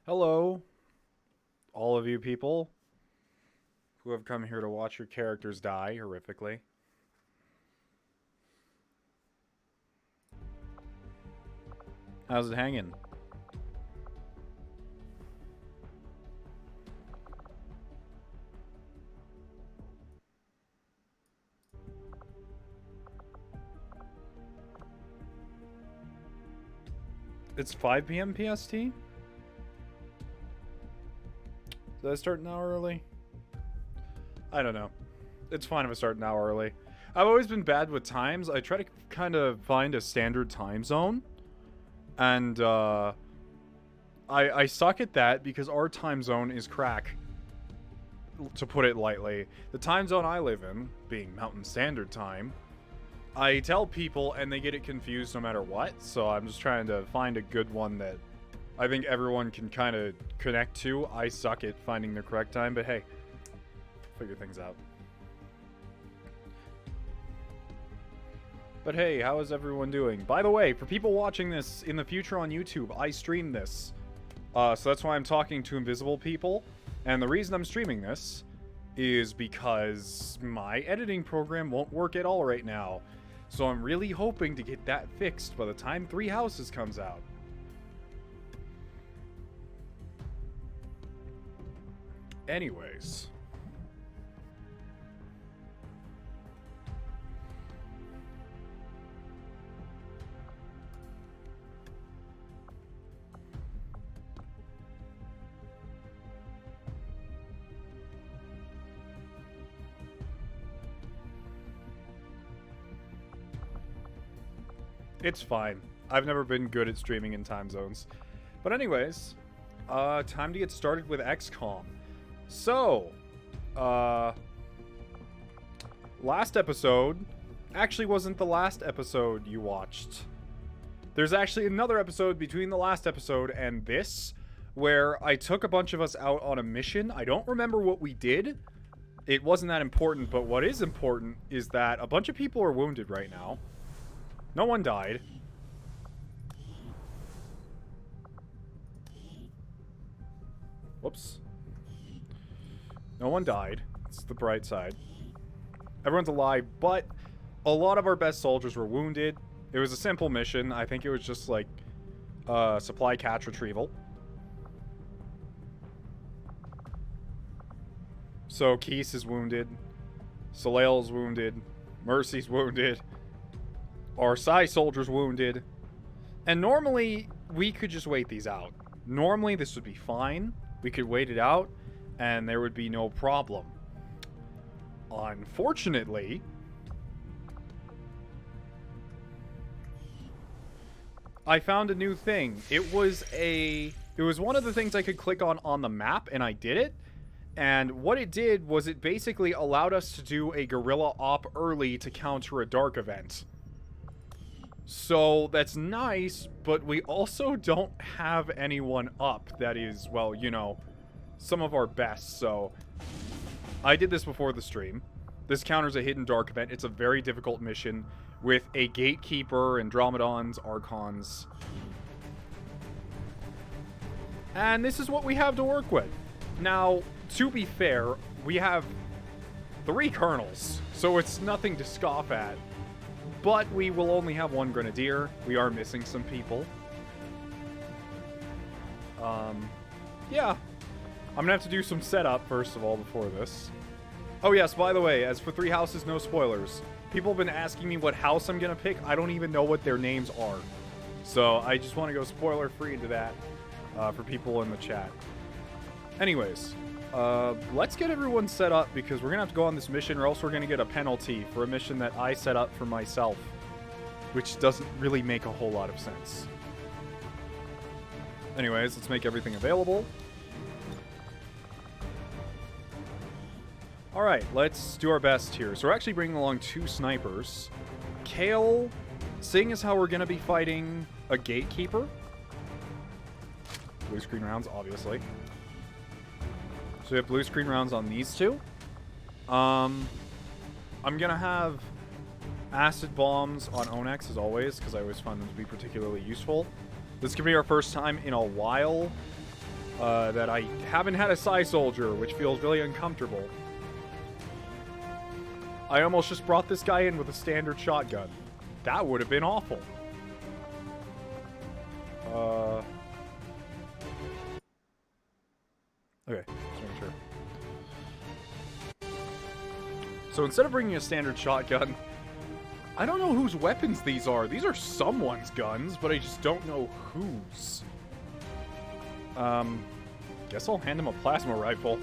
Hello, all of you people who have come here to watch your characters die horrifically. How's it hanging? It's 5 p.m. PST? Did I start an hour early? I don't know. It's fine if I start an hour early. I've always been bad with times. I try to kind of find a standard time zone. And, I suck at that because our time zone is crack, to put it lightly. The time zone I live in, being Mountain Standard Time, I tell people and they get it confused no matter what, so I'm just trying to find a good one that I think everyone can kind of connect to. I suck at finding the correct time, but hey, figure things out. But hey, how is everyone doing? By the way, for people watching this in the future on YouTube, I stream this. So that's why I'm talking to invisible people. And the reason I'm streaming this is because my editing program won't work at all right now. So I'm really hoping to get that fixed by the time Three Houses comes out. Anyways. It's fine. I've never been good at streaming in time zones. But anyways, time to get started with Xcom. So, last episode actually wasn't the last episode you watched. There's actually another episode between the last episode and this, where I took a bunch of us out on a mission. I don't remember what we did. It wasn't that important, but what is important is that a bunch of people are wounded right now. No one died. Whoops. No one died. It's the bright side. Everyone's alive, but a lot of our best soldiers were wounded. It was a simple mission. I think it was just like supply catch retrieval. So Keese is wounded. Soleil's wounded. Mercy's wounded. Our Psy soldier's wounded. And normally, we could just wait these out. Normally, this would be fine. We could wait it out, and there would be no problem. Unfortunately, I found a new thing. It was one of the things I could click on the map, and I did it. And what it did was it basically allowed us to do a guerrilla op early to counter a dark event. So that's nice, but we also don't have anyone up that is, well, you know, some of our best. So I did this before the stream. This counters a hidden dark event. It's a very difficult mission with a gatekeeper, Andromedons, Archons. And this is what we have to work with. Now, to be fair, we have 3 colonels, so it's nothing to scoff at. But we will only have 1 grenadier. We are missing some people. Yeah. I'm gonna have to do some setup, first of all, before this. Oh yes, by the way, as for 3 houses, no spoilers. People have been asking me what house I'm gonna pick. I don't even know what their names are. So, I just want to go spoiler-free into that for people in the chat. Anyways, let's get everyone set up because we're going to have to go on this mission or else we're going to get a penalty for a mission that I set up for myself, which doesn't really make a whole lot of sense. Anyways, let's make everything available. Alright, let's do our best here. So we're actually bringing along 2 snipers. Kale, seeing as how we're going to be fighting a gatekeeper. Blue screen rounds, obviously. So we have blue screen rounds on these 2. I'm gonna have acid bombs on Onyx as always, because I always find them to be particularly useful. This could be our first time in a while that I haven't had a Psy Soldier, which feels really uncomfortable. I almost just brought this guy in with a standard shotgun. That would have been awful. Okay, just making sure. So instead of bringing a standard shotgun, I don't know whose weapons these are. These are someone's guns, but I just don't know whose. Guess I'll hand him a plasma rifle.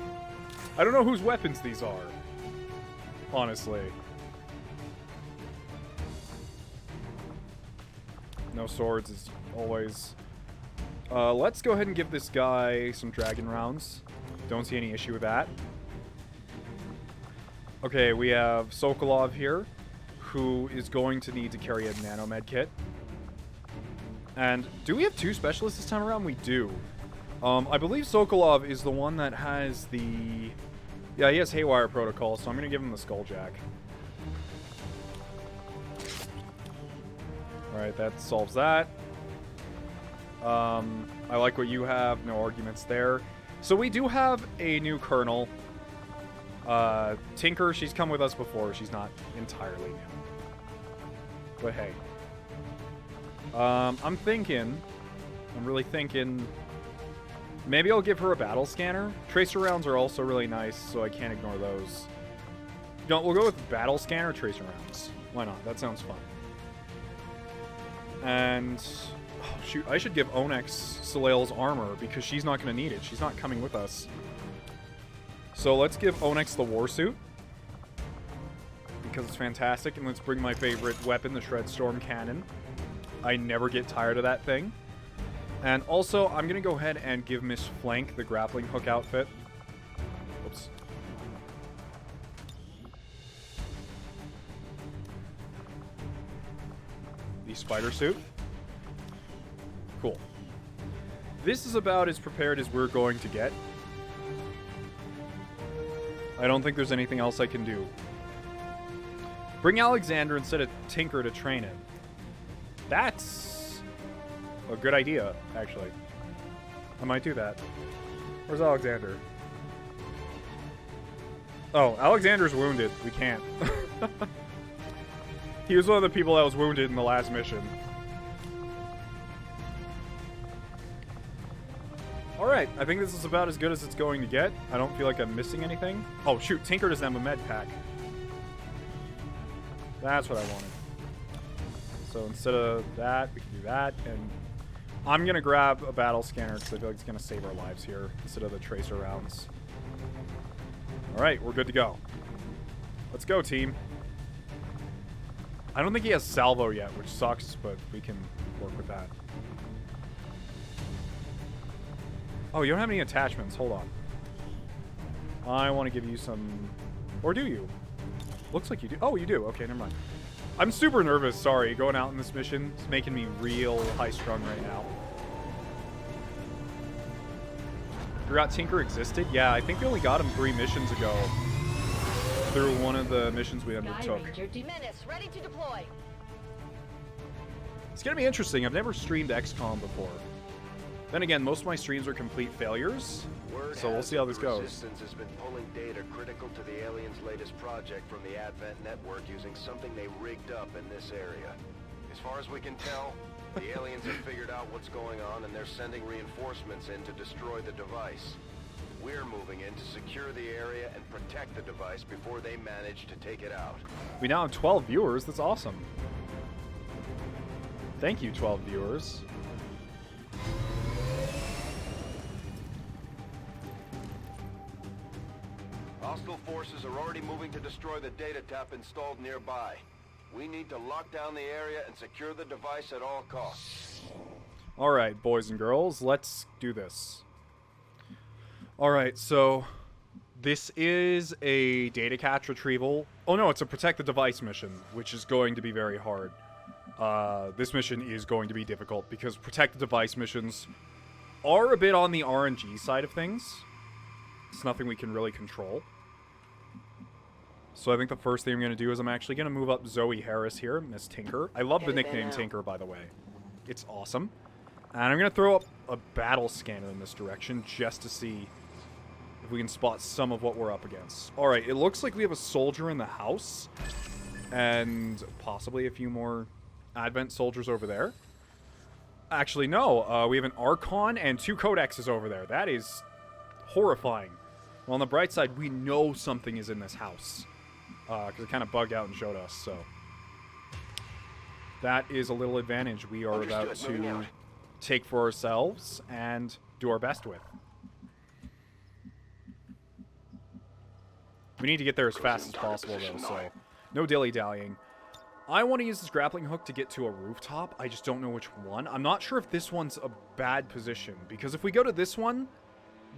I don't know whose weapons these are, honestly. No swords as always. Let's go ahead and give this guy some dragon rounds. Don't see any issue with that. Okay, we have Sokolov here, who is going to need to carry a nanomed kit. And do we have 2 specialists this time around? We do. I believe Sokolov is the one that has the... Yeah, he has Haywire Protocol, so I'm going to give him the Skulljack. Alright, that solves that. I like what you have. No arguments there. So we do have a new colonel. Tinker, she's come with us before. She's not entirely new. But hey. I'm really thinking... Maybe I'll give her a battle scanner. Tracer rounds are also really nice, so I can't ignore those. No, we'll go with battle scanner, tracer rounds. Why not? That sounds fun. And... Oh, shoot, I should give Onyx Soleil's armor, because she's not going to need it. She's not coming with us. So let's give Onyx the Warsuit, because it's fantastic. And let's bring my favorite weapon, the Shredstorm Cannon. I never get tired of that thing. And also, I'm going to go ahead and give Miss Flank the grappling hook outfit. Oops. The spider suit. Cool. This is about as prepared as we're going to get. I don't think there's anything else I can do. Bring Alexander instead of Tinker to train him. That's a good idea, actually. I might do that. Where's Alexander? Oh, Alexander's wounded. We can't. He was one of the people that was wounded in the last mission. Alright, I think this is about as good as it's going to get. I don't feel like I'm missing anything. Oh, shoot, Tinker doesn't have a med pack. That's what I wanted. So instead of that, we can do that, and I'm going to grab a battle scanner because I feel like it's going to save our lives here instead of the tracer rounds. Alright, we're good to go. Let's go, team. I don't think he has salvo yet, which sucks, but we can work with that. Oh, you don't have any attachments. Hold on. I want to give you some... Or do you? Looks like you do. Oh, you do. Okay, never mind. I'm super nervous, sorry. Going out in this mission is making me real high-strung right now. Forgot Tinker existed? Yeah, I think we only got him 3 missions ago. Through one of the missions we undertook. Ready to deploy. It's gonna be interesting. I've never streamed XCOM before. Then again, most of my streams are complete failures, so we'll see how this goes. Resistance has been pulling data critical to the aliens' latest project from the Advent network using something they rigged up in this area. As far as we can tell, the aliens have figured out what's going on and they're sending reinforcements in to destroy the device. We're moving in to secure the area and protect the device before they manage to take it out. We now have 12 viewers. That's awesome. Thank you, 12 viewers. Hostile forces are already moving to destroy the data tap installed nearby. We need to lock down the area and secure the device at all costs. Alright, boys and girls, let's do this. Alright, so this is a data cache retrieval. Oh no, it's a protect the device mission, which is going to be very hard. This mission is going to be difficult because protect the device missions are a bit on the RNG side of things. It's nothing we can really control. So I think the first thing I'm going to do is I'm actually going to move up Zoe Harris here, Miss Tinker. I love the nickname Tinker, by the way. It's awesome. And I'm going to throw up a battle scanner in this direction just to see if we can spot some of what we're up against. Alright, it looks like we have a soldier in the house. And possibly a few more Advent soldiers over there. Actually, no. We have an Archon and 2 Codexes over there. That is horrifying. Well, on the bright side, we know something is in this house. Because it kind of bugged out and showed us, so. That is a little advantage we are about to take for ourselves and do our best with. We need to get there as fast as possible, though, so no dilly-dallying. I want to use this grappling hook to get to a rooftop. I just don't know which one. I'm not sure if this one's a bad position, because if we go to this one,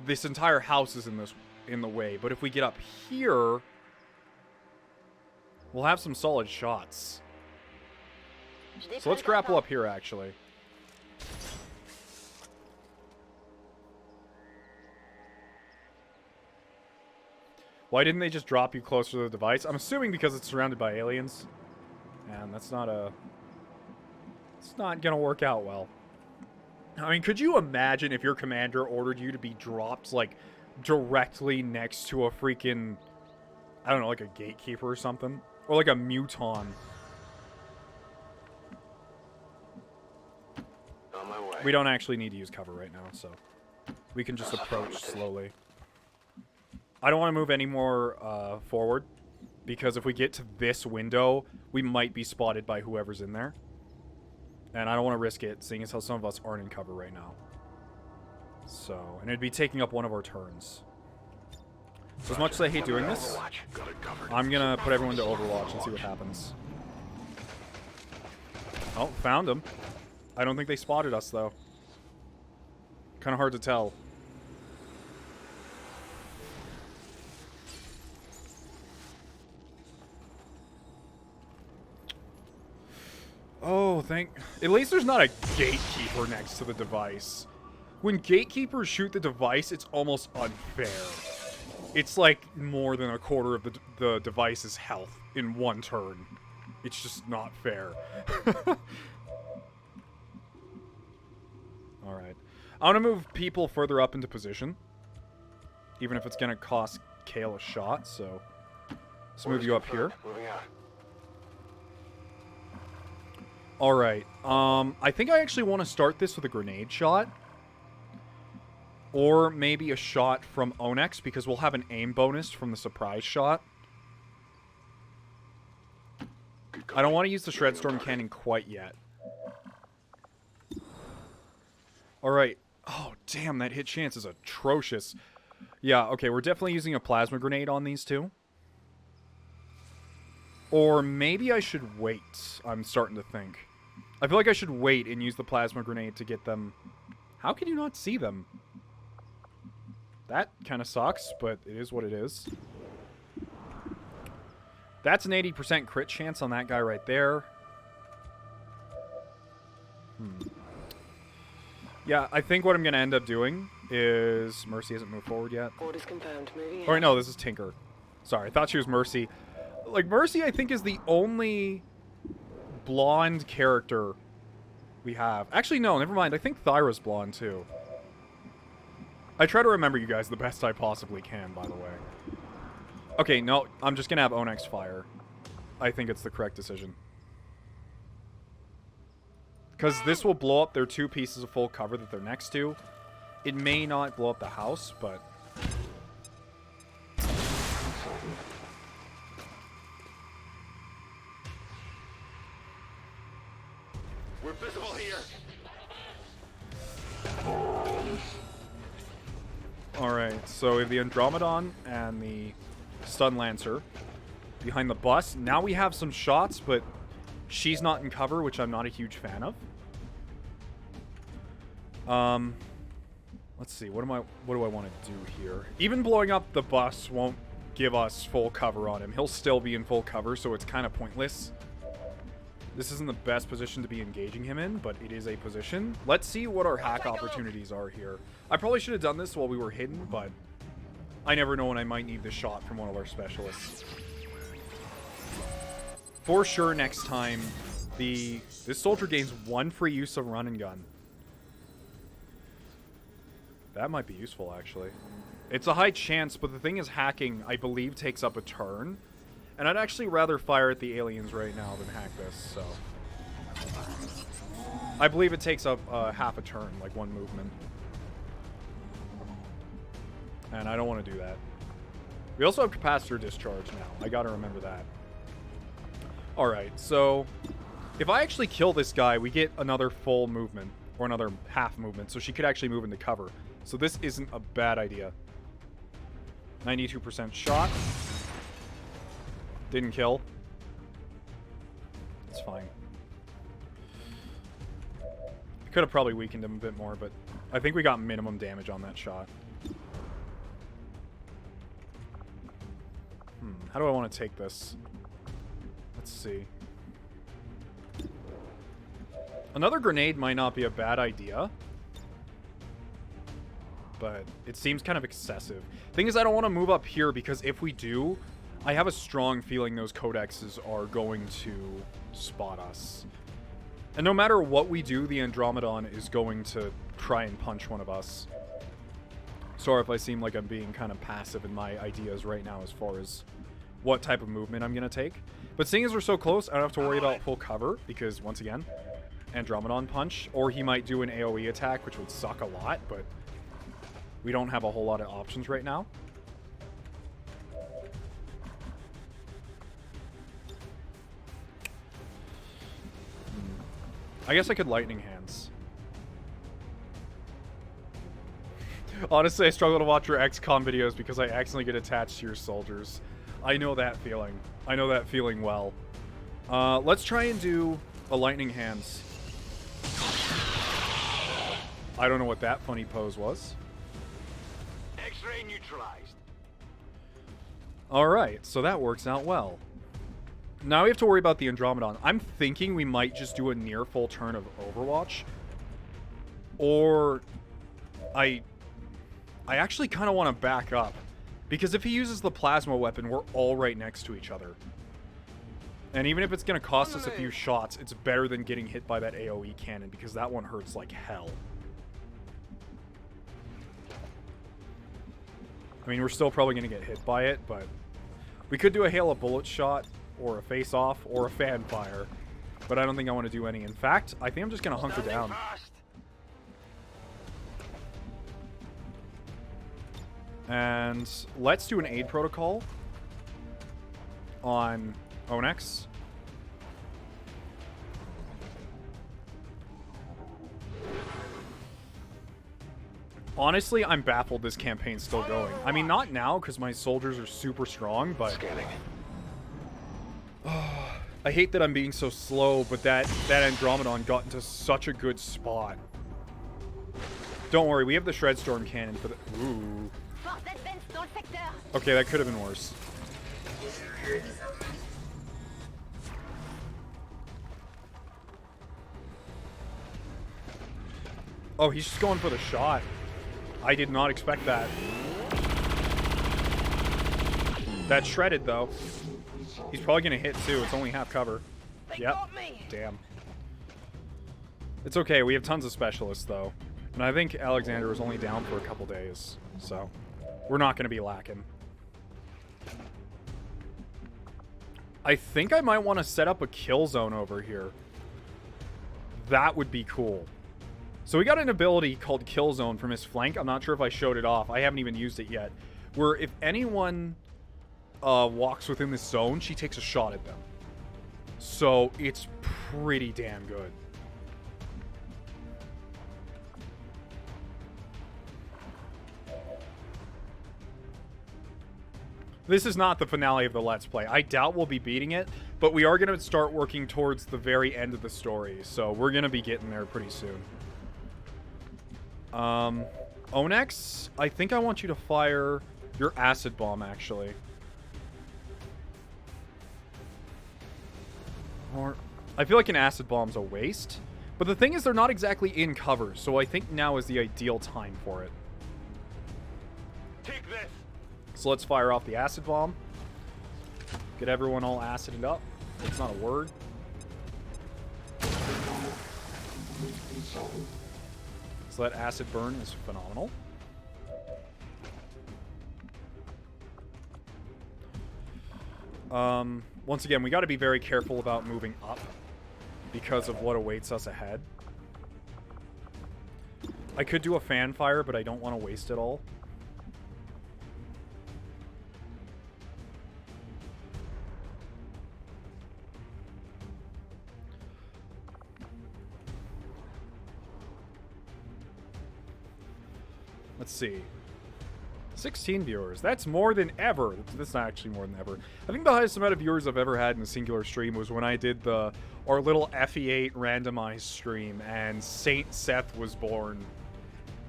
this entire house is in the way. But if we get up here, we'll have some solid shots. So let's grapple up here, actually. Why didn't they just drop you closer to the device? I'm assuming because it's surrounded by aliens. And that's not a... It's not gonna work out well. I mean, could you imagine if your commander ordered you to be dropped, like, directly next to a freaking... I don't know, like a gatekeeper or something? Or like a muton. On my way. We don't actually need to use cover right now, so... We can just approach slowly. I don't want to move any more forward, because if we get to this window, we might be spotted by whoever's in there. And I don't want to risk it, seeing as how some of us aren't in cover right now. So, and it'd be taking up one of our turns. So as much as I hate doing this, I'm going to put everyone to Overwatch and see what happens. Oh, found them. I don't think they spotted us, though. Kind of hard to tell. Oh, at least there's not a gatekeeper next to the device. When gatekeepers shoot the device, it's almost unfair. It's like more than a quarter of the device's health in one turn. It's just not fair. Alright. I want to move people further up into position. Even if it's going to cost Kale a shot, so... Let's move you up here. Moving out. Alright, I think I actually want to start this with a grenade shot. Or maybe a shot from Onyx, because we'll have an aim bonus from the surprise shot. I don't want to use the Shredstorm Cannon quite yet. Alright. Oh, damn, that hit chance is atrocious. Yeah, okay, we're definitely using a plasma grenade on these two. Or maybe I should wait, I'm starting to think. I feel like I should wait and use the plasma grenade to get them... How can you not see them? That kind of sucks, but it is what it is. That's an 80% crit chance on that guy right there. Yeah, I think what I'm going to end up doing is... Mercy hasn't moved forward yet. Orders confirmed. Moving Oh, no, this is Tinker. Sorry, I thought she was Mercy. Like, Mercy, I think, is the only blonde character we have. Actually, no, never mind. I think Thyra's blonde, too. I try to remember you guys the best I possibly can, by the way. Okay, no, I'm just going to have Onyx fire. I think it's the correct decision. Because this will blow up their 2 pieces of full cover that they're next to. It may not blow up the house, but... We're visible here. Alright, so we have the Andromedon and the Stun Lancer behind the bus. Now we have some shots, but she's not in cover, which I'm not a huge fan of. Let's see, what do I want to do here? Even blowing up the bus won't give us full cover on him. He'll still be in full cover, so it's kind of pointless. This isn't the best position to be engaging him in, but it is a position. Let's see what our hack opportunities are here. I probably should have done this while we were hidden, but I never know when I might need this shot from one of our specialists. For sure, next time, this soldier gains 1 free use of run and gun. That might be useful, actually. It's a high chance, but the thing is, hacking, I believe, takes up a turn. And I'd actually rather fire at the aliens right now than hack this, so... I believe it takes up half a turn, like one movement. And I don't want to do that. We also have capacitor discharge now. I gotta remember that. Alright, so... if I actually kill this guy, we get another full movement. Or another half movement, so she could actually move into cover. So this isn't a bad idea. 92% shot. Didn't kill. It's fine. I could have probably weakened him a bit more, but I think we got minimum damage on that shot. How do I want to take this? Let's see. Another grenade might not be a bad idea. But it seems kind of excessive. Thing is, I don't want to move up here because if we do, I have a strong feeling those codexes are going to spot us. And no matter what we do, the Andromedon is going to try and punch one of us. Sorry if I seem like I'm being kind of passive in my ideas right now as far as what type of movement I'm going to take. But seeing as we're so close, I don't have to worry about full cover because, once again, Andromedon punch. Or he might do an AoE attack, which would suck a lot, but we don't have a whole lot of options right now. I guess I could lightning hands. Honestly, I struggle to watch your XCOM videos because I accidentally get attached to your soldiers. I know that feeling. I know that feeling well. Let's try and do a lightning hands. I don't know what that funny pose was. X-ray neutralized. Alright, so that works out well. Now we have to worry about the Andromedon. I'm thinking we might just do a near full turn of Overwatch. Or... I actually kind of want to back up. Because if he uses the plasma weapon, we're all right next to each other. And even if it's going to cost us a few shots, it's better than getting hit by that AoE cannon, because that one hurts like hell. I mean, we're still probably going to get hit by it, but... we could do a hail of bullet shot, or a face-off, or a fan fire. But I don't think I want to do any. In fact, I think I'm just going to hunker down. And let's do an aid protocol on Onyx. Honestly, I'm baffled this campaign's still going. I mean, not now, because my soldiers are super strong, but... Scanning. I hate that I'm being so slow, but that Andromedon got into such a good spot. Don't worry, we have the Shredstorm cannon for the... Ooh. Okay, that could have been worse. Oh, he's just going for the shot. I did not expect that. That's shredded, though. He's probably going to hit, too. It's only half cover. Yep. Damn. It's okay. We have tons of specialists, though. And I think Alexander was only down for a couple days. So, we're not going to be lacking. I think I might want to set up a kill zone over here. That would be cool. So we got an ability called Kill Zone from his flank. I'm not sure if I showed it off. I haven't even used it yet. Where if anyone walks within this zone, she takes a shot at them. So it's pretty damn good. This is not the finale of the Let's Play. I doubt we'll be beating it, but we are going to start working towards the very end of the story. So we're going to be getting there pretty soon. Onyx, I think I want you to fire your acid bomb, actually. Or, I feel like an acid bomb's a waste. But the thing is, they're not exactly in cover, so I think now is the ideal time for it. Take this. So let's fire off the acid bomb. Get everyone all acided up. It's not a word. So that acid burn is phenomenal. Once again, we got to be very careful about moving up because of what awaits us ahead. I could do a fan fire, but I don't want to waste it all. Let's see. 16 viewers. That's more than ever. That's not actually more than ever. I think the highest amount of viewers I've ever had in a singular stream was when I did our little FE8 randomized stream and Saint Seth was born.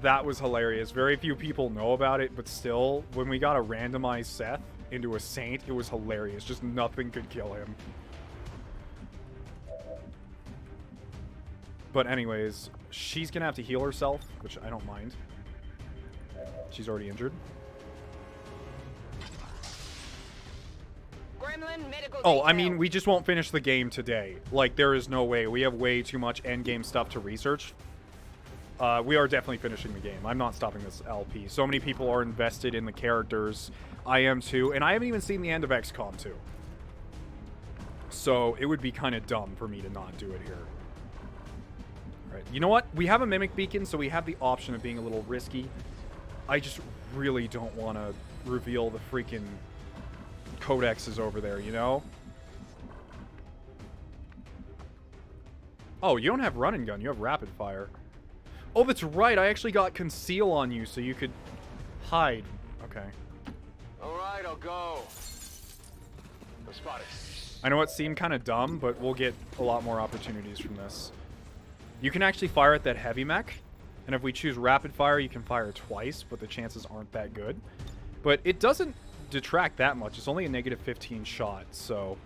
That was hilarious. Very few people know about it, but still, when we got a randomized Seth into a Saint, it was hilarious. Just nothing could kill him. But anyways, she's gonna have to heal herself, which I don't mind. She's already injured. Gremlin medical Oh, I detail. mean, we just won't finish the game today. Like, there is no way. We have way too much endgame stuff to research. We are definitely finishing the game. I'm not stopping this LP. So many people are invested in the characters. I am too. And I haven't even seen the end of Xcom 2. So it would be kind of dumb for me to not do it here. Alright, you know what? We have a Mimic Beacon, so we have the option of being a little risky. I just really don't want to reveal the freaking codexes over there, you know? Oh, you don't have run and gun. You have rapid fire. Oh, that's right. I actually got conceal on you so you could hide. Okay. All right, I'll go. No spotted. I know it seemed kind of dumb, but we'll get a lot more opportunities from this. You can actually fire at that heavy mech. And if we choose rapid fire, you can fire twice, but the chances aren't that good. But it doesn't detract that much. It's only a negative 15 shot, so...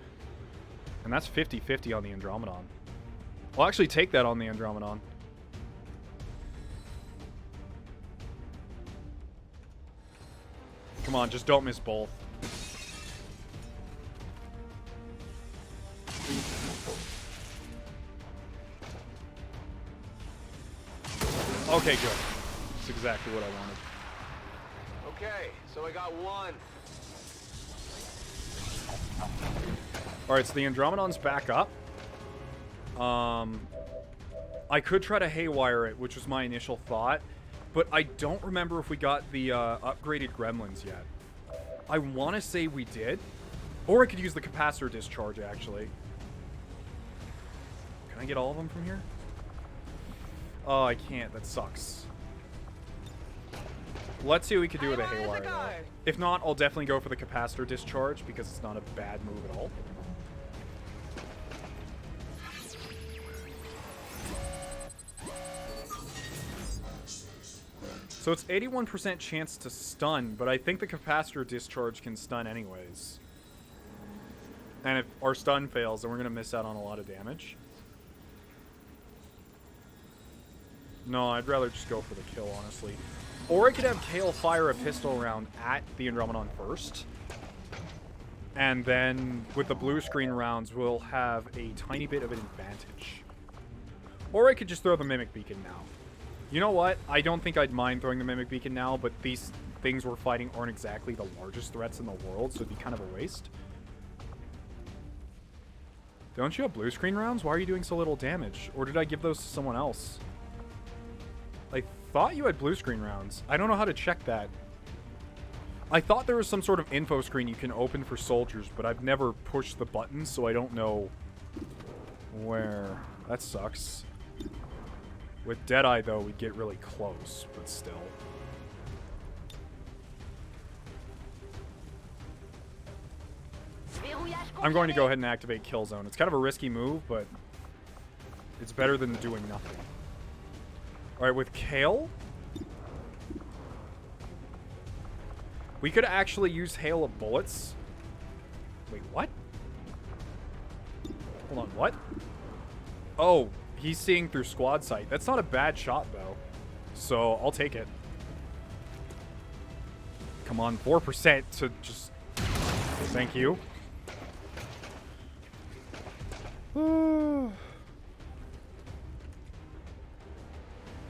And that's 50-50 on the Andromedon. I'll actually take that on the Andromedon. Come on, just don't miss both. Okay, good. That's exactly what I wanted. Okay, so I got one. Alright, so the Andromedon's back up. I could try to haywire it, which was my initial thought, but I don't remember if we got the upgraded gremlins yet. I want to say we did. Or I could use the capacitor discharge, actually. Can I get all of them from here? Oh, I can't. That sucks. Let's see what we can do with a haywire, though. If not, I'll definitely go for the capacitor discharge, because it's not a bad move at all. So it's 81% chance to stun, but I think the capacitor discharge can stun anyways. And if our stun fails, then we're going to miss out on a lot of damage. No, I'd rather just go for the kill, honestly. Or I could have Kale fire a pistol round at the Andromedon first. And then, with the blue screen rounds, we'll have a tiny bit of an advantage. Or I could just throw the Mimic Beacon now. You know what? I don't think I'd mind throwing the Mimic Beacon now, but these things we're fighting aren't exactly the largest threats in the world, so it'd be kind of a waste. Don't you have blue screen rounds? Why are you doing so little damage? Or did I give those to someone else? I thought you had blue screen rounds. I don't know how to check that. I thought there was some sort of info screen you can open for soldiers, but I've never pushed the buttons, so I don't know where. That sucks. With Deadeye, though, we'd get really close, but still. I'm going to go ahead and activate Kill Zone. It's kind of a risky move, but it's better than doing nothing. Alright, with Kale, we could actually use Hail of Bullets. Wait, what? Hold on, what? Oh, he's seeing through squad sight. That's not a bad shot, though. So, I'll take it. Come on, 4% to just... Thank you.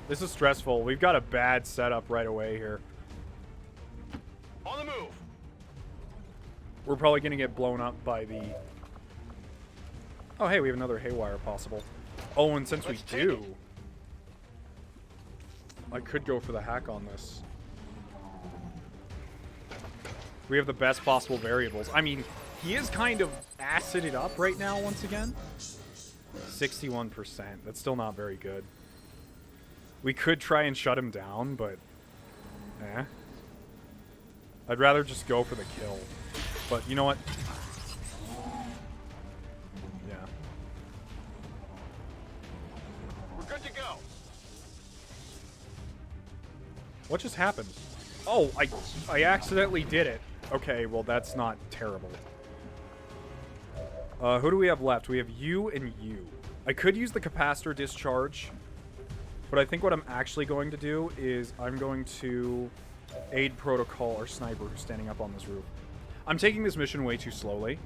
This is stressful. We've got a bad setup right away here. On the move. we're probably going to get blown up by the... Oh, hey, we have another haywire possible. Oh, and since we do... I could go for the hack on this. We have the best possible variables. I mean, he is kind of acided up right now once again. 61%. That's still not very good. We could try and shut him down, but... I'd rather just go for the kill. But you know what? Yeah. We're good to go. What just happened? Oh, I accidentally did it. Okay, well that's not terrible. Who do we have left? We have you and you. I could use the capacitor discharge, but I think what I'm actually going to do is I'm going to aid protocol or sniper who's standing up on this roof. I'm taking this mission way too slowly,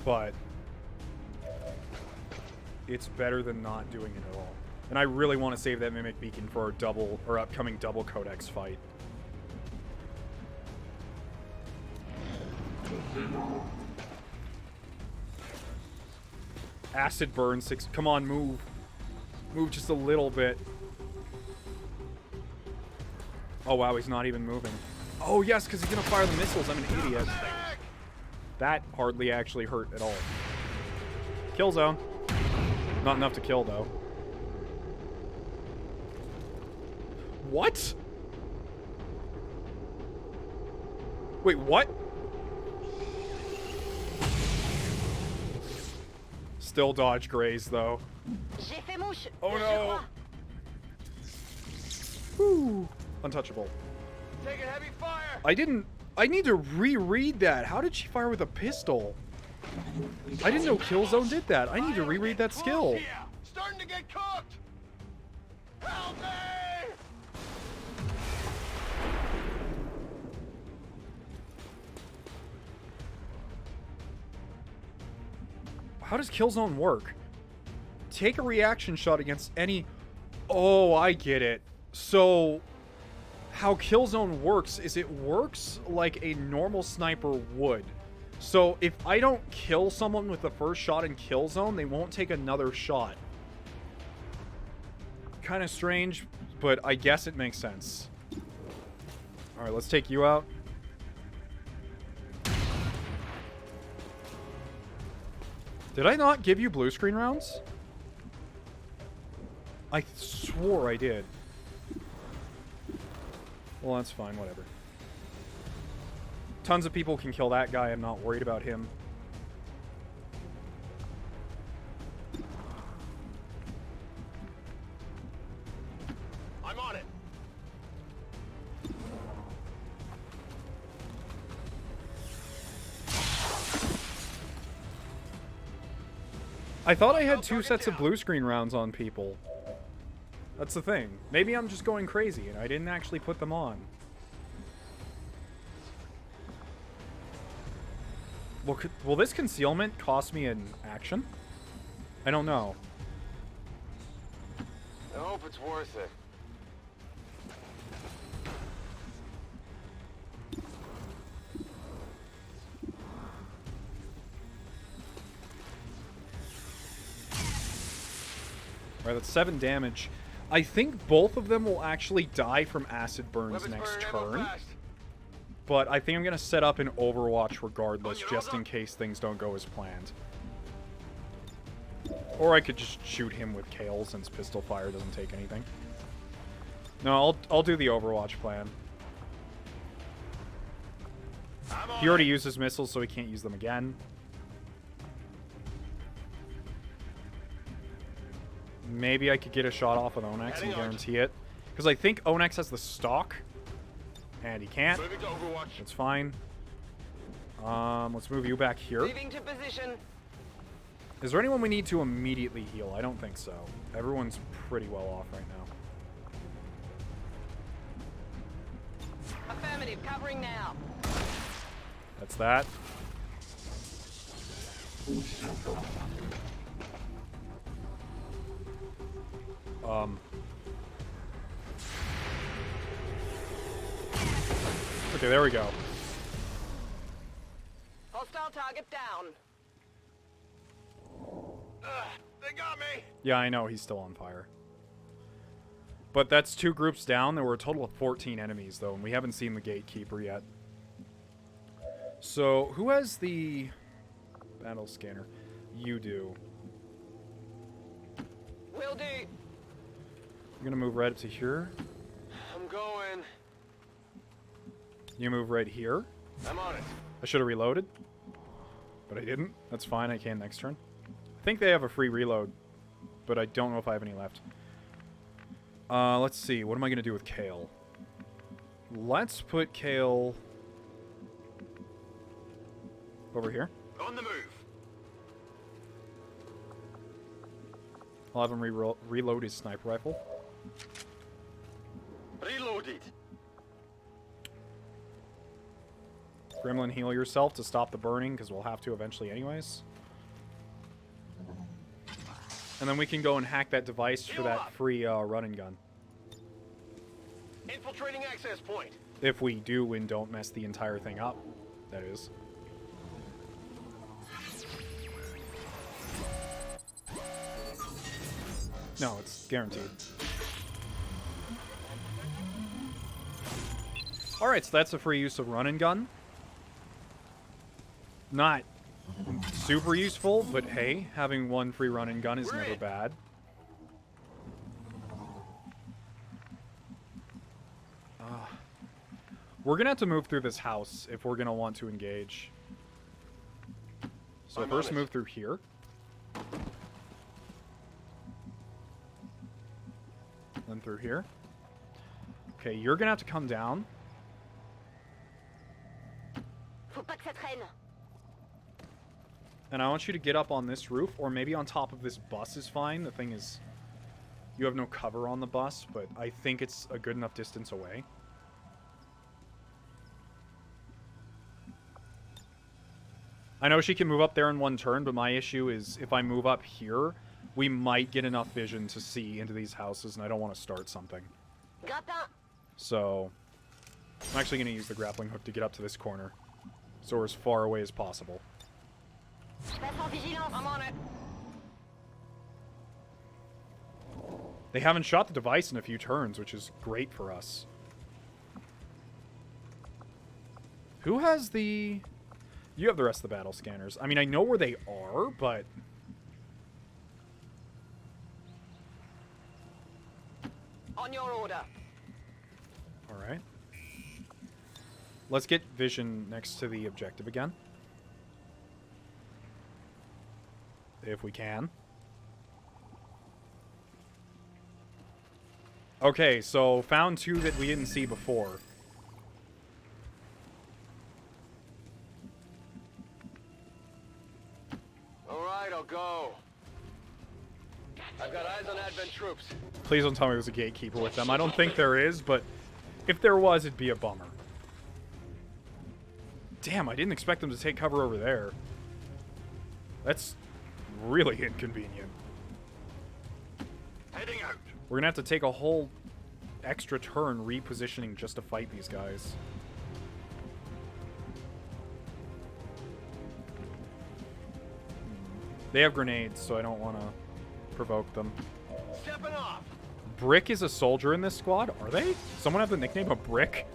but it's better than not doing it at all. And I really want to save that Mimic Beacon for our double or upcoming double Codex fight. Acid burn 6. Come on, move. Move just a little bit. Oh, wow, he's not even moving. Oh, yes, because he's going to fire the missiles. I'm an idiot. That hardly actually hurt at all. Kill zone. Not enough to kill, though. What? Wait, what? Still dodge graze, though. Oh, no. Whew. Untouchable. Taking heavy fire. I need to reread that. How did she fire with a pistol? I didn't know Killzone did that. I need to reread that skill. Here. Starting to get cooked. Help me! How does Killzone work? Take a reaction shot against any... Oh, I get it. So, how Killzone works is it works like a normal sniper would. So, if I don't kill someone with the first shot in Killzone, they won't take another shot. Kind of strange, but I guess it makes sense. Alright, let's take you out. Did I not give you blue screen rounds? I swore I did. Well, that's fine, whatever. Tons of people can kill that guy. I'm not worried about him. I'm on it. I thought I had 2 sets of blue screen rounds on people. That's the thing. Maybe I'm just going crazy and I didn't actually put them on. Will this concealment cost me an action? I don't know. I hope it's worth it. Alright, that's 7 damage. I think both of them will actually die from acid burns next turn. But I think I'm going to set up an Overwatch regardless, just in case things don't go as planned. Or I could just shoot him with Kale, since pistol fire doesn't take anything. No, I'll do the Overwatch plan. He already used his missiles, so he can't use them again. Maybe I could get a shot off with Onyx and guarantee it. Because I think Onyx has the stock. And he can't. That's fine. Let's move you back here. Moving to position. Is there anyone we need to immediately heal? I don't think so. Everyone's pretty well off right now. Affirmative, covering now. That's that. Okay, there we go. Target down. They got me! Yeah, I know, he's still on fire. But that's 2 groups down. There were a total of 14 enemies, though, and we haven't seen the gatekeeper yet. So, who has the battle scanner? You do. Will do. You're gonna move right up to here. I'm going. You move right here. I'm on it. I should have reloaded, but I didn't. That's fine, I can next turn. I think they have a free reload, but I don't know if I have any left. Let's see. What am I going to do with Kale? Let's put Kale over here. On the move. I'll have him reload his sniper rifle. Reloaded. Gremlin, heal yourself to stop the burning, because we'll have to eventually anyways. And then we can go and hack that device for that free run and gun. Infiltrating access point. If we do and don't mess the entire thing up, that is. No, it's guaranteed. Alright, so that's a free use of run and gun. Not super useful, but hey, having 1 free run and gun is never bad. We're gonna have to move through this house if we're gonna want to engage. So first move through here. Then through here. Okay, you're gonna have to come down. Faut pas que ça traîne. And I want you to get up on this roof, or maybe on top of this bus is fine. The thing is, you have no cover on the bus, but I think it's a good enough distance away. I know she can move up there in 1 turn, but my issue is if I move up here, we might get enough vision to see into these houses, and I don't want to start something. Grappin. So, I'm actually going to use the grappling hook to get up to this corner, so we're as far away as possible. Je passe en vigilance. I'm on it. They haven't shot the device in a few turns, which is great for us. Who has the... You have the rest of the battle scanners. I mean, I know where they are, but... On your order. Alright. Let's get vision next to the objective again. If we can. Okay, so found 2 that we didn't see before. Alright, I'll go. I've got eyes on Advent troops. Please don't tell me there's a gatekeeper with them. I don't think there is, but if there was, it'd be a bummer. Damn, I didn't expect them to take cover over there. That's really inconvenient. Heading out. We're gonna have to take a whole extra turn repositioning just to fight these guys. They have grenades, so I don't want to provoke them. Stepping off. Brick is a soldier in this squad? Are they? Someone have the nickname of Brick?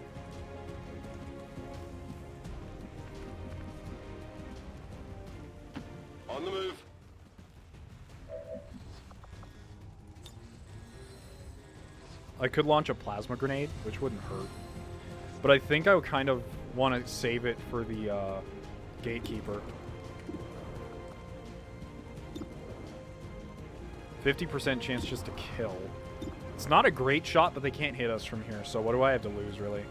On the move. I could launch a plasma grenade, which wouldn't hurt. But I think I would kind of want to save it for the gatekeeper. 50% chance just to kill. It's not a great shot, but they can't hit us from here, so what do I have to lose, really?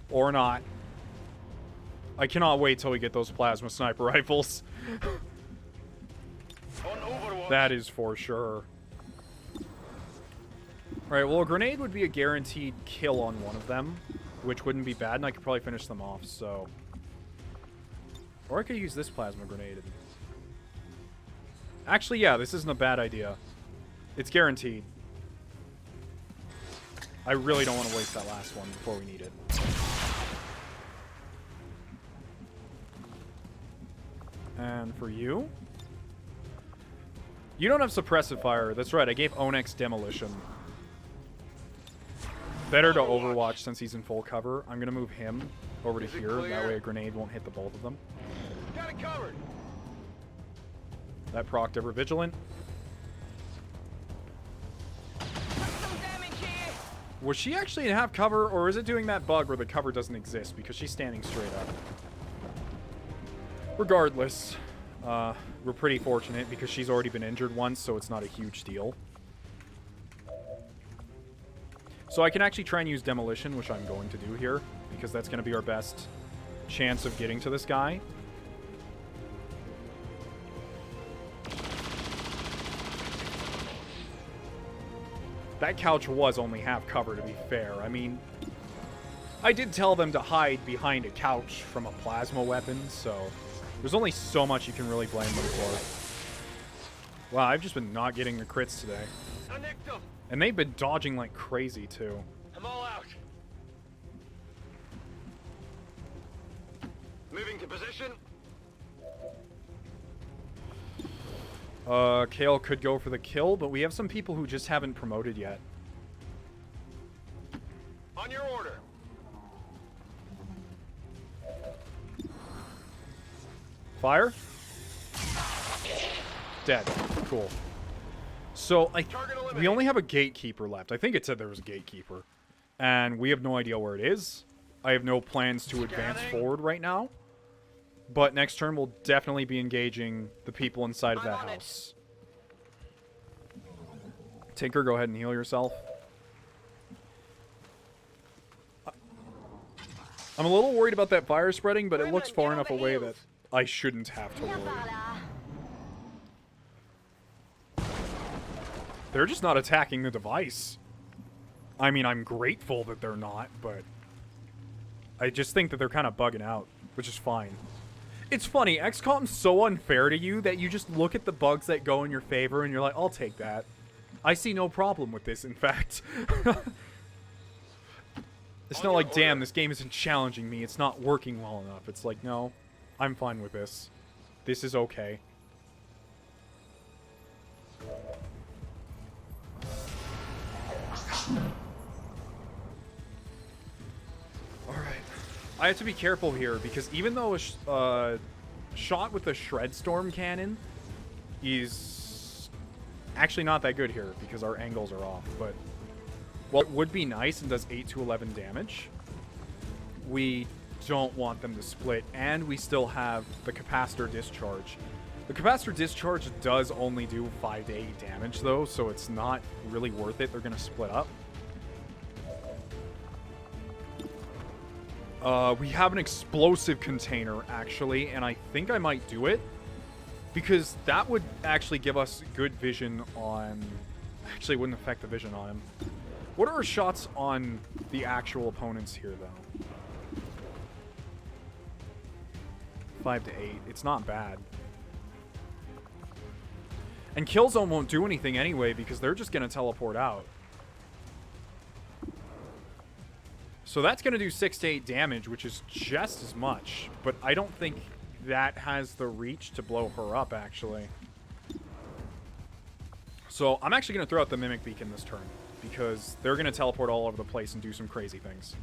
Or not. I cannot wait till we get those plasma sniper rifles. On Overwatch. That is for sure. Alright, well, a grenade would be a guaranteed kill on one of them, which wouldn't be bad, and I could probably finish them off, so... Or I could use this plasma grenade. Actually, yeah, this isn't a bad idea. It's guaranteed. I really don't want to waste that last one before we need it. And for you? You don't have suppressive fire. That's right, I gave Onyx demolition. Better to Overwatch since he's in full cover. I'm going to move him over to here. That way a grenade won't hit the both of them. Got it covered. That procced ever vigilant. Was she actually in half cover, or is it doing that bug where the cover doesn't exist because she's standing straight up? Regardless, we're pretty fortunate because she's already been injured once, so it's not a huge deal. So I can actually try and use demolition, which I'm going to do here, because that's going to be our best chance of getting to this guy. That couch was only half cover, to be fair. I mean, I did tell them to hide behind a couch from a plasma weapon, so there's only so much you can really blame them for. Wow, I've just been not getting the crits today. And they've been dodging like crazy, too. I'm all out. Moving to position. Kale could go for the kill, but we have some people who just haven't promoted yet. On your order. Fire? Dead. Cool. So, we only have a gatekeeper left. I think it said there was a gatekeeper. And we have no idea where it is. I have no plans to advance forward right now. But next turn, we'll definitely be engaging the people inside of that house. Tinker, go ahead and heal yourself. I'm a little worried about that fire spreading, but it looks far enough away that I shouldn't have to worry. They're just not attacking the device. I mean, I'm grateful that they're not, but I just think that they're kind of bugging out, which is fine. It's funny, Xcom's so unfair to you that you just look at the bugs that go in your favor and you're like, I'll take that. I see no problem with this, in fact. It's not like, damn, this game isn't challenging me. It's not working well enough. It's like, no, I'm fine with this. This is okay. Alright. I have to be careful here, because even though a shot with a Shred Storm cannon is actually not that good here, because our angles are off, but while it would be nice and does 8 to 11 damage, we don't want them to split, and we still have the Capacitor Discharge. The Capacitor Discharge does only do 5 to 8 damage, though, so it's not really worth it. They're going to split up. We have an explosive container, actually, and I think I might do it, because that would actually give us good vision on... Actually, it wouldn't affect the vision on him. What are our shots on the actual opponents here, though? 5 to 8. It's not bad. And Killzone won't do anything anyway, because they're just going to teleport out. So that's going to do 6 to 8 damage, which is just as much. But I don't think that has the reach to blow her up, actually. So I'm actually going to throw out the Mimic Beacon this turn, because they're going to teleport all over the place and do some crazy things.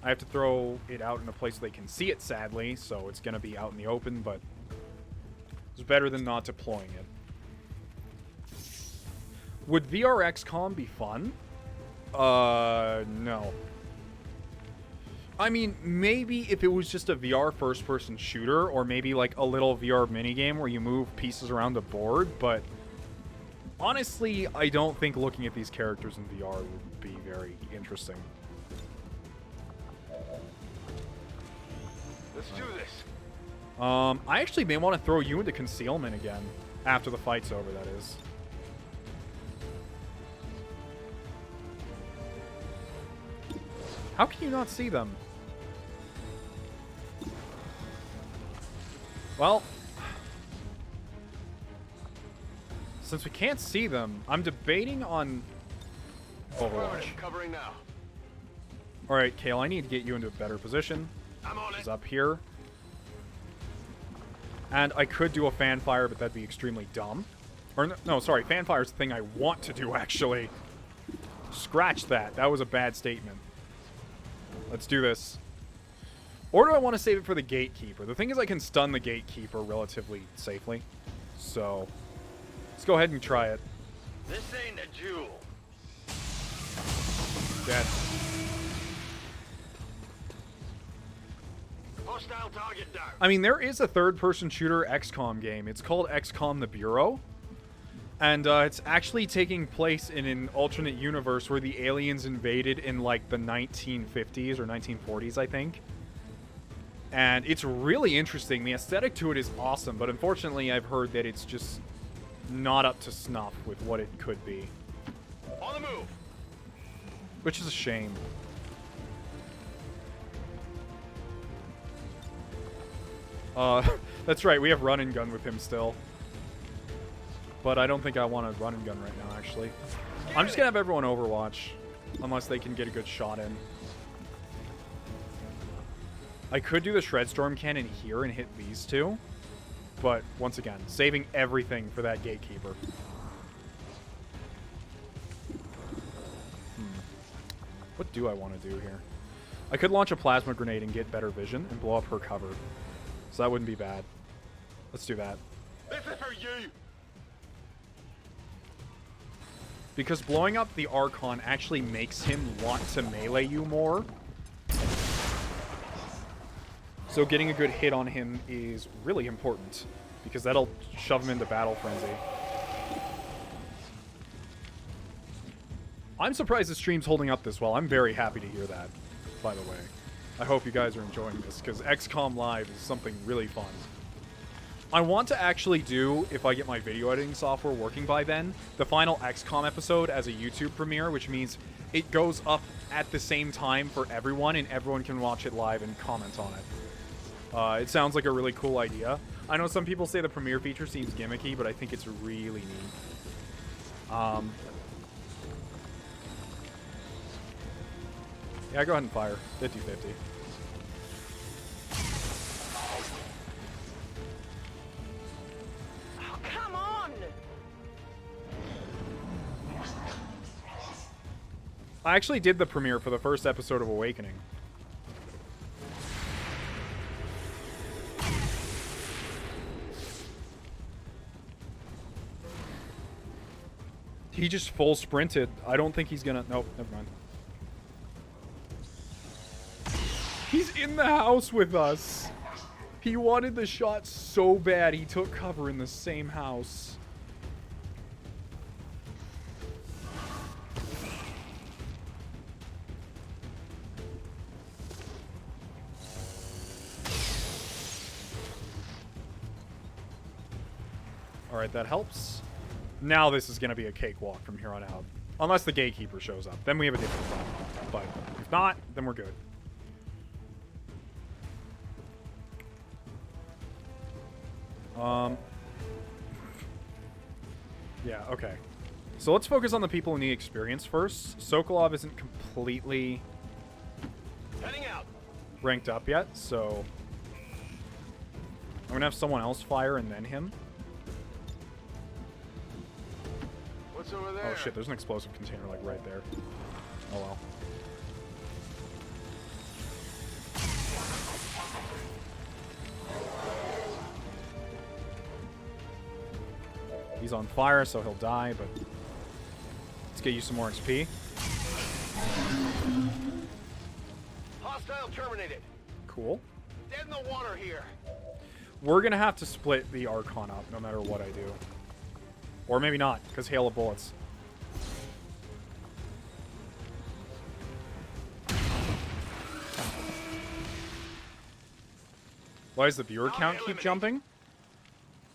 I have to throw it out in a place they can see it, sadly, so it's going to be out in the open, but it's better than not deploying it. Would VR XCOM be fun? No. I mean, maybe if it was just a VR first-person shooter, or maybe like a little VR minigame where you move pieces around the board, but honestly, I don't think looking at these characters in VR would be very interesting. Let's do this. I actually may want to throw you into concealment again, after the fight's over, that is. How can you not see them? Well, since we can't see them, I'm debating on Overwatch. Covering now. Alright, Kale, I need to get you into a better position. I'm on He's it. up here. And I could do a fan fire, but that'd be extremely dumb. Or, no, sorry, fan fire's the thing I want to do, actually. Scratch that. That was a bad statement. Let's do this. Or do I want to save it for the gatekeeper? The thing is I can stun the gatekeeper relatively safely. So, let's go ahead and try it. This ain't a jewel. Dead. Hostile target down. I mean, there is a third-person shooter XCOM game. It's called XCOM The Bureau. And it's actually taking place in an alternate universe where the aliens invaded in, like, the 1950s or 1940s, I think. And it's really interesting. The aesthetic to it is awesome, but unfortunately I've heard that it's just not up to snuff with what it could be. On the move. Which is a shame. That's right, we have run and gun with him still. But I don't think I want to run and gun right now, actually. I'm just gonna have everyone Overwatch. Unless they can get a good shot in. I could do the Shredstorm cannon here and hit these two. But, once again, saving everything for that gatekeeper. What do I want to do here? I could launch a plasma grenade and get better vision and blow up her cover. So that wouldn't be bad. Let's do that. This is for you. Because blowing up the Archon actually makes him want to melee you more. So getting a good hit on him is really important. Because that'll shove him into battle frenzy. I'm surprised the stream's holding up this well. I'm very happy to hear that, by the way. I hope you guys are enjoying this, because XCOM Live is something really fun. I want to actually do, if I get my video editing software working by then, the final XCOM episode as a YouTube premiere, which means it goes up at the same time for everyone, and everyone can watch it live and comment on it. It sounds like a really cool idea. I know some people say the premiere feature seems gimmicky, but I think it's really neat. Yeah, go ahead and fire. 50-50. Oh, come on! I actually did the premiere for the first episode of Awakening. He just full sprinted. I don't think he's gonna... Nope, never mind. He's in the house with us. He wanted the shot so bad, he took cover in the same house. Alright, that helps. Now this is going to be a cakewalk from here on out. Unless the gatekeeper shows up. Then we have a different problem. But if not, then we're good. Yeah, okay. So let's focus on the people in the experience first. Sokolov isn't completely Heading out. ranked up yet, so I'm going to have someone else fire and then him. What's over there? Oh shit, there's an explosive container like right there. Oh well. He's on fire, so he'll die, but let's get you some more XP. Hostile terminated. Cool. Dead in the water here. We're gonna have to split the Archon up no matter what I do. Or maybe not, because hail of bullets. Why does the viewer count keep jumping?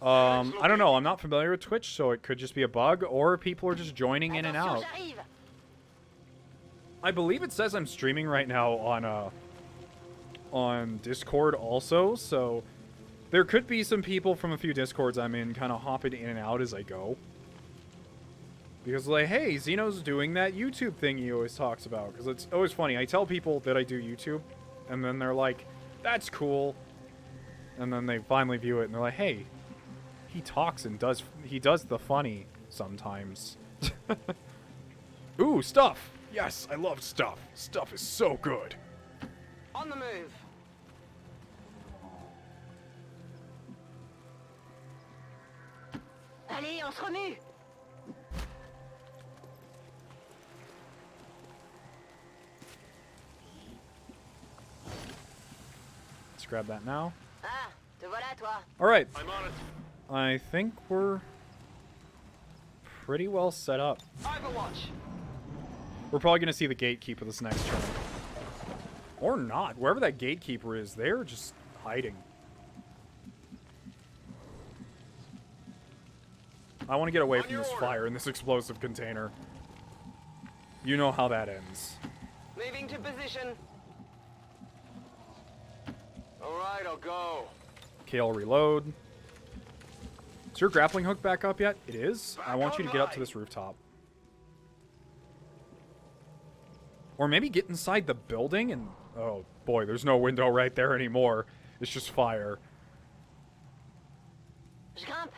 I don't know. I'm not familiar with Twitch, so it could just be a bug, or people are just joining in and out. Attention, j'arrive. I believe it says I'm streaming right now on Discord also, so there could be some people from a few Discords I'm in kind of hopping in and out as I go. Because, like, hey, Xeno's doing that YouTube thing he always talks about. Because it's always funny. I tell people that I do YouTube, and then they're like, that's cool. And then they finally view it, and they're like, hey, he talks and does the funny sometimes. Ooh, stuff! Yes, I love stuff. Stuff is so good. On the move. Allez, on se remue. Let's grab that now. Ah, te voilà, toi. Alright, I'm on it. I think we're pretty well set up. Overwatch. We're probably going to see the gatekeeper this next turn. Or not. Wherever that gatekeeper is, they're just hiding. I want to get away from this fire in this explosive container. You know how that ends. Moving to position. Alright, I'll go. Kale, reload. Is your grappling hook back up yet? It is. I want you to get up to this rooftop. Or maybe get inside the building and... Oh, boy, there's no window right there anymore. It's just fire. Je grimpe.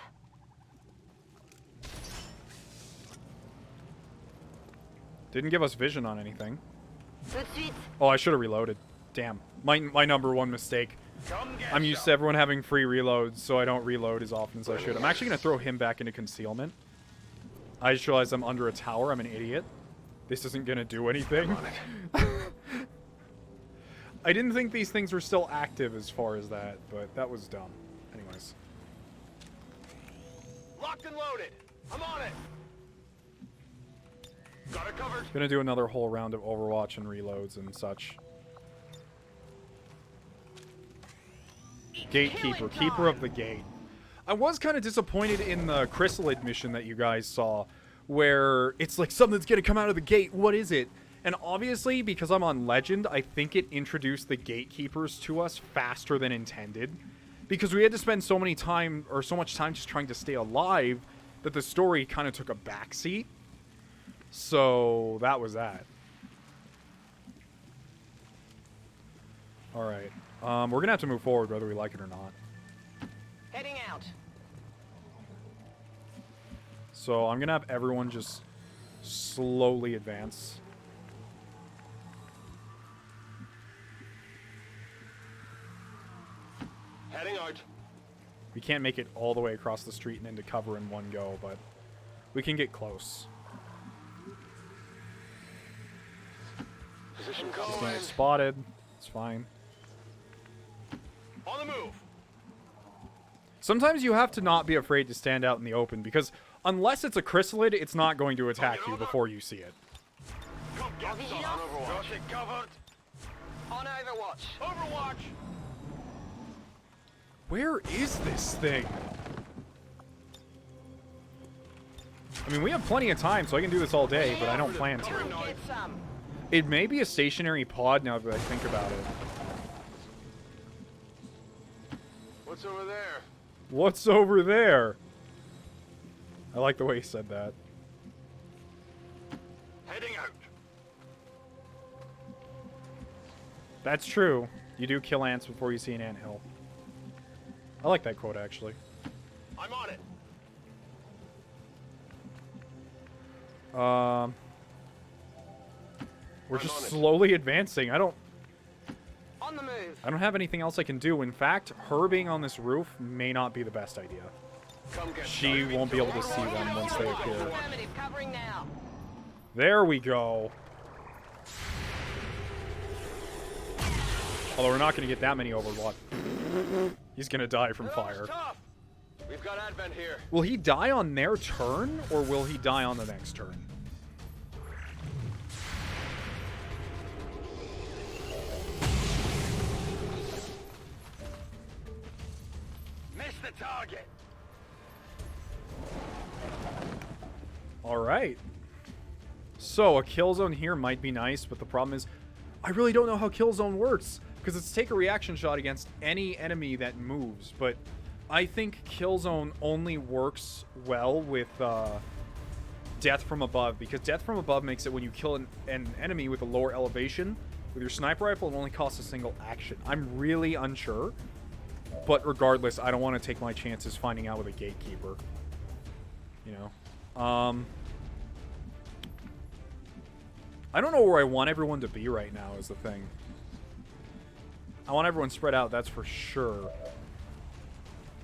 Didn't give us vision on anything. Tout de suite. Oh, I should have reloaded. Damn. My number one mistake. I'm used to everyone having free reloads, so I don't reload as often as I should. I'm actually going to throw him back into concealment. I just realized I'm under a tower. I'm an idiot. This isn't going to do anything. I didn't think these things were still active as far as that, but that was dumb. Anyways. Locked and loaded. I'm on it. Got it covered. Gonna do another whole round of Overwatch and reloads and such. Gatekeeper, keeper of the gate. I was kind of disappointed in the chrysalid mission that you guys saw, where it's like something's gonna come out of the gate. What is it? And obviously, because I'm on Legend, I think it introduced the gatekeepers to us faster than intended, because we had to spend so much time just trying to stay alive that the story kind of took a backseat. So that was that. All right. We're gonna have to move forward whether we like it or not. Heading out. So I'm gonna have everyone just slowly advance. Heading out. We can't make it all the way across the street and into cover in one go, but we can get close. Position Just gonna going. get spotted. It's fine. On the move. Sometimes you have to not be afraid to stand out in the open, because unless it's a chrysalid, it's not going to attack you before you see it. Come get some. On Overwatch. Got it covered. On Overwatch. Overwatch. Where is this thing? I mean, we have plenty of time, so I can do this all day, but I don't plan to. Get some. It may be a stationary pod now that I think about it. What's over there? What's over there? I like the way he said that. Heading out. That's true. You do kill ants before you see an anthill. I like that quote, actually. I'm on it. We're I'm just on it. slowly advancing. I don't On the move. have anything else I can do. In fact, her being on this roof may not be the best idea. Come get She some. won't be able to see them once they appear. Affirmative. Covering now. There we go. Although we're not going to get that many Overwatch. He's going to die from That fire. was tough. We've got Advent here. Will he die on their turn, or will he die on the next turn? Missed the target. Alright. So, a kill zone here might be nice, but the problem is, I really don't know how kill zone works, because it's take a reaction shot against any enemy that moves, but I think kill zone only works well with death from above, because death from above makes it when you kill an enemy with a lower elevation with your sniper rifle, it only costs a single action. I'm really unsure, but regardless, I don't want to take my chances finding out with a gatekeeper. You know, I don't know where I want everyone to be right now is the thing. I want everyone spread out, that's for sure.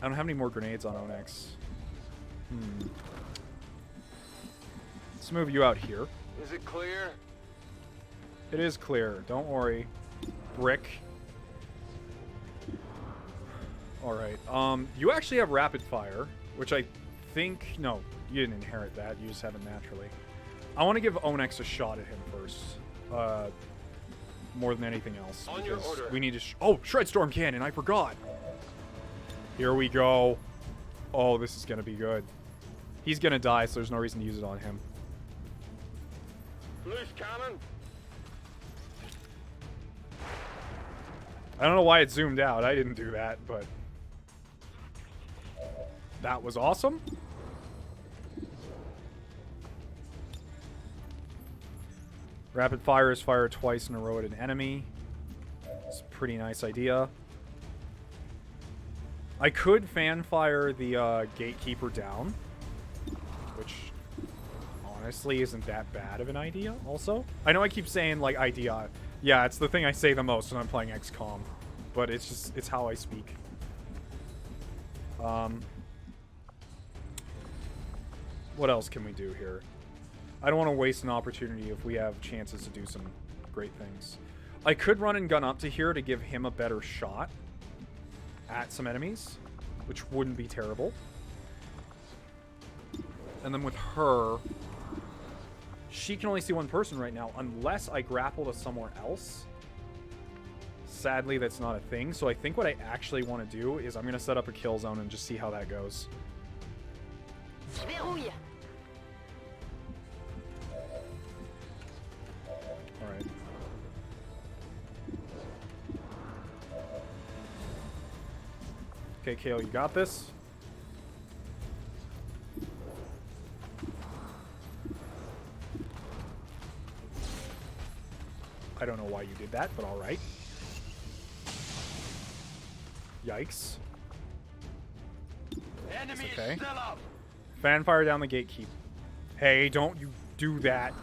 I don't have any more grenades on Onyx. Let's move you out here. Is it clear? It is clear. Don't worry. Brick. Alright. You actually have rapid fire, which I think... No, you didn't inherit that. You just have it naturally. I want to give Onyx a shot at him first. More than anything else. On your order. We need to... Oh, Shredstorm Cannon. I forgot. Here we go. Oh, this is going to be good. He's going to die, so there's no reason to use it on him. Loose cannon. I don't know why it zoomed out. I didn't do that, but... That was awesome. Rapid fire is fire twice in a row at an enemy. It's a pretty nice idea. I could fan fire the gatekeeper down, which honestly isn't that bad of an idea also. I know I keep saying like idea. Yeah, it's the thing I say the most when I'm playing XCOM, but it's just, it's how I speak. What else can we do here? I don't want to waste an opportunity if we have chances to do some great things. I could run and gun up to here to give him a better shot at some enemies, which wouldn't be terrible. And then with her, she can only see one person right now unless I grapple to somewhere else. Sadly, that's not a thing. So I think what I actually want to do is I'm going to set up a kill zone and just see how that goes. Verrouille. Alright. Okay, Kale, you got this? I don't know why you did that, but alright. Yikes. Enemy okay. is still up. Fanfire down the gatekeep. Hey, don't you do that.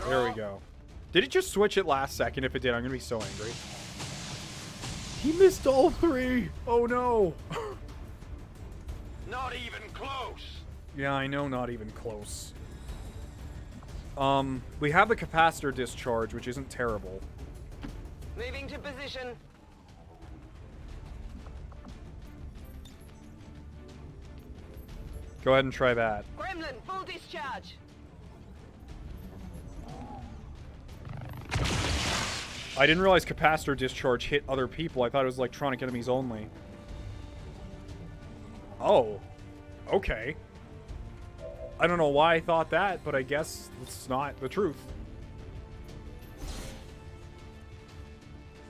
There we go. Did it just switch at last second? If it did, I'm gonna be so angry. He missed all three! Oh no! Not even close. Yeah, I know, not even close. We have the capacitor discharge, which isn't terrible. Moving to position. Go ahead and try that. Gremlin, full discharge. I didn't realize capacitor discharge hit other people. I thought it was electronic enemies only. Oh. Okay. I don't know why I thought that, but I guess it's not the truth.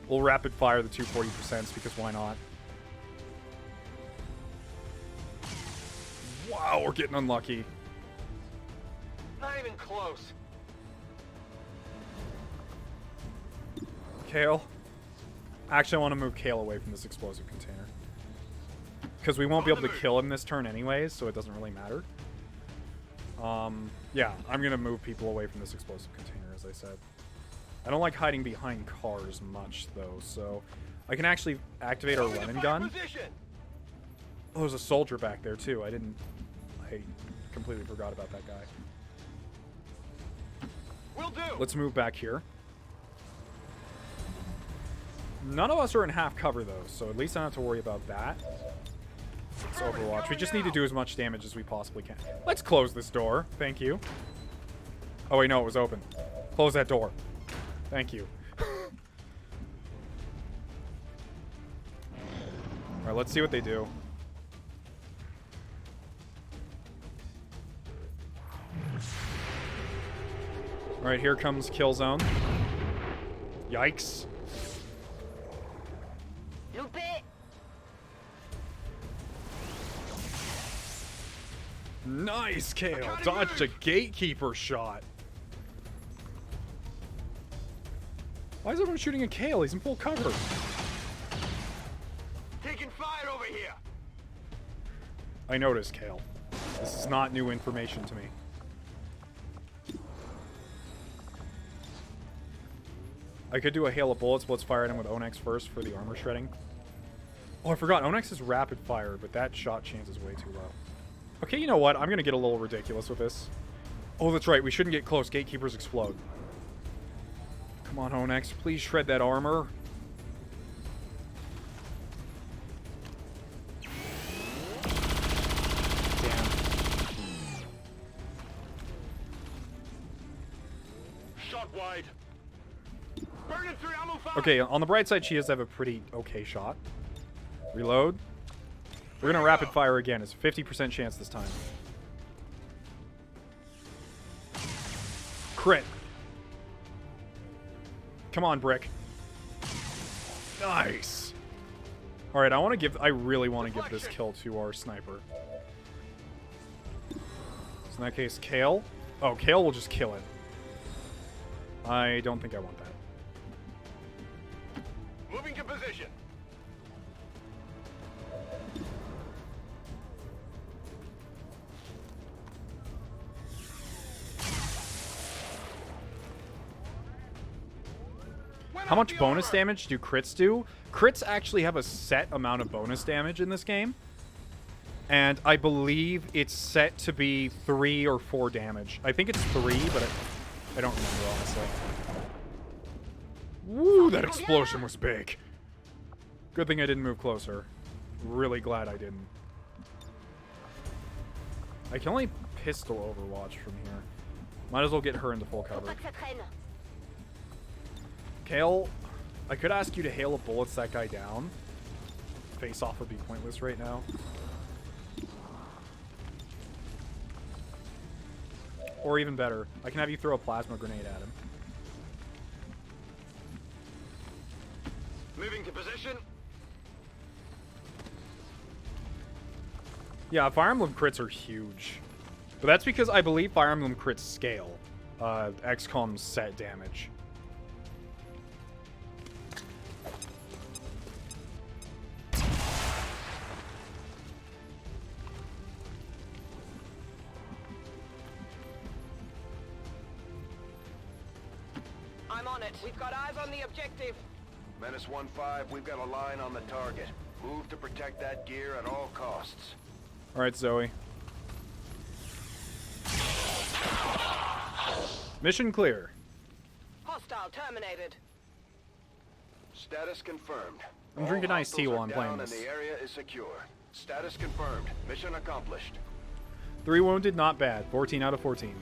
We'll rapid fire the 240% because why not? Wow, we're getting unlucky. Not even close. Kale. Actually, I want to move Kale away from this explosive container. Because we won't be able to kill him this turn anyways, so it doesn't really matter. Yeah, I'm going to move people away from this explosive container, as I said. I don't like hiding behind cars much, though, so... I can actually activate our run and gun. Oh, there's a soldier back there, too. I completely forgot about that guy. Will do. Let's move back here. None of us are in half cover, though, so at least I don't have to worry about that. It's Overwatch. We just need to do as much damage as we possibly can. Let's close this door. Thank you. Oh, wait, no, it was open. Close that door. Thank you. Alright, let's see what they do. Alright, here comes kill zone. Yikes. Loupé. Nice, Kale. Dodged a gatekeeper shot. Why is everyone shooting at Kale? He's in full cover. Taking fire over here. I noticed, Kale. This is not new information to me. I could do a hail of bullets, but let's fire at him with Onyx first for the armor shredding. Oh, I forgot. Onyx is rapid fire, but that shot chance is way too low. Okay, you know what? I'm going to get a little ridiculous with this. Oh, that's right. We shouldn't get close. Gatekeepers explode. Come on, Onyx. Please shred that armor. Damn. Shot wide. Burning through ammo fire. Okay, on the bright side, she does have a pretty okay shot. Reload. We're going to rapid fire again. It's a 50% chance this time. Crit. Come on, Brick. Nice. All right, I really want to give this kill to our sniper. So in that case, Kale. Oh, Kale will just kill it. I don't think I want that. Moving to position. How much bonus damage do crits do? Crits actually have a set amount of bonus damage in this game. And I believe it's set to be 3 or 4 damage. I think it's 3, but I don't remember, honestly. Woo, that explosion was big. Good thing I didn't move closer. Really glad I didn't. I can only pistol Overwatch from here. Might as well get her into full cover. Kale, I could ask you to hail of bullets that guy down. Face off would be pointless right now. Or even better, I can have you throw a plasma grenade at him. Moving to position. Yeah, Fire Emblem crits are huge. But that's because I believe Fire Emblem crits scale. Xcom's set damage. I'm on it. We've got eyes on the objective. Menace 1-5, we've got a line on the target. Move to protect that gear at all costs. Alright, Zoe. Mission clear. Hostile terminated. Status confirmed. I'm drinking All iced tea hostiles while are I'm playing down this. And the area is secure. Status confirmed. Mission accomplished. 3 wounded, not bad. 14 out of 14.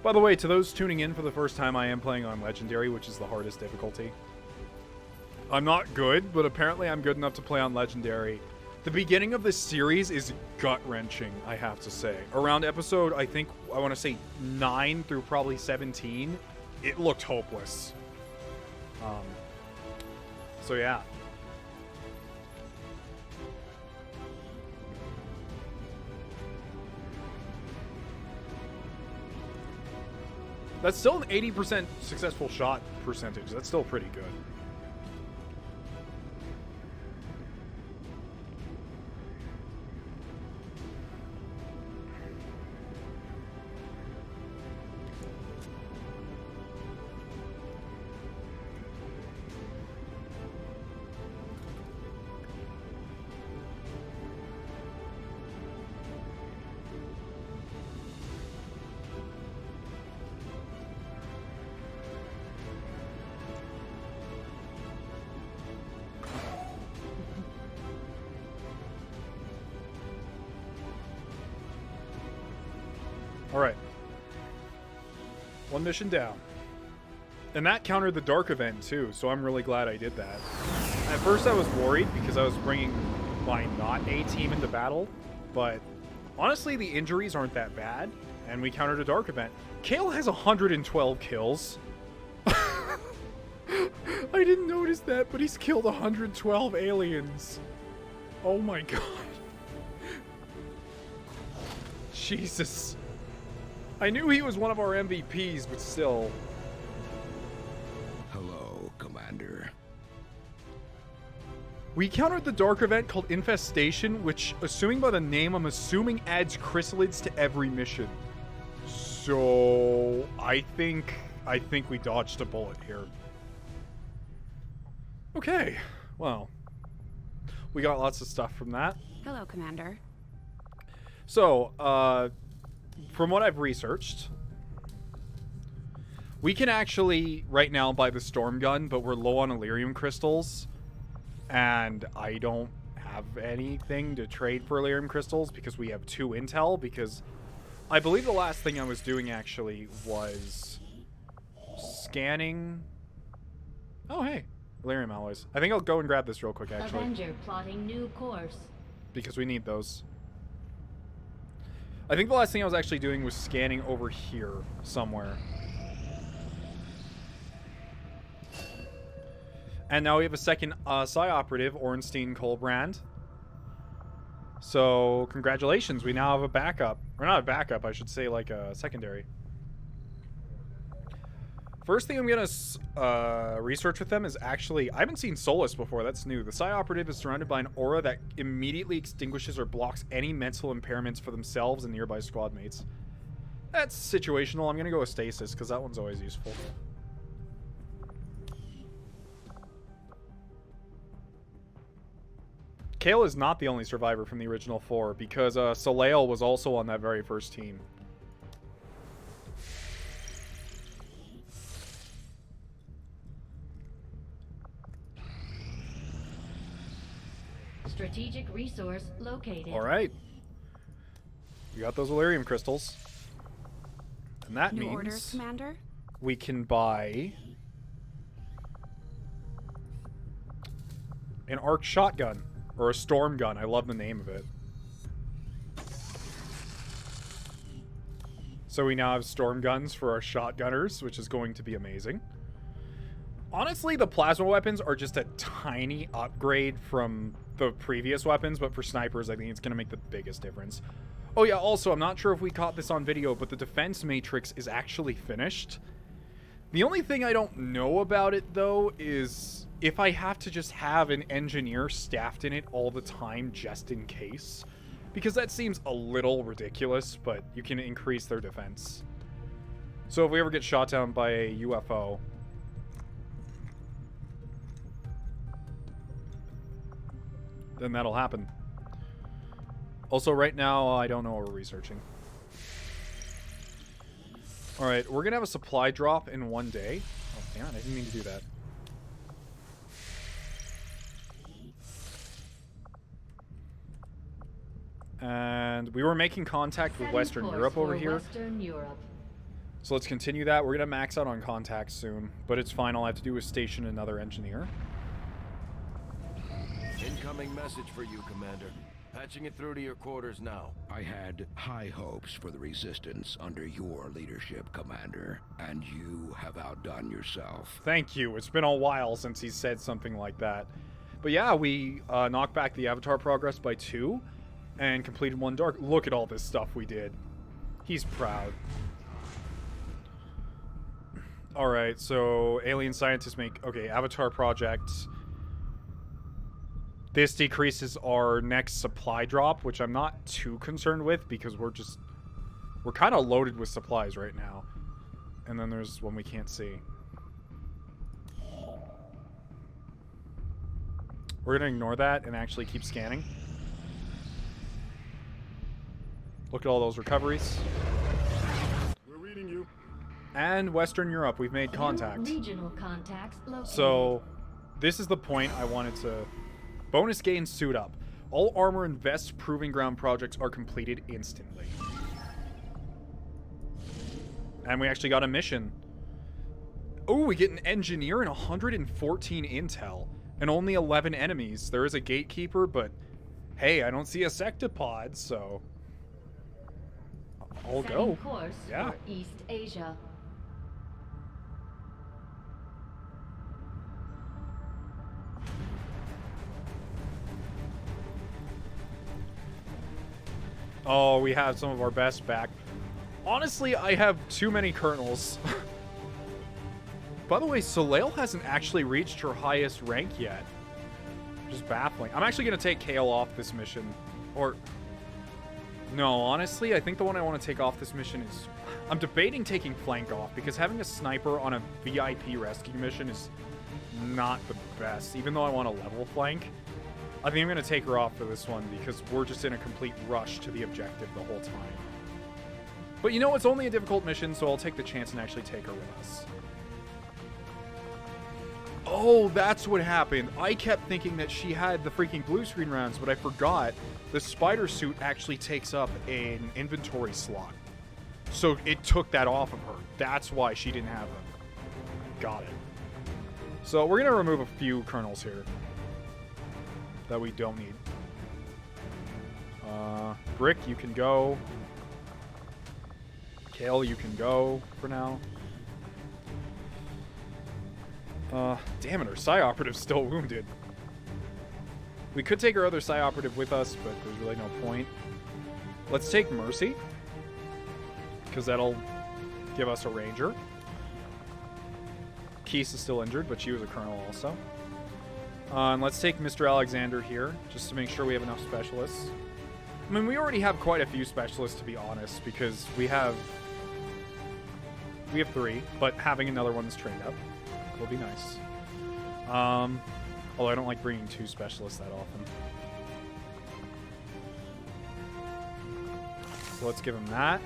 By the way, to those tuning in for the first time, I am playing on Legendary, which is the hardest difficulty. I'm not good, but apparently I'm good enough to play on Legendary. The beginning of this series is gut-wrenching, I have to say. Around episode, I want to say 9 through probably 17, it looked hopeless. So yeah. That's still an 80% successful shot percentage. That's still pretty good. Alright. One mission down. And that countered the dark event too, so I'm really glad I did that. At first I was worried because I was bringing my not A team into battle, but honestly the injuries aren't that bad, and we countered a dark event. Kale has 112 kills. I didn't notice that, but he's killed 112 aliens. Oh my god. Jesus. I knew he was one of our MVPs, but still. Hello, Commander. We countered the dark event called Infestation, which, assuming by the name, I'm assuming adds chrysalids to every mission. So I think we dodged a bullet here. Okay, well, we got lots of stuff from that. Hello, Commander. So, from what I've researched, we can actually right now buy the storm gun, but we're low on Elerium crystals, and I don't have anything to trade for Elerium crystals because we have 2 intel, because I believe the last thing I was doing actually was scanning. Oh, hey, Elerium alloys. I think I'll go and grab this real quick, actually. Avenger plotting new course. Because we need those. I think the last thing I was actually doing was scanning over here somewhere. And now we have a second Psi operative, Ornstein Colbrand. So, congratulations, we now have a backup. Or not a backup, I should say like a secondary. First thing I'm going to research with them is actually... I haven't seen Solus before, that's new. The Psi operative is surrounded by an aura that immediately extinguishes or blocks any mental impairments for themselves and nearby squad mates. That's situational. I'm going to go with Stasis, because that one's always useful. Kale is not the only survivor from the original 4, because Soleil was also on that very first team. Strategic resource located. All right. We got those Elerium crystals. And that New means orders, Commander? we can buy an arc shotgun. Or a storm gun. I love the name of it. So we now have storm guns for our shotgunners, which is going to be amazing. Honestly, the plasma weapons are just a tiny upgrade from the previous weapons, but for snipers, I think it's going to make the biggest difference. Oh yeah, also, I'm not sure if we caught this on video, but the defense matrix is actually finished. The only thing I don't know about it, though, is if I have to just have an engineer staffed in it all the time just in case. Because that seems a little ridiculous, but you can increase their defense. So if we ever get shot down by a UFO... then that'll happen. Also, right now, I don't know what we're researching. Alright, we're gonna have a supply drop in one day. Oh, hang on, I didn't mean to do that. And we were making contact with Western Europe over here. Western Europe. So let's continue that. We're gonna max out on contacts soon, but it's fine. All I have to do is station another engineer. Incoming message for you, Commander. Patching it through to your quarters now. I had high hopes for the Resistance under your leadership, Commander, and you have outdone yourself. Thank you. It's been a while since he said something like that. But yeah, we knocked back the Avatar progress by 2 and completed 1 dark. Look at all this stuff we did. He's proud. Alright, so alien scientists make... Okay, Avatar project. This decreases our next supply drop, which I'm not too concerned with because we're kind of loaded with supplies right now. And then there's one we can't see. We're going to ignore that and actually keep scanning. Look at all those recoveries. We're reading you. And Western Europe, we've made contact. Regional contacts located. So, this is the point I wanted to... Bonus gain suit up. All armor and vest proving ground projects are completed instantly. And we actually got a mission. Oh, we get an engineer and 114 intel. And only 11 enemies. There is a gatekeeper, but... Hey, I don't see a sectopod, so... I'll go. Setting course Yeah. for East Asia. Oh, we have some of our best back. Honestly, I have too many colonels. By the way, Soleil hasn't actually reached her highest rank yet. Which is baffling. I'm actually going to take Kale off this mission. Or... No, honestly, I think the one I want to take off this mission is... I'm debating taking Flank off, because having a sniper on a VIP rescue mission is not the best, even though I want to level Flank. I think I'm going to take her off for this one, because we're just in a complete rush to the objective the whole time. But you know, it's only a difficult mission, so I'll take the chance and actually take her with us. Oh, that's what happened. I kept thinking that she had the freaking blue screen rounds, but I forgot the spider suit actually takes up an inventory slot. So it took that off of her. That's why she didn't have them. Got it. So we're going to remove a few kernels here that we don't need. Brick, you can go. Kale, you can go for now. Damn it, our Psi Operative's still wounded. We could take our other Psi Operative with us, but there's really no point. Let's take Mercy, because that'll give us a Ranger. Keese is still injured, but she was a Colonel also. And let's take Mr. Alexander here, just to make sure we have enough specialists. I mean, we already have quite a few specialists, to be honest, because we have 3, but having another one that's trained up will be nice. Although I don't like bringing 2 specialists that often. So let's give him that.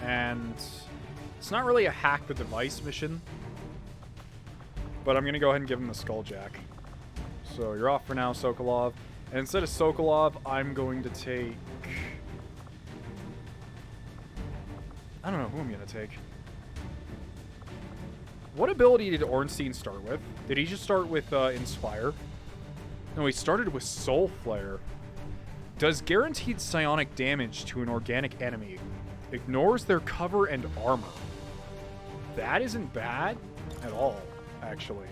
And it's not really a hack the device mission, but I'm going to go ahead and give him the Skulljack. So you're off for now, Sokolov. And instead of Sokolov, I'm going to take... I don't know who I'm going to take. What ability did Ornstein start with? Did he just start with Inspire? No, he started with Soul Flare. Does guaranteed psionic damage to an organic enemy. Ignores their cover and armor. That isn't bad at all, actually.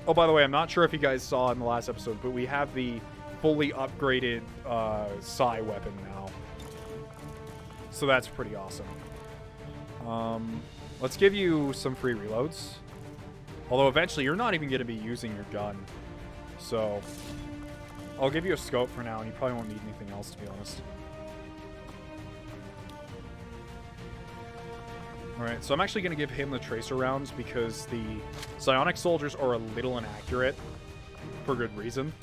Oh, by the way, I'm not sure if you guys saw in the last episode, but we have the fully upgraded Psi weapon now. So that's pretty awesome. Let's give you some free reloads. Although eventually you're not even going to be using your gun. So I'll give you a scope for now, and you probably won't need anything else, to be honest. Alright, so I'm actually going to give him the tracer rounds because the psionic soldiers are a little inaccurate for good reason.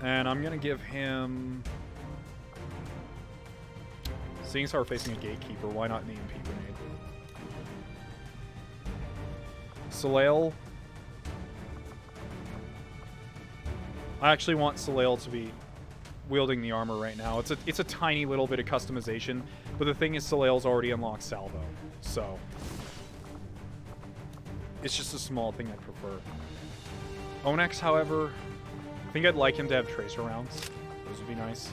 And I'm going to give him... Seeing as how we're facing a gatekeeper, why not an EMP grenade? Soleil. I actually want Soleil to be wielding the armor right now. It's a tiny little bit of customization, but the thing is Soleil's already unlocked Salvo, so it's just a small thing I prefer. Onyx, however, I think I'd like him to have tracer rounds. Those would be nice.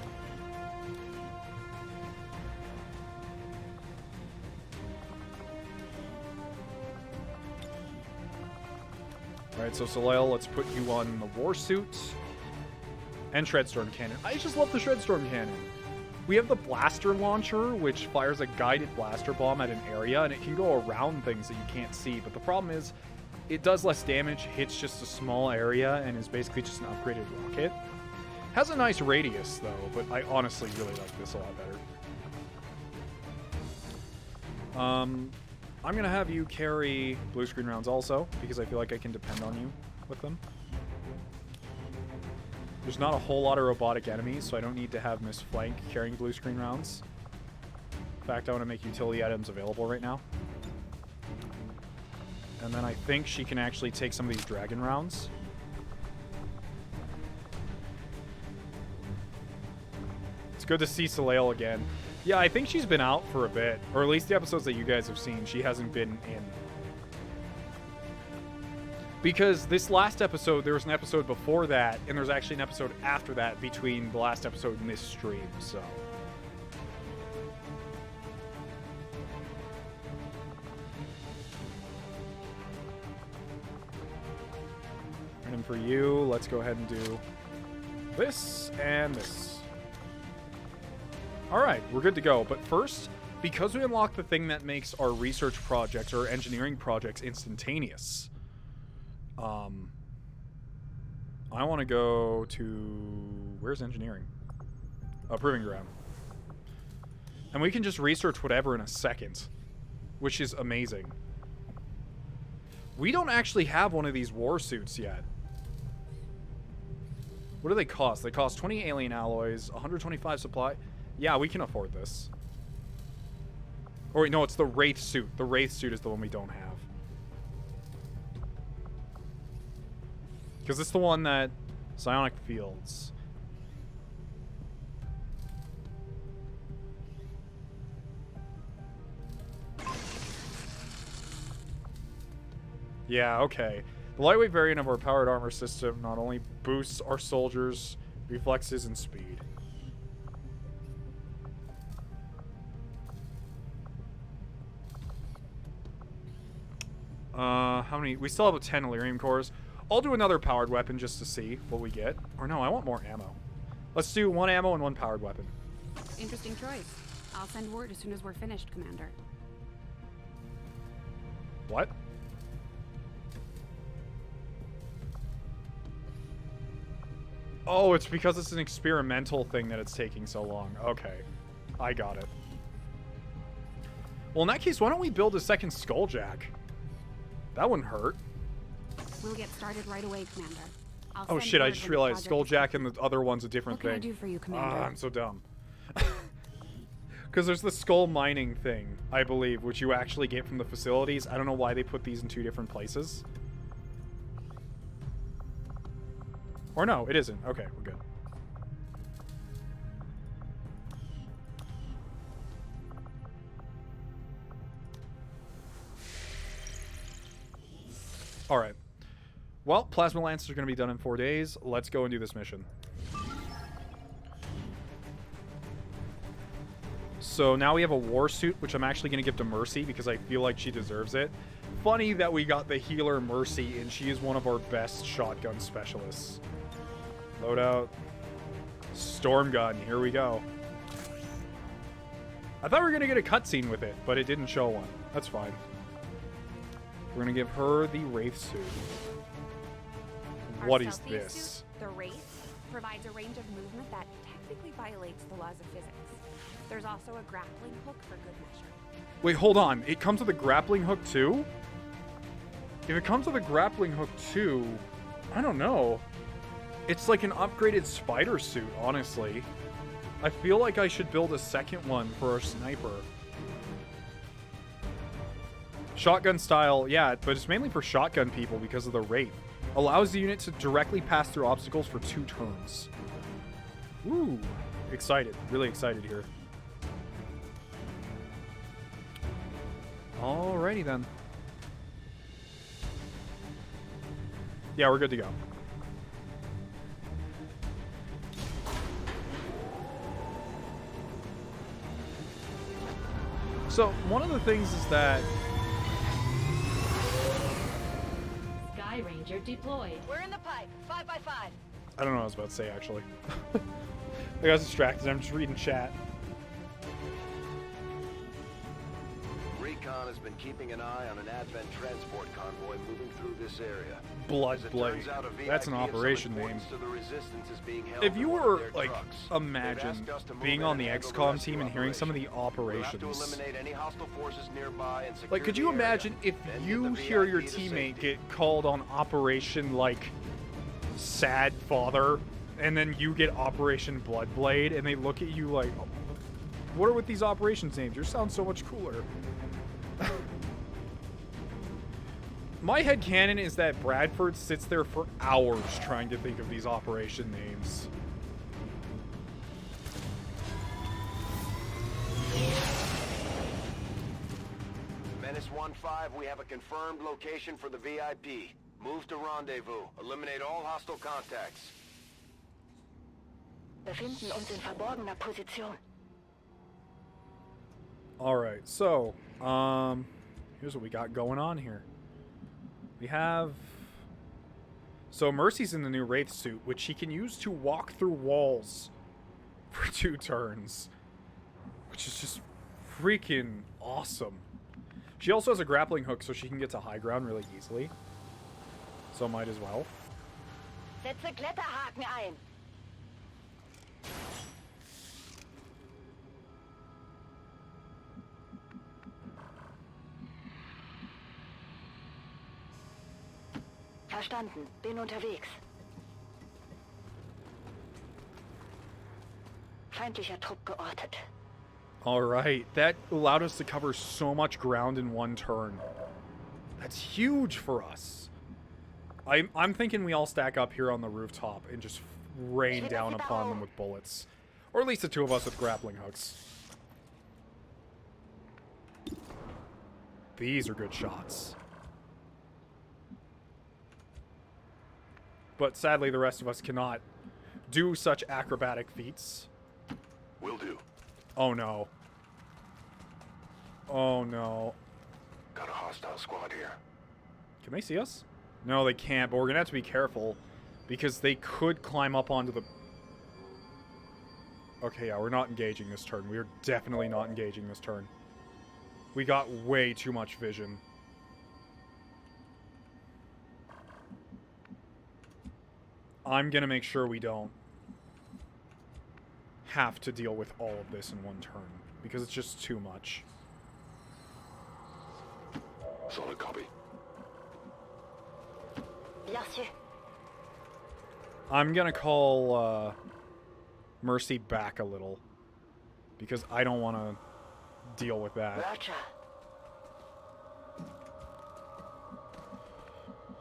Alright, so Soleil, let's put you on the war suit. And Shredstorm Cannon. I just love the Shredstorm Cannon. We have the Blaster Launcher, which fires a guided blaster bomb at an area, and it can go around things that you can't see. But the problem is, it does less damage, hits just a small area, and is basically just an upgraded rocket. Has a nice radius, though, but I honestly really like this a lot better. I'm going to have you carry blue screen rounds also, because I feel like I can depend on you with them. There's not a whole lot of robotic enemies, so I don't need to have Miss Flank carrying blue screen rounds. In fact, I want to make utility items available right now. And then I think she can actually take some of these dragon rounds. It's good to see Soleil again. Yeah, I think she's been out for a bit, or at least the episodes that you guys have seen, she hasn't been in. Because this last episode, there was an episode before that, and there's actually an episode after that between the last episode and this stream, so. I'm gonna then for you, let's go ahead and do this and this. Alright, we're good to go. But first, because we unlocked the thing that makes our research projects or engineering projects instantaneous, I want to go to... Where's engineering? Oh, Proving Ground. And we can just research whatever in a second, which is amazing. We don't actually have one of these war suits yet. What do they cost? They cost 20 alien alloys, 125 supply. Yeah, we can afford this. Or wait, no, it's the Wraith suit. The Wraith suit is the one we don't have. Because it's the one that... Psionic fields. Yeah, okay. The lightweight variant of our powered armor system not only boosts our soldiers' reflexes and speed. How many? We still have 10 Elerium cores. I'll do another powered weapon just to see what we get. Or no, I want more ammo. Let's do 1 ammo and 1 powered weapon. Interesting choice. I'll send word as soon as we're finished, Commander. What? Oh, it's because it's an experimental thing that it's taking so long. Okay. I got it. Well, in that case, why don't we build a second Skulljack? That wouldn't hurt. We'll get started right away, Commander. I'll Oh send shit, I word just when the realized project Skulljack and the other one's a different What thing. can I do for you, Commander? I'm so dumb. Because there's the skull mining thing, I believe, which you actually get from the facilities. I don't know why they put these in 2 different places. Or no, it isn't. Okay, we're good. Alright. Well, Plasma Lancers are going to be done in 4 days. Let's go and do this mission. So now we have a war suit, which I'm actually going to give to Mercy because I feel like she deserves it. Funny that we got the healer Mercy, and she is one of our best shotgun specialists. Loadout. Storm gun. Here we go. I thought we were going to get a cutscene with it, but it didn't show one. That's fine. We're going to give her the Wraith suit. Our What is stealthy this? suit, the Wraith, provides a range of movement that technically violates the laws of physics. There's also a grappling hook for good measure. Wait, hold on. It comes with a grappling hook too? If it comes with a grappling hook too, I don't know. It's like an upgraded spider suit, honestly. I feel like I should build a second one for our sniper. Shotgun style, yeah, but it's mainly for shotgun people because of the Wraith. Allows the unit to directly pass through obstacles for 2 turns. Ooh, excited. Really excited here. Alrighty then. Yeah, we're good to go. So, one of the things is that... Sky Ranger deployed. We're in the pipe. 5 by 5. I don't know what I was about to say, actually. I got distracted. I'm just reading chat. Recon has been keeping an eye on an Advent transport convoy moving through this area. Blood As it Blade. turns out, a That's an VIP of some operation name. importance to the Resistance is being held If in you one were, of their like, trucks. imagine They've asked us to move being in on the and handle XCOM rescue team and hearing some of the operation. We'll have to operations. eliminate any hostile forces nearby and secure Like, could the you area, imagine if then you get the hear your VIP to teammate safety. get called on Operation, like, Sad Father, and then you get Operation Bloodblade, and they look at you like, oh, what are with these operations names? Yours sound so much cooler. My headcanon is that Bradford sits there for hours trying to think of these operation names. Menace 1-5, we have a confirmed location for the VIP. Move to rendezvous. Eliminate all hostile contacts. Befinden uns in verborgener Position. Alright, so, here's what we got going on here. We have So Mercy's in the new Wraith suit, which she can use to walk through walls for 2 turns. Which is just freaking awesome. She also has a grappling hook, so she can get to high ground really easily. So might as well. Setze Kletterhaken ein. Verstanden. Bin unterwegs. Feindlicher Trupp geortet. Alright, that allowed us to cover so much ground in 1 turn. That's huge for us. I'm thinking we all stack up here on the rooftop and just rain down upon them with bullets. Or at least the 2 of us with grappling hooks. These are good shots. But sadly, the rest of us cannot do such acrobatic feats. Will do. Oh no. Oh no. Got a hostile squad here. Can they see us? No, they can't, but we're gonna have to be careful. Because they could climb up onto the... Okay, yeah, we're not engaging this turn. We are definitely not engaging this turn. We got way too much vision. I'm gonna make sure we don't have to deal with all of this in 1 turn. Because it's just too much. Solid copy. Bien sûr. I'm gonna call Mercy back a little. Because I don't want to deal with that. Roger.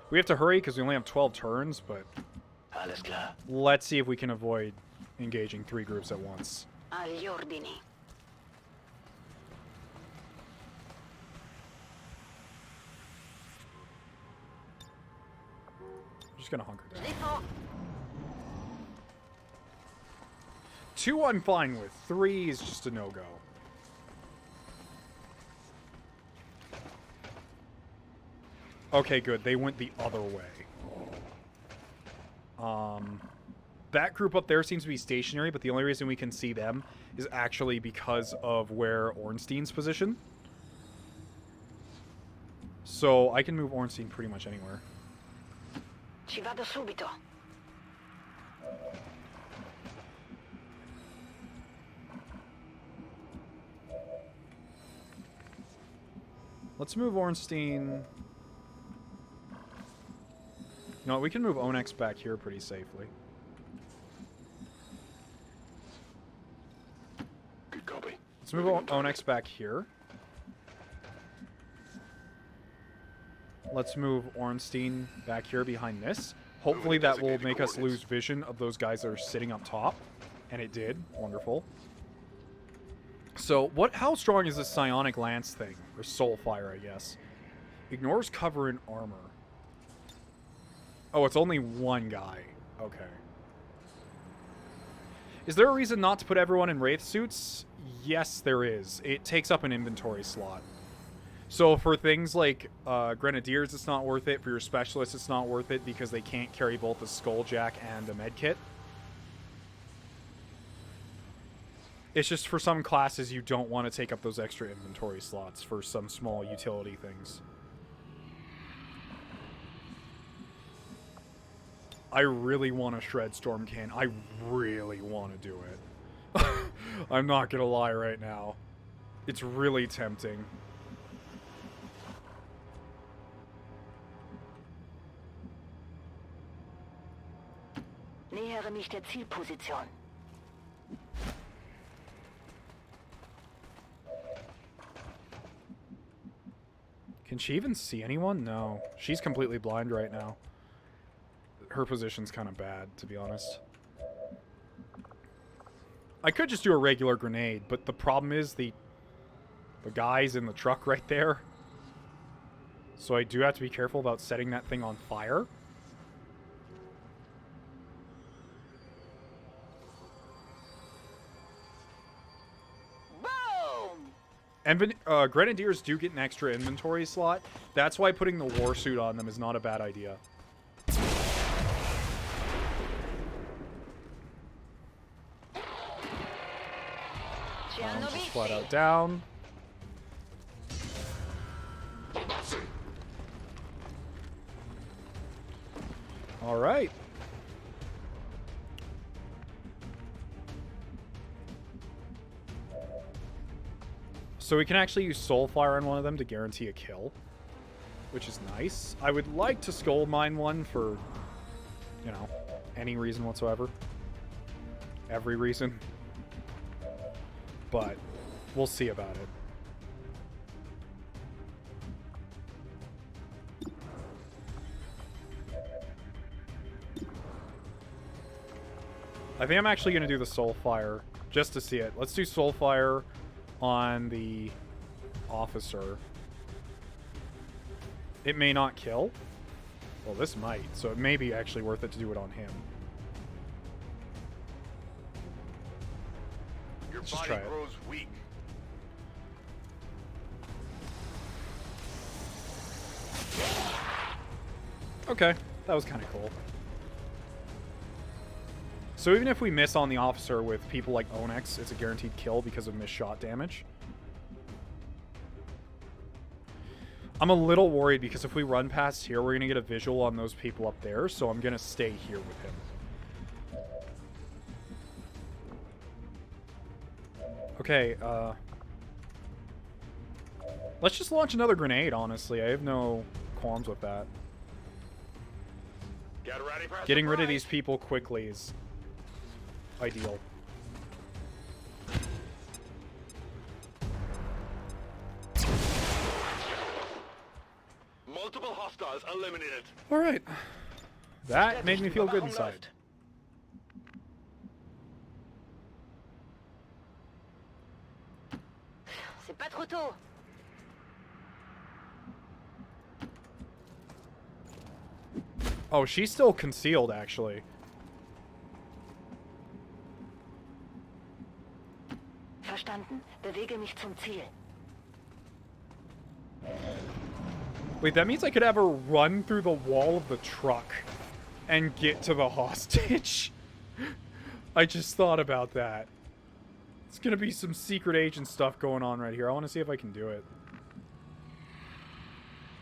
We have to hurry because we only have 12 turns, but Alles klar. let's see if we can avoid engaging 3 groups at once. Agli ordini. I'm just gonna hunker down. Défends. 2 I'm fine with. 3 is just a no-go. Okay, good. They went the other way. That group up there seems to be stationary, but the only reason we can see them is actually because of where Ornstein's position. So I can move Ornstein pretty much anywhere. Ci vado subito. Let's move Ornstein. No, we can move Onyx back here pretty safely. Good copy. Let's move Onyx back here. Let's move Ornstein back here behind this. Hopefully that will make us lose vision of those guys that are sitting up top. And it did. Wonderful. So, how strong is this psionic lance thing? Or soulfire, I guess. Ignores cover and armor. Oh, it's only 1 guy. Okay. Is there a reason not to put everyone in Wraith suits? Yes, there is. It takes up an inventory slot. So for things like Grenadiers, it's not worth it. For your Specialists, it's not worth it because they can't carry both a Skulljack and a Medkit. It's just for some classes you don't want to take up those extra inventory slots for some small utility things. I really want to shred Stormcan. I really want to do it. I'm not gonna lie right now. It's really tempting. Nähere mich der Zielposition. Can she even see anyone? No. She's completely blind right now. Her position's kind of bad, to be honest. I could just do a regular grenade, but the problem is the guy's in the truck right there. So I do have to be careful about setting that thing on fire. Boom! Grenadiers do get an extra inventory slot. That's why putting the war suit on them is not a bad idea. Just flat out down. All right. So we can actually use Soulfire on one of them to guarantee a kill, which is nice. I would like to Skull Mine one for, you know, any reason whatsoever. Every reason. But we'll see about it. I think I'm actually going to do the Soulfire just to see it. Let's do Soulfire on the officer. It may not kill. Well, this might, so it may be actually worth it to do it on him. Your Let's just body try it. grows weak. Okay, that was kind of cool. So even if we miss on the officer with people like Onyx, it's a guaranteed kill because of missed shot damage. I'm a little worried because if we run past here, we're going to get a visual on those people up there, so I'm going to stay here with him. Okay, let's just launch another grenade, honestly. I have no qualms with that. Get ready for Getting rid of these people quickly is ideal. Multiple hostiles eliminated. All right. That made me feel good inside. C'est pas trop tôt. Oh, she's still concealed, actually. Verstanden. Bewege mich zum Ziel. Wait, that means I could have her run through the wall of the truck and get to the hostage. I just thought about that. It's gonna be some secret agent stuff going on right here. I want to see if I can do it.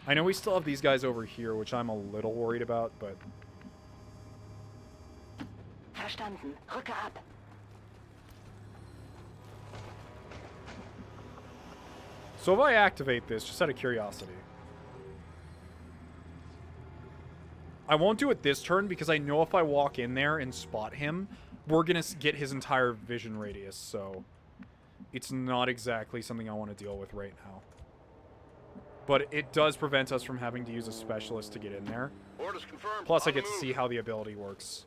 I know we still have these guys over here, which I'm a little worried about, but... Verstanden. Rücke ab. So if I activate this, just out of curiosity... I won't do it this turn, because I know if I walk in there and spot him, we're gonna get his entire vision radius, so... It's not exactly something I want to deal with right now. But it does prevent us from having to use a specialist to get in there. Orders confirmed. Plus, I On get the to move. see how the ability works.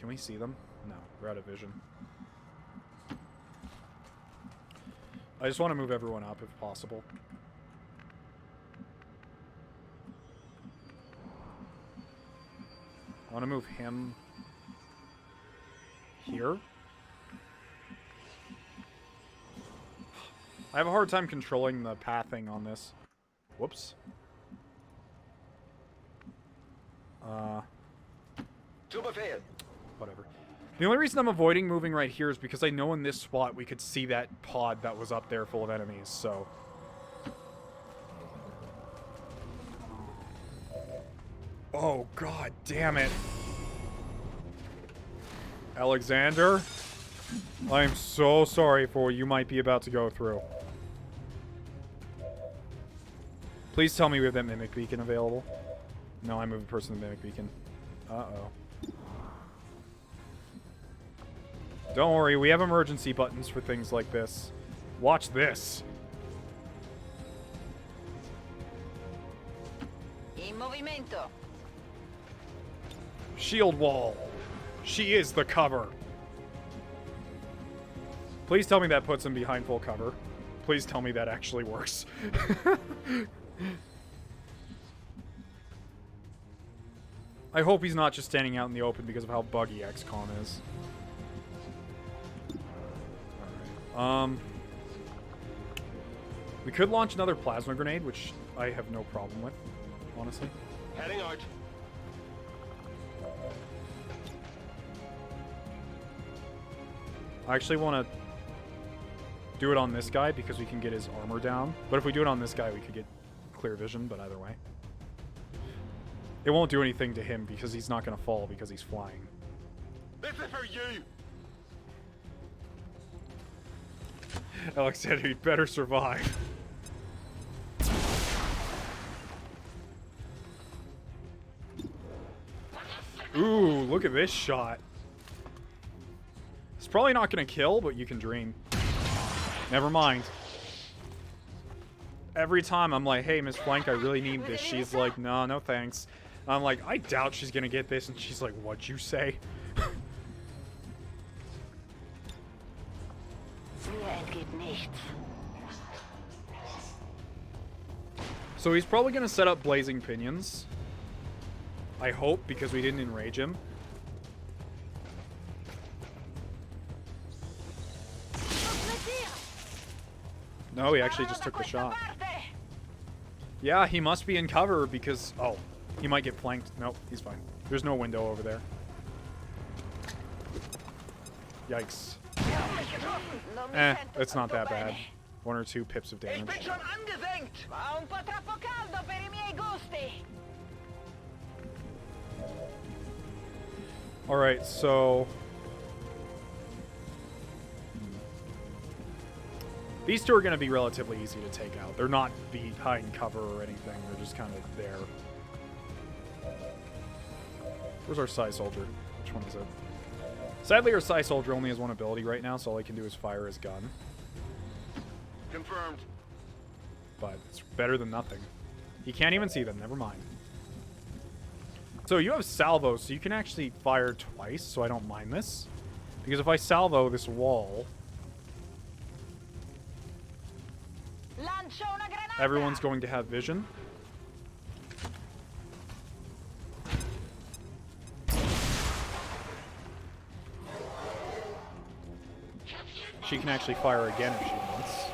Can we see them? No, we're out of vision. I just want to move everyone up if possible. I want to move him here. I have a hard time controlling the pathing on this. Whoops. Zu Befehl. Whatever. The only reason I'm avoiding moving right here is because I know in this spot we could see that pod that was up there full of enemies, so... Oh, god damn it. Alexander, I'm so sorry for what you might be about to go through. Please tell me we have that Mimic Beacon available. No, I move a person to the Mimic Beacon. Uh-oh. Don't worry, we have emergency buttons for things like this. Watch this. In movimento. Shield wall. She is the cover. Please tell me that puts him behind full cover. Please tell me that actually works. I hope he's not just standing out in the open because of how buggy Xcom is. Alright. We could launch another plasma grenade, which I have no problem with, honestly. Heading out. I actually want to do it on this guy because we can get his armor down. But if we do it on this guy, we could get clear vision, but either way. It won't do anything to him because he's not going to fall because he's flying. This is for you. Alexander, you'd better survive. Ooh, look at this shot. It's probably not going to kill, but you can dream. Never mind. Every time I'm like, hey, Miss Flank, I really need this. She's like, no, no thanks. I'm like, I doubt she's going to get this. And she's like, what'd you say? So he's probably going to set up blazing pinions. I hope, because we didn't enrage him. No, he actually just took the shot. Yeah, he must be in cover because... Oh, he might get flanked. Nope, he's fine. There's no window over there. Yikes. It's not that bad. 1 or 2 pips of damage. Alright, so... These two are going to be relatively easy to take out. They're not behind cover or anything. They're just kind of there. Where's our Psy Soldier? Which one is it? Sadly, our Psy Soldier only has 1 ability right now, so all he can do is fire his gun. Confirmed. But it's better than nothing. He can't even see them. Never mind. So you have salvo, so you can actually fire twice, so I don't mind this. Because if I salvo this wall... Everyone's going to have vision. She can actually fire again if she wants.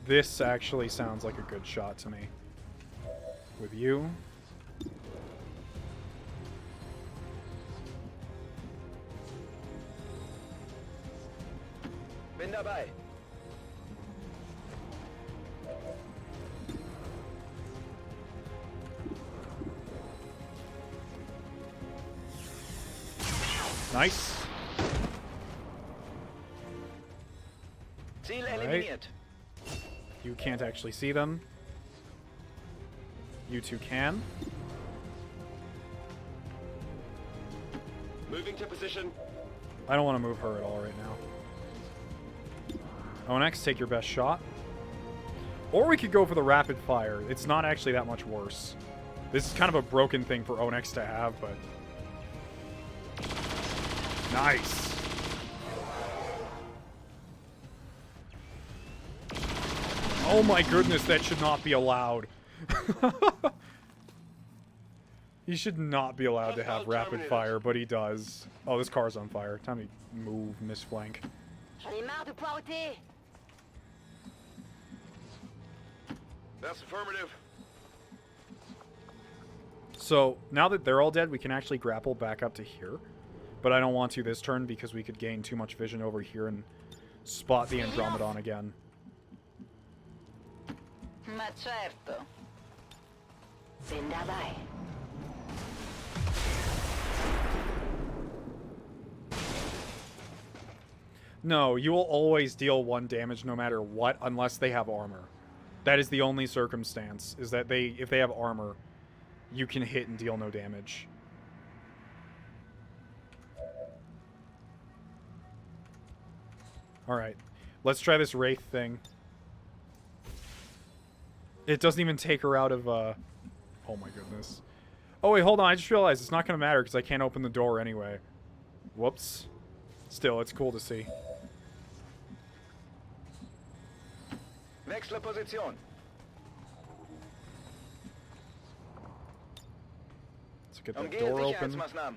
This actually sounds like a good shot to me. With you. Bin dabei. Nice. Ziel Right. eliminiert. You can't actually see them. You two can. Moving to position. I don't want to move her at all right now. Onyx, take your best shot. Or we could go for the rapid fire. It's not actually that much worse. This is kind of a broken thing for Onyx to have, but... Nice. Oh my goodness, that should not be allowed. He should not be allowed to have rapid fire, but he does. Oh, this car's on fire. Time to move, Miss Flank. That's affirmative. So, now that they're all dead, we can actually grapple back up to here. But I don't want to this turn because we could gain too much vision over here and spot the Andromedon again. Ma certo. No, you will always deal 1 damage no matter what, unless they have armor. That is the only circumstance, is that if they have armor, you can hit and deal no damage. Alright, let's try this Wraith thing. It doesn't even take her out of, oh my goodness. Oh wait, hold on, I just realized it's not going to matter because I can't open the door anyway. Whoops. Still, it's cool to see. Wechsle Position. Let's get that door open. Sicherheitsmaßnahmen.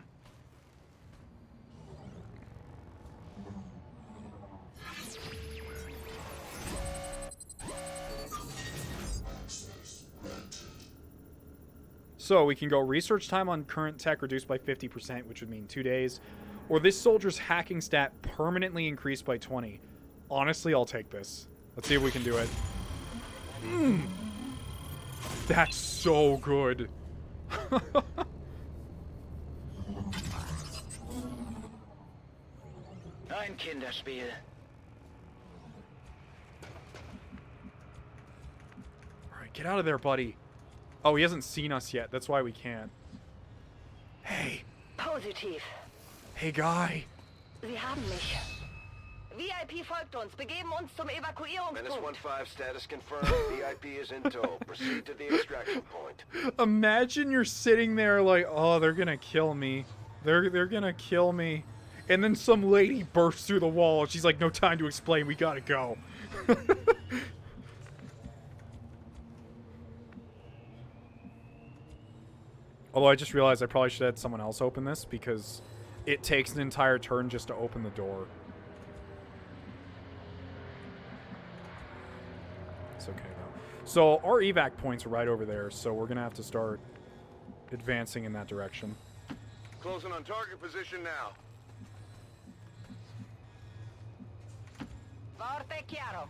So we can go research time on current tech reduced by 50%, which would mean 2 days. Or this soldier's hacking stat permanently increased by 20. Honestly, I'll take this. Let's see if we can do it. That's so good. Ein Kinderspiel. Alright, get out of there, buddy. Oh, he hasn't seen us yet. That's why we can't. Hey. Positiv. Hey, guy. Sie haben mich. VIP folgt uns. Begeben uns zum Menace Evakuierungspunkt. 1-5, status confirmed. VIP is in tow. Proceed to the extraction point. Imagine you're sitting there like, oh, they're gonna kill me. They're gonna kill me. And then some lady bursts through the wall. She's like, no time to explain. We gotta go. Although I just realized I probably should have had someone else open this because it takes an entire turn just to open the door. It's okay though. So our evac points are right over there, so we're gonna have to start advancing in that direction. Closing on target position now. Forte chiaro.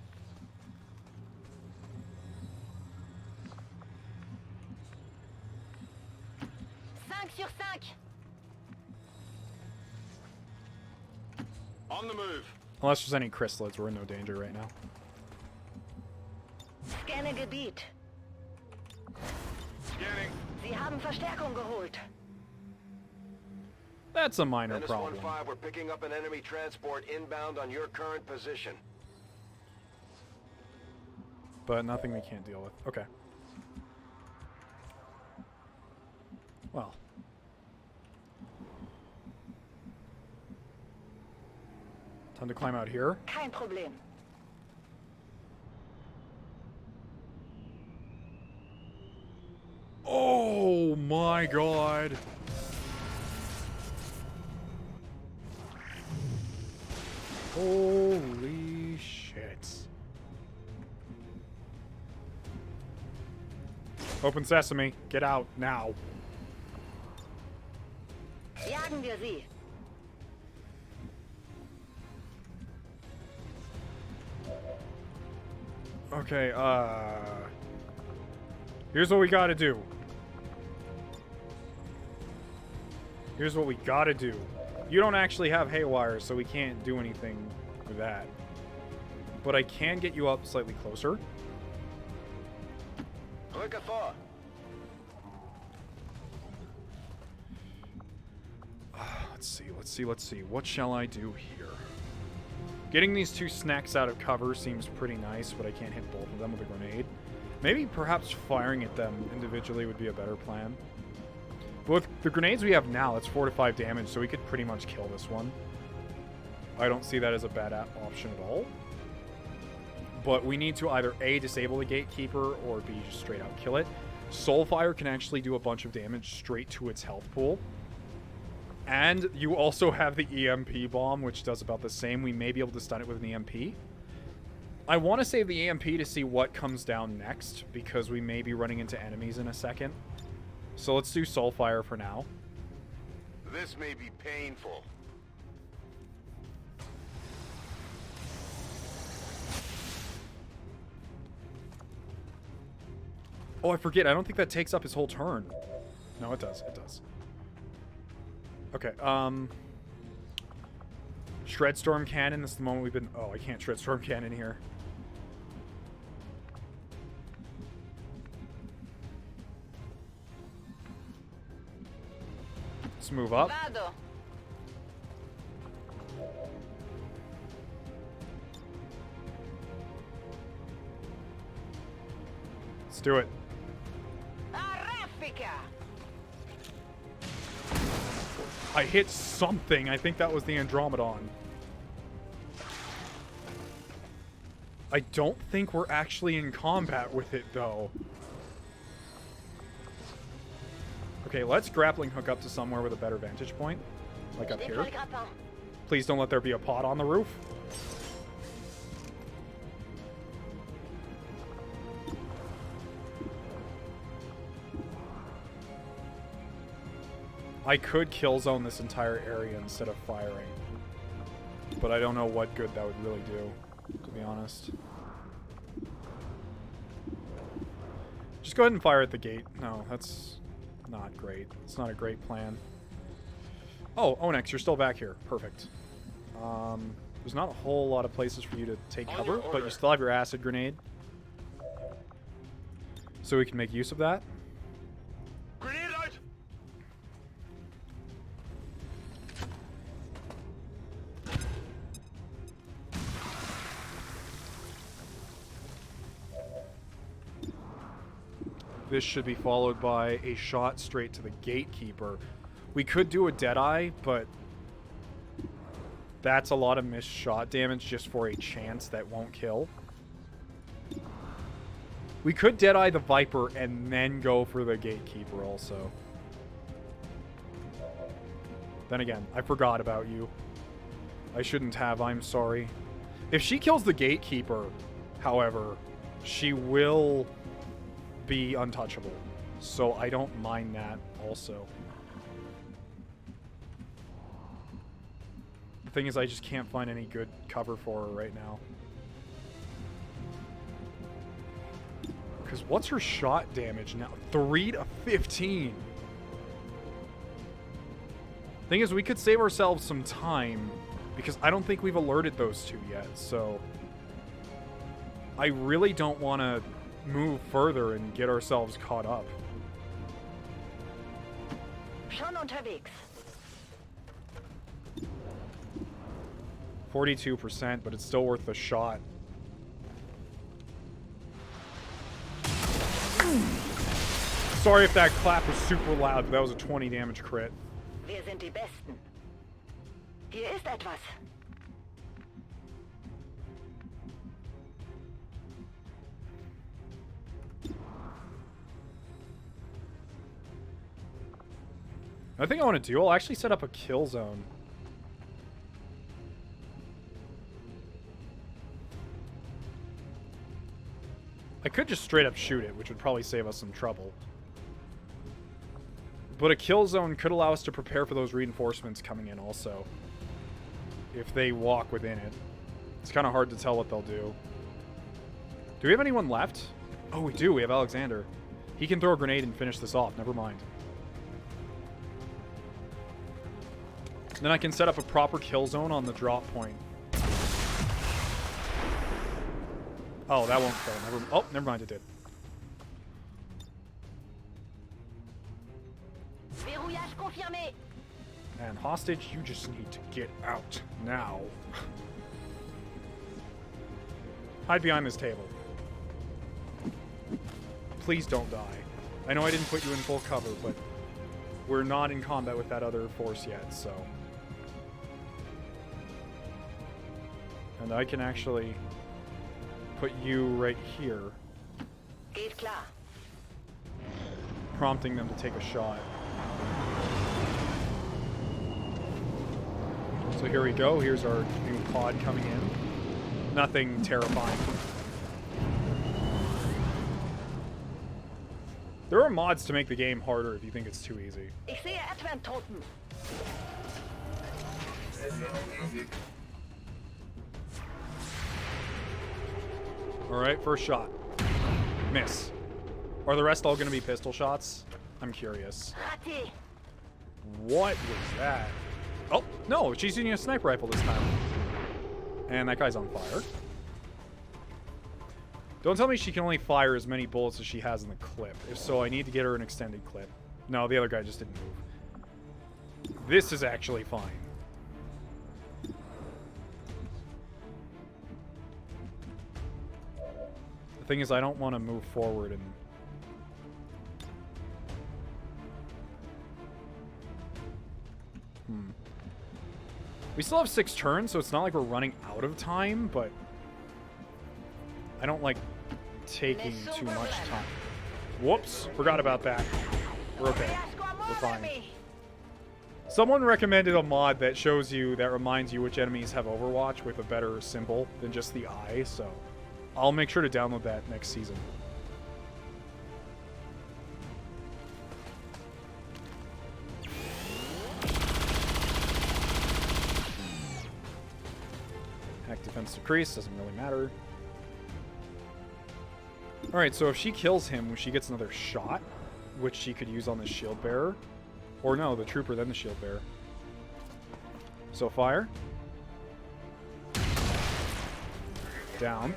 Cinq sur 5. On the move. Unless there's any chrysalids, we're in no danger right now. Scanne Gebiet. Scanning. Sie haben Verstärkung geholt. That's a minor Menace problem. 1-5, we're picking up an enemy transport inbound on your current position. But nothing we can't deal with. Okay. Well. Time to climb out here. Kein Problem. Oh my god. Holy shit. Open sesame. Get out now. Jagen wir sie. Okay, here's what we gotta do. Here's what we gotta do. You don't actually have haywire, so we can't do anything with that. But I can get you up slightly closer. Rücke vor. Let's see. What shall I do here? Getting these two snacks out of cover seems pretty nice, but I can't hit both of them with a grenade. Maybe perhaps firing at them individually would be a better plan. But with the grenades we have now, that's 4 to 5 damage, so we could pretty much kill this one. I don't see that as a bad option at all. But we need to either A, disable the gatekeeper, or B, just straight out kill it. Soulfire can actually do a bunch of damage straight to its health pool. And you also have the EMP bomb, which does about the same. We may be able to stun it with an EMP. I want to save the EMP to see what comes down next, because we may be running into enemies in a second. So let's do Soulfire for now. This may be painful. Oh, I forget. I don't think that takes up his whole turn. No, it does. It does. Okay, Shred Storm Cannon. This is the moment we've been... Oh, I can't Shred Storm Cannon here. Let's move up. Vado. Let's do it. Arraffica. I hit something. I think that was the Andromedon. I don't think we're actually in combat with it, though. Okay, let's grappling hook up to somewhere with a better vantage point. Like up here. Please don't let there be a pod on the roof. I could kill zone this entire area instead of firing. But I don't know what good that would really do, to be honest. Just go ahead and fire at the gate. No, that's not great. It's not a great plan. Oh, Onyx, you're still back here. Perfect. There's not a whole lot of places for you to take cover, but you still have your acid grenade. So we can make use of that. Grenade out! This should be followed by a shot straight to the gatekeeper. We could do a Deadeye, but that's a lot of missed shot damage just for a chance that won't kill. We could Deadeye the Viper and then go for the gatekeeper also. Then again, I forgot about you. I shouldn't have, I'm sorry. If she kills the gatekeeper, however, she will be untouchable. So I don't mind that also. The thing is, I just can't find any good cover for her right now. Because what's her shot damage now? 3 to 15. Thing is, we could save ourselves some time because I don't think we've alerted those two yet. So I really don't want to move further and get ourselves caught up. Schon unterwegs. 42%, but it's still worth the shot. Sorry if that clap was super loud, but that was a 20 damage crit. Wir sind die Besten. Hier ist etwas. I think I want to do, I'll actually set up a kill zone. I could just straight up shoot it, which would probably save us some trouble. But a kill zone could allow us to prepare for those reinforcements coming in also. If they walk within it. It's kind of hard to tell what they'll do. Do we have anyone left? Oh, we do. We have Alexander. He can throw a grenade and finish this off. Never mind. Then I can set up a proper kill zone on the drop point. Oh, that won't kill. Never mind, it did. Verrouillage confirmé. And hostage, you just need to get out now. Hide behind this table. Please don't die. I know I didn't put you in full cover, but we're not in combat with that other force yet, so. And I can actually put you right here, Geht klar. prompting them to take a shot. So here we go. Here's our new pod coming in. Nothing terrifying. There are mods to make the game harder if you think it's too easy. Ich sehe Advent-Toten. Alright, first shot. Miss. Are the rest all going to be pistol shots? I'm curious. Raté. What was that? Oh, no, she's using a sniper rifle this time. And that guy's on fire. Don't tell me she can only fire as many bullets as she has in the clip. If so, I need to get her an extended clip. No, the other guy just didn't move. This is actually fine. The thing is, I don't want to move forward and... We still have 6 turns, so it's not like we're running out of time, but... I don't like taking too much time. Whoops, forgot about that. We're okay. We're fine. Someone recommended a mod that shows you, that reminds you which enemies have Overwatch with a better symbol than just the eye, so I'll make sure to download that next season. Hack defense decrease, doesn't really matter. Alright, so if she kills him, she gets another shot, which she could use on the shield bearer. Or no, the trooper, then the shield bearer. So fire. Down.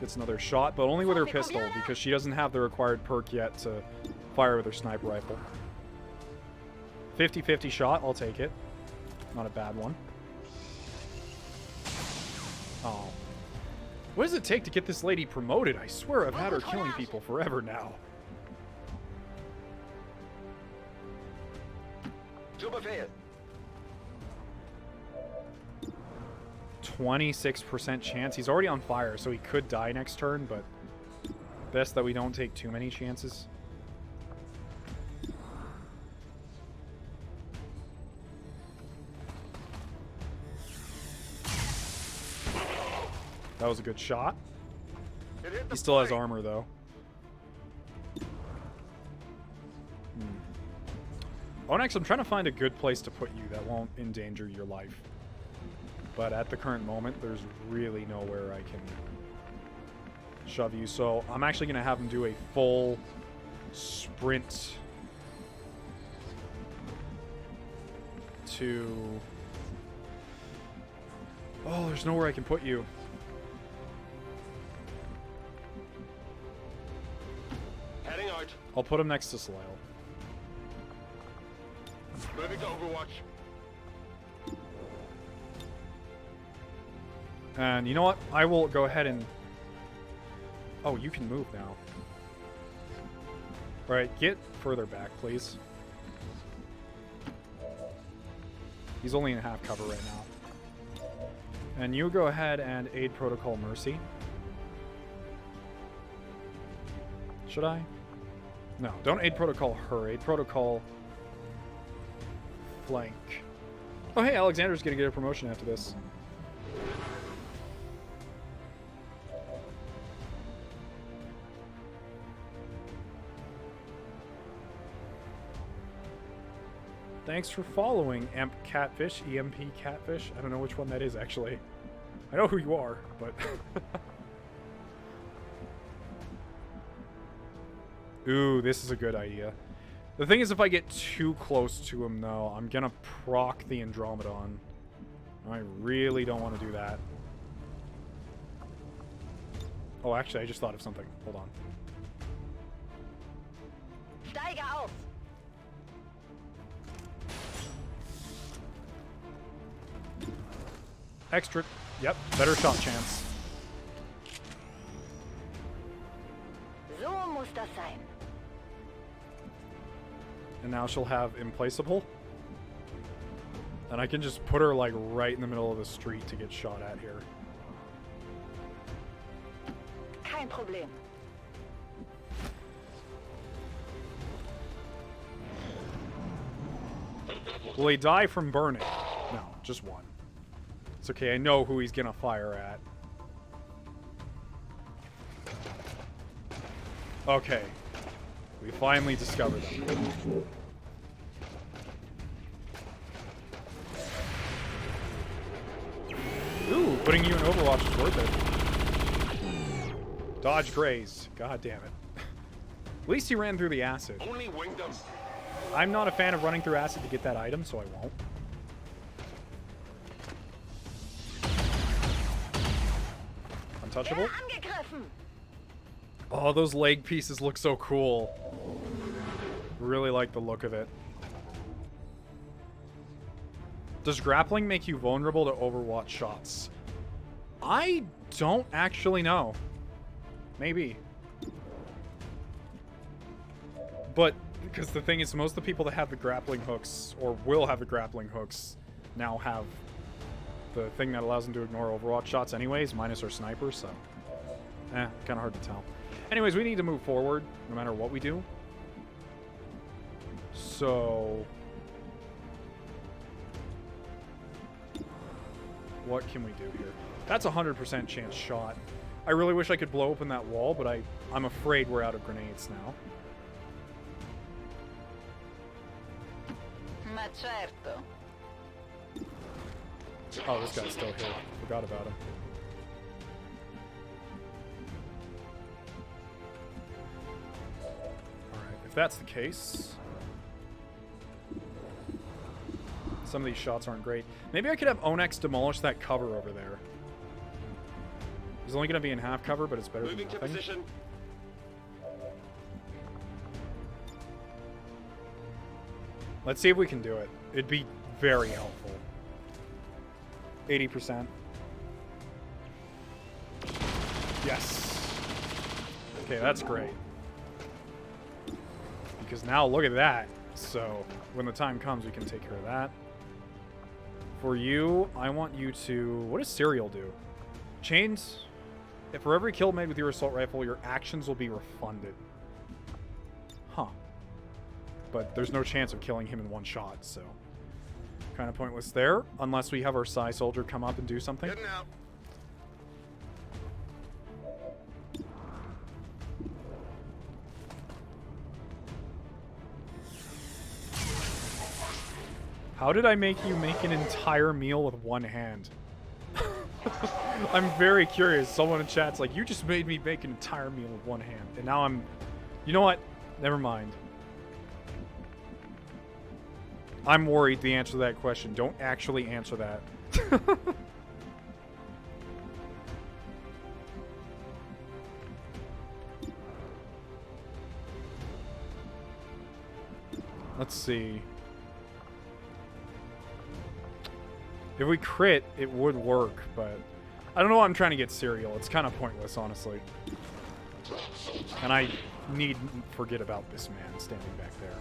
Gets another shot, but only with her pistol, because she doesn't have the required perk yet to fire with her sniper rifle. 50-50 shot, I'll take it. Not a bad one. Oh. What does it take to get this lady promoted? I swear I've had her killing people forever now. Zu Befehl. 26% chance. He's already on fire, so he could die next turn, but best that we don't take too many chances. That was a good shot. He still has armor, though. Onyx, I'm trying to find a good place to put you that won't endanger your life. But at the current moment, there's really nowhere I can shove you. So I'm actually going to have him do a full sprint to... Oh, there's nowhere I can put you. Heading out. I'll put him next to Salale. Moving to Overwatch. And you know what? I will go ahead and... Oh, you can move now. Alright, get further back, please. He's only in half cover right now. And you go ahead and aid Protocol Mercy. Should I? No, don't aid Protocol her. Aid Protocol... Flank. Oh, hey, Alexander's gonna get a promotion after this. Thanks for following, Emp Catfish, EMP Catfish. I don't know which one that is, actually. I know who you are, but... Ooh, this is a good idea. The thing is, if I get too close to him, though, I'm gonna proc the Andromedon. I really don't want to do that. Oh, actually, I just thought of something. Hold on. Steige auf! Extra. Yep, better shot chance. So muss das sein. And now she'll have Implaceable. And I can just put her, like, right in the middle of the street to get shot at here. Kein Problem. Will he die from burning? No, just one. It's okay, I know who he's gonna fire at. Okay. We finally discovered them. Ooh, putting you in Overwatch is worth it. Dodge graze. God damn it. At least he ran through the acid. Only winged them. I'm not a fan of running through acid to get that item, so I won't. Untouchable. Angegriffen! Oh, those leg pieces look so cool. Really like the look of it. Does grappling make you vulnerable to Overwatch shots? I don't actually know. Maybe. But, because the thing is, most of the people that have the grappling hooks, or will have the grappling hooks, now have the thing that allows them to ignore Overwatch shots anyways, minus our sniper, so... kind of hard to tell. Anyways, we need to move forward, no matter what we do. So... what can we do here? That's a 100% chance shot. I really wish I could blow open that wall, but I'm afraid we're out of grenades now. Ma certo. Oh, this guy's still here. Forgot about him. Alright, if that's the case... Some of these shots aren't great. Maybe I could have Onyx demolish that cover over there. He's only going to be in half cover, but it's better Moving than to nothing. position. Let's see if we can do it. It'd be very helpful. 80%. Yes. Okay, that's great. Because now look at that. So when the time comes, we can take care of that. For you, I want you to... What does Serial do? Chains... If for every kill made with your assault rifle, your actions will be refunded. Huh. But there's no chance of killing him in one shot, so... Kind of pointless there, unless we have our Psy Soldier come up and do something. Getting out. How did I make you make an entire meal with one hand? I'm very curious. Someone in chat's like, you just made me make an entire meal with one hand. And now I'm... You know what? Never mind. I'm worried the answer to that question. Don't actually answer that. Let's see. If we crit, it would work, but... I don't know why I'm trying to get Serial. It's kind of pointless, honestly. And I need forget about this man standing back there.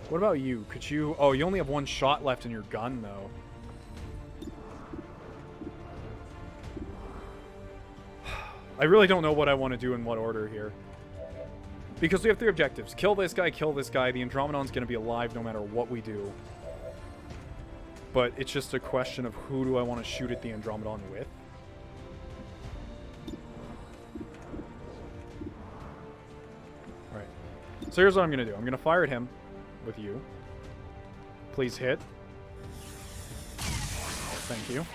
What about you? Could you... Oh, you only have one shot left in your gun, though. I really don't know what I want to do in what order here. Because we have 3 objectives. Kill this guy, kill this guy. The Andromedon's going to be alive no matter what we do. But it's just a question of who do I want to shoot at the Andromedon with. Alright. So here's what I'm going to do. I'm going to fire at him with you. Please hit. Thank you.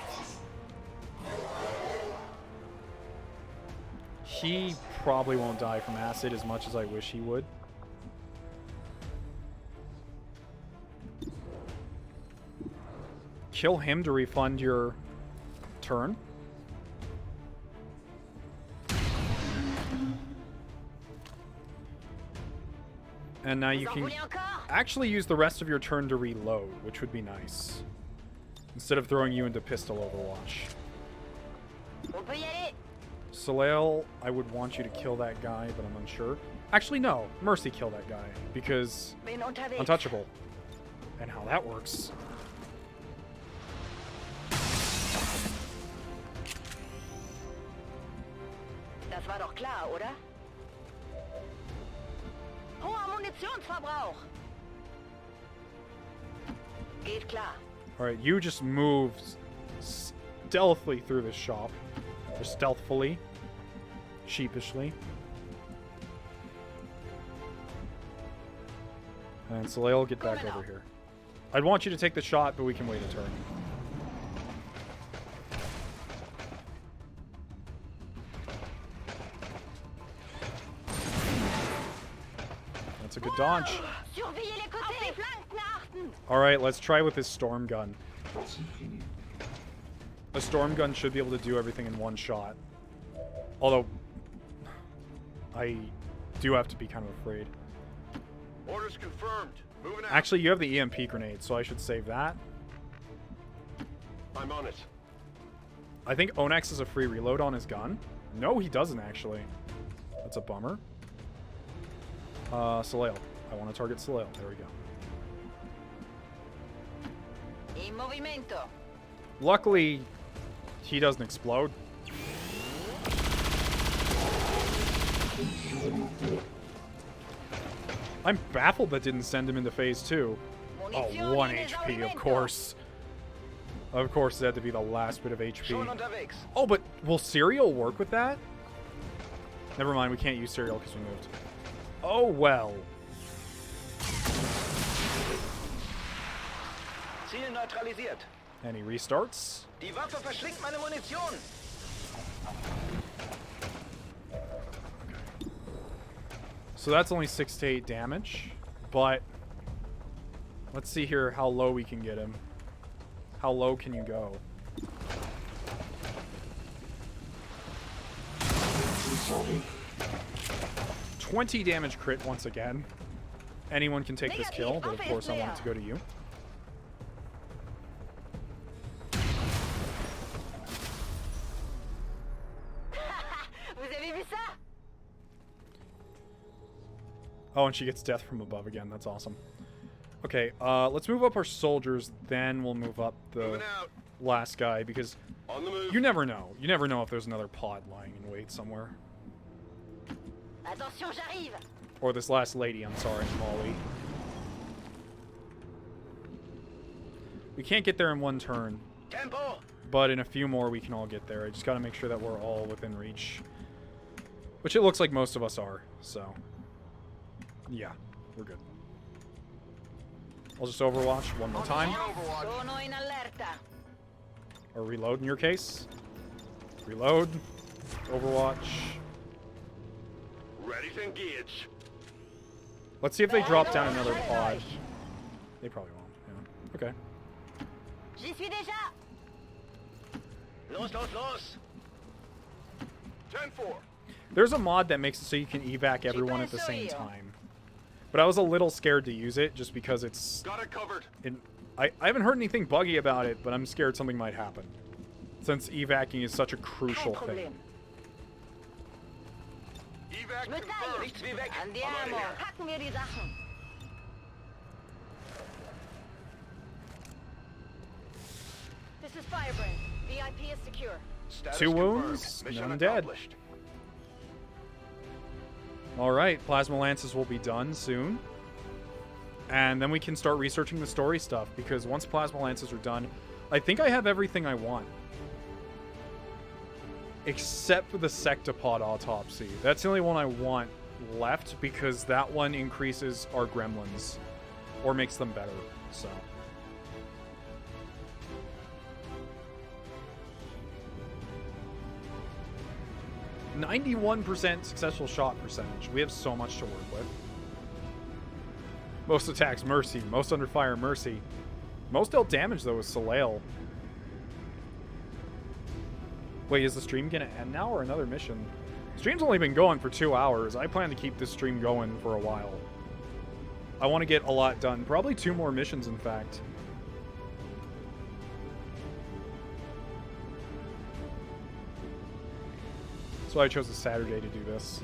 He probably won't die from acid as much as I wish he would. Kill him to refund your turn. And now you can actually use the rest of your turn to reload, which would be nice. Instead of throwing you into pistol Overwatch. Soleil, I would want you to kill that guy, but I'm unsure. Actually, no. Mercy kill that guy, because untouchable. And how that works. Das war doch klar, oder? Hoher Munitionsverbrauch. Geht klar. Alright, you just move stealthily through this shop. Or stealthfully. Sheepishly. And Soleil, get back over here. I'd want you to take the shot, but we can wait a turn. That's a good dodge. Alright, let's try with this storm gun. A storm gun should be able to do everything in one shot. Although, I do have to be kind of afraid. Orders confirmed. Moving out. Actually, you have the EMP grenade, so I should save that. I'm on it. I think Onyx has a free reload on his gun. No, he doesn't, actually. That's a bummer. Soleil. I want to target Soleil. There we go. In movimento. Luckily, he doesn't explode. I'm baffled that didn't send him into phase 2. Oh, 1 HP, of course. Of course, it had to be the last bit of HP. Oh, but will Serial work with that? Never mind, we can't use Serial because we moved. Oh, well. Ziel neutralisiert. And he restarts. Die Waffe verschlingt meine Munition. So that's only 6 to 8 damage, but let's see here how low we can get him. How low can you go? $20 damage crit once again. Anyone can take this kill, but of course I want it to go to you. Vous avez vu ça? Oh, and she gets death from above again. That's awesome. Okay, let's move up our soldiers, then we'll move up the last guy, because On the move. you never know. You never know if there's another pod lying in wait somewhere. Attention, j'arrive. Or this last lady, I'm sorry, Molly. We can't get there in one turn, Tempo. but in a few more we can all get there. I just gotta make sure that we're all within reach. Which it looks like most of us are, so... yeah, we're good. I'll just overwatch one more time. Sono in allerta. Or reload in your case. Reload. Overwatch. Ready to engage. Let's see if they drop down another pod. They probably won't. Yeah. Okay. J'y suis déjà. Los, los, los. 10-4. There's a mod that makes it so you can evac everyone at the same time. But I was a little scared to use it just because it's... Got it covered. I haven't heard anything buggy about it, but I'm scared something might happen. Since evacing is such a crucial thing. Evac Je me taille. confirmed. Nichts wie weg. Andiamo. Packen wir die Sachen. This is Firebrand. VIP is secure. Status 2 confirmed. wounds, Mission none dead. accomplished. Alright, Plasma Lances will be done soon. And then we can start researching the story stuff, because once Plasma Lances are done, I think I have everything I want. Except for the Sectopod Autopsy. That's the only one I want left, because that one increases our gremlins. Or makes them better, so... 91% successful shot percentage. We have so much to work with. Most attacks, Mercy. Most under fire, Mercy. Most dealt damage, though, is Soleil. Wait, is the stream going to end now or another mission? Stream's only been going for 2 hours. I plan to keep this stream going for a while. I want to get a lot done. Probably 2 more missions, in fact. That's why I chose a Saturday to do this.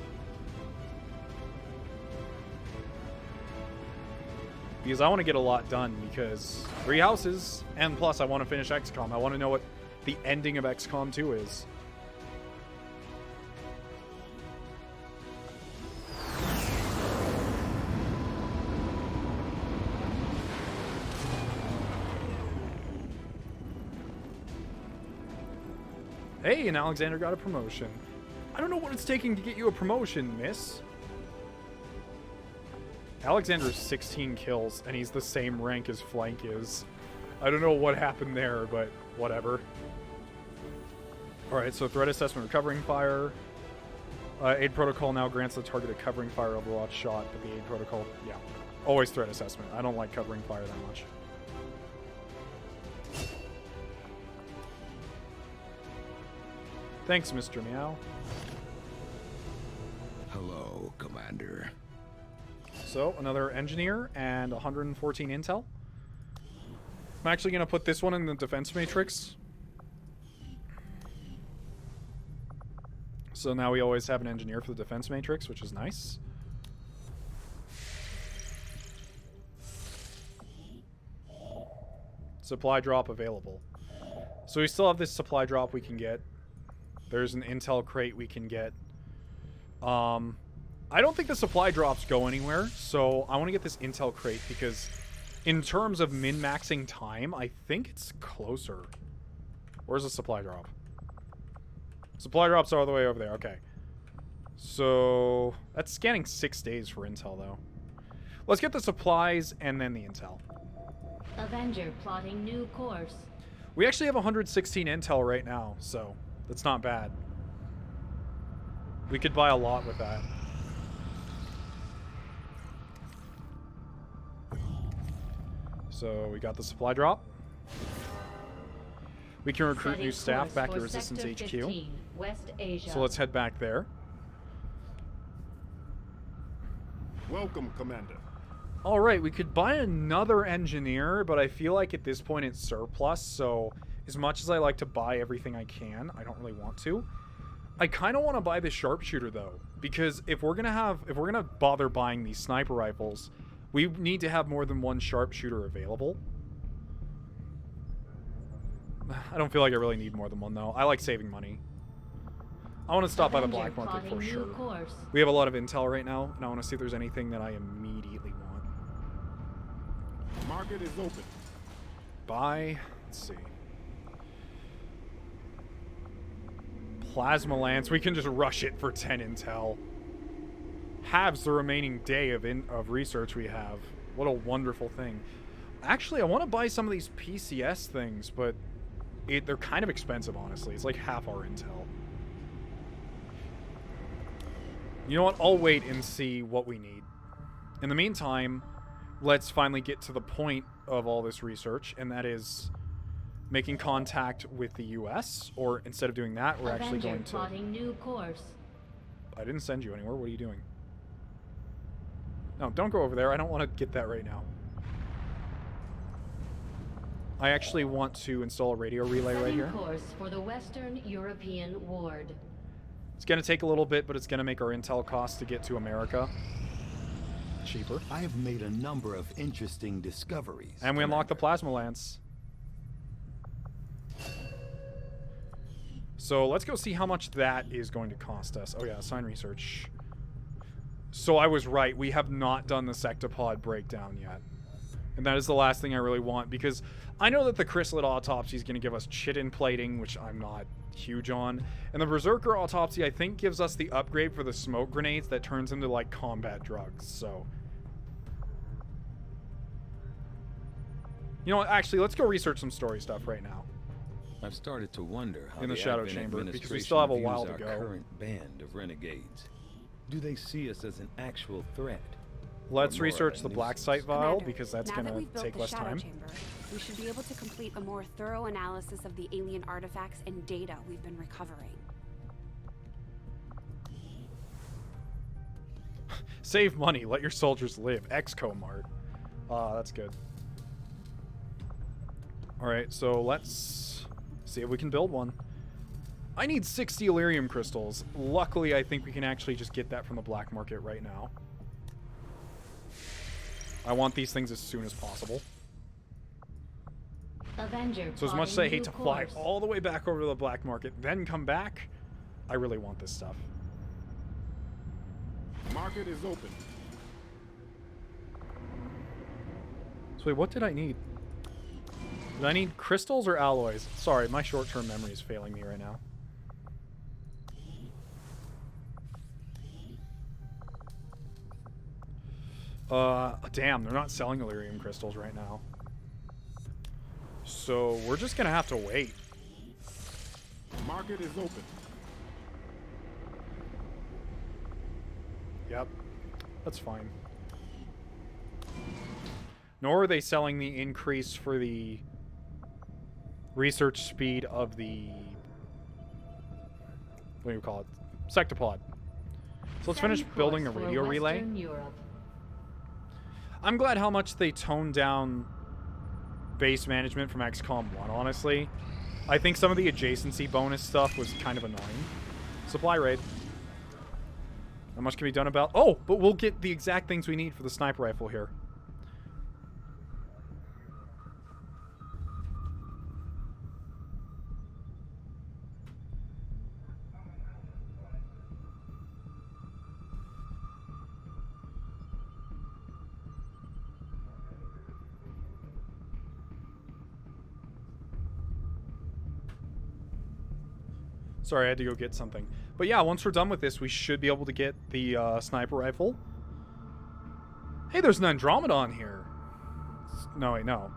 Because I want to get a lot done, because 3 houses, and plus I want to finish Xcom. I want to know what the ending of Xcom 2 is. Hey, and Alexander got a promotion. I don't know what it's taking to get you a promotion, miss. Alexander has 16 kills, and he's the same rank as Flank is. I don't know what happened there, but whatever. Alright, so threat assessment, recovering fire. Aid protocol now grants the target a covering fire overwatch shot, but the aid protocol, yeah. Always threat assessment. I don't like covering fire that much. Thanks, Mr. Meow. Hello, Commander. So, another engineer and 114 intel. I'm actually going to put this one in the defense matrix. So now we always have an engineer for the defense matrix, which is nice. Supply drop available. So we still have this supply drop we can get. There's an intel crate we can get. I don't think the supply drops go anywhere, so I want to get this intel crate because in terms of min-maxing time, I think it's closer. Where's the supply drop? Supply drops are all the way over there. Okay. So that's scanning 6 days for intel, though. Let's get the supplies and then the intel. Avenger plotting new course. We actually have 116 intel right now, so that's not bad. We could buy a lot with that. So we got the supply drop. We can recruit Setting new staff course back for to Resistance Sector HQ. 15, West Asia. So let's head back there. Welcome, Commander. All right, we could buy another engineer, but I feel like at this point it's surplus, so as much as I like to buy everything I can, I don't really want to. I kind of want to buy the sharpshooter though, because if we're gonna bother buying these sniper rifles, we need to have more than one sharpshooter available. I don't feel like I really need more than one though. I like saving money. I want to stop by the Avenger black market for plotting new sure. course. We have a lot of intel right now, and I want to see if there's anything that I immediately want. Market is open. Buy. Let's see. Plasma Lance. We can just rush it for 10 intel. Halves the remaining day of research we have. What a wonderful thing. Actually, I want to buy some of these PCS things, but they're kind of expensive, honestly. It's like half our intel. You know what? I'll wait and see what we need. In the meantime, let's finally get to the point of all this research, and that is making contact with the US, or instead of doing that, we're actually Avenger going to... plotting new course. I didn't send you anywhere. What are you doing? No, don't go over there. I don't want to get that right now. I actually want to install a radio relay right here. Setting course for the Western European ward. It's going to take a little bit, but it's going to make our intel costs to get to America cheaper. I have made a number of interesting discoveries. And we unlock the Commander. Plasma Lance. So let's go see how much that is going to cost us. Oh yeah, assign research. So I was right. We have not done the sectopod breakdown yet. And that is the last thing I really want, because I know that the chrysalid autopsy is going to give us chitin plating, which I'm not huge on. And the berserker autopsy, I think, gives us the upgrade for the smoke grenades that turns into, like, combat drugs. So, you know what? Actually, let's go research some story stuff right now. I've started to wonder how In the Shadow Advent Chamber, because we administration still have a views while to our go. current band of renegades. Do they see us as an actual threat? Let's Or more research of the a black nuisance? site vial, Commander, because that's now going that to we've built take the less Shadow time. Chamber, we should be able to complete a more thorough analysis of the alien artifacts and data we've been recovering. Save money. Let your soldiers live. Xcom art. That's good. Alright, so let's see if we can build one. I need 60 Elerium crystals. Luckily, I think we can actually just get that from the black market right now. I want these things as soon as possible. Avenger So as much as I hate to plotting fly new course. all the way back over to the black market, then come back, I really want this stuff. Market is open. So wait, what did I need? Did I need crystals or alloys? Sorry, my short-term memory is failing me right now. Damn, they're not selling Elerium crystals right now. So we're just gonna have to wait. Market is open. Yep, that's fine. Nor are they selling the increase for the research speed of the, what do you call it? Sectopod. So let's finish Setting building the course for radio relay. Western Europe. I'm glad how much they toned down base management from XCOM 1, honestly. I think some of the adjacency bonus stuff was kind of annoying. Supply raid. Not much can be done about... Oh, but we'll get the exact things we need for the sniper rifle here. Sorry, I had to go get something. But yeah, once we're done with this, we should be able to get the sniper rifle. Hey, there's an Andromeda on here. No, wait, no.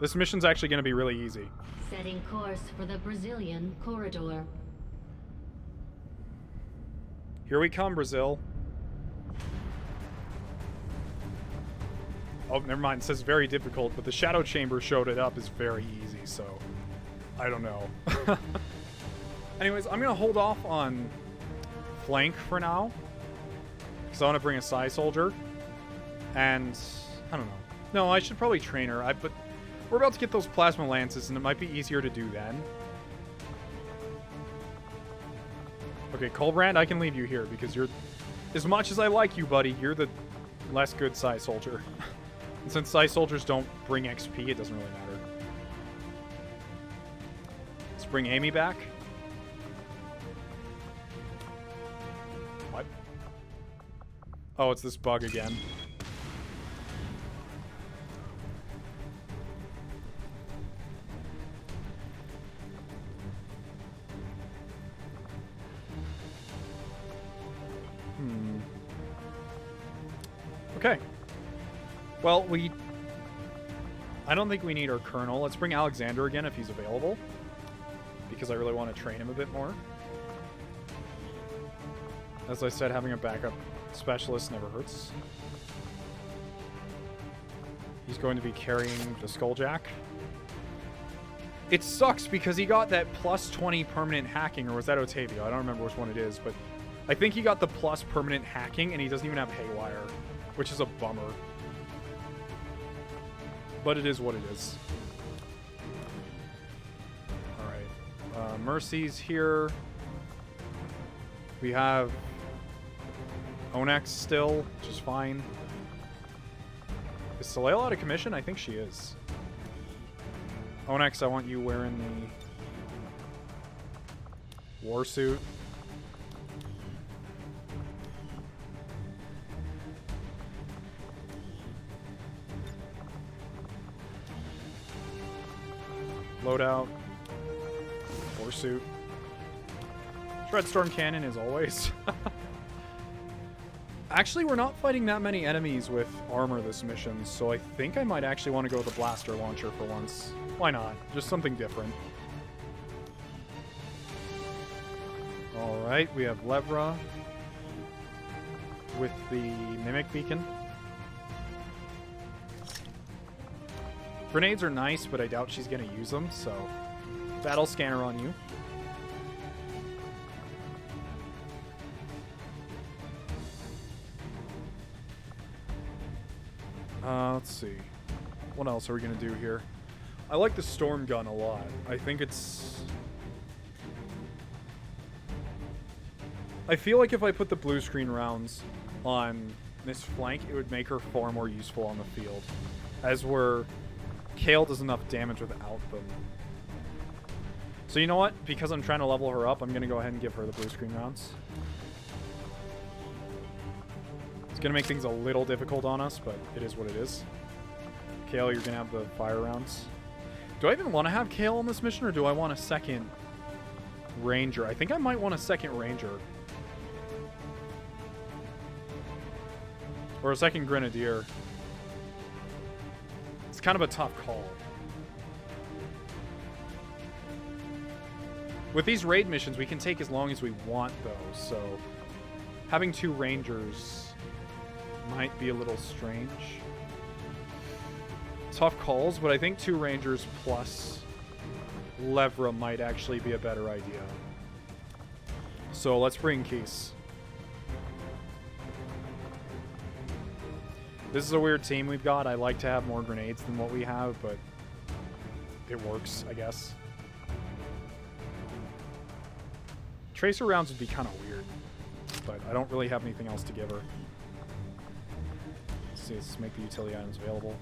This mission's actually going to be really easy. Setting course for the Brazilian corridor. Here we come, Brazil. Oh, never mind. It says very difficult, but the Shadow Chamber showed it up as very easy, so I don't know. Anyways, I'm going to hold off on flank for now, because I want to bring a Psy Soldier, and I don't know. No, I should probably train her, but we're about to get those Plasma Lances, and it might be easier to do then. Okay, Colbrand, I can leave you here, because you're, as much as I like you, buddy, you're the less good Psy Soldier. And since Psy Soldiers don't bring XP, it doesn't really matter. Let's bring Amy back. What? Oh, it's this bug again. Okay. Well, I don't think we need our Colonel. Let's bring Alexander again if he's available, because I really want to train him a bit more. As I said, having a backup specialist never hurts. He's going to be carrying the Skulljack. It sucks because he got that plus 20 permanent hacking, or was that Otavio? I don't remember which one it is, but I think he got the plus permanent hacking, and he doesn't even have Haywire, which is a bummer. But it is what it is. Alright. Mercy's here. We have Onyx still, which is fine. Is Soleil out of commission? I think she is. Onyx, I want you wearing the war suit. Loadout. War suit. Shredstorm cannon as always. Actually, we're not fighting that many enemies with armor this mission, so I think I might actually want to go with the blaster launcher for once. Why not? Just something different. Alright, we have Levra with the Mimic Beacon. Grenades are nice, but I doubt she's going to use them, so battle scanner on you. Let's see. What else are we going to do here? I like the storm gun a lot. I think it's... I feel like if I put the blue screen rounds on this flank, it would make her far more useful on the field. As we're... Kale does enough damage without them. So you know what? Because I'm trying to level her up, I'm going to go ahead and give her the blue screen rounds. It's going to make things a little difficult on us, but it is what it is. Kale, you're going to have the fire rounds. Do I even want to have Kale on this mission, or do I want a second Ranger? I think I might want a second Ranger. Or a second Grenadier. It's kind of a tough call. With these raid missions, we can take as long as we want, though, so having two Rangers might be a little strange. Tough calls, but I think two Rangers plus Levra might actually be a better idea. So let's bring Keese. This is a weird team we've got. I like to have more grenades than what we have, but it works, I guess. Tracer rounds would be kind of weird, but I don't really have anything else to give her. Let's see, let's make the utility items available.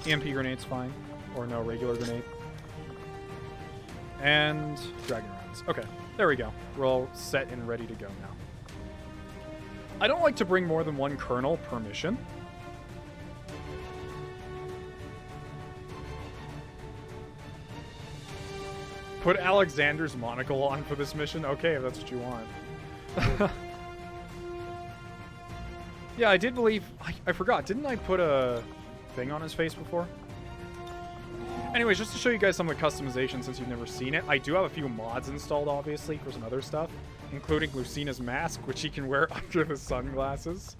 EMP grenade's fine, or no, regular grenade. And dragon rounds. Okay, there we go. We're all set and ready to go now. I don't like to bring more than one colonel per mission. Put Alexander's monocle on for this mission? Okay, if that's what you want. Yeah, I did believe... I forgot. Didn't I put a thing on his face before? Anyways, just to show you guys some of the customization since you've never seen it, I do have a few mods installed, obviously, for some other stuff, including Lucina's mask, which he can wear under the sunglasses.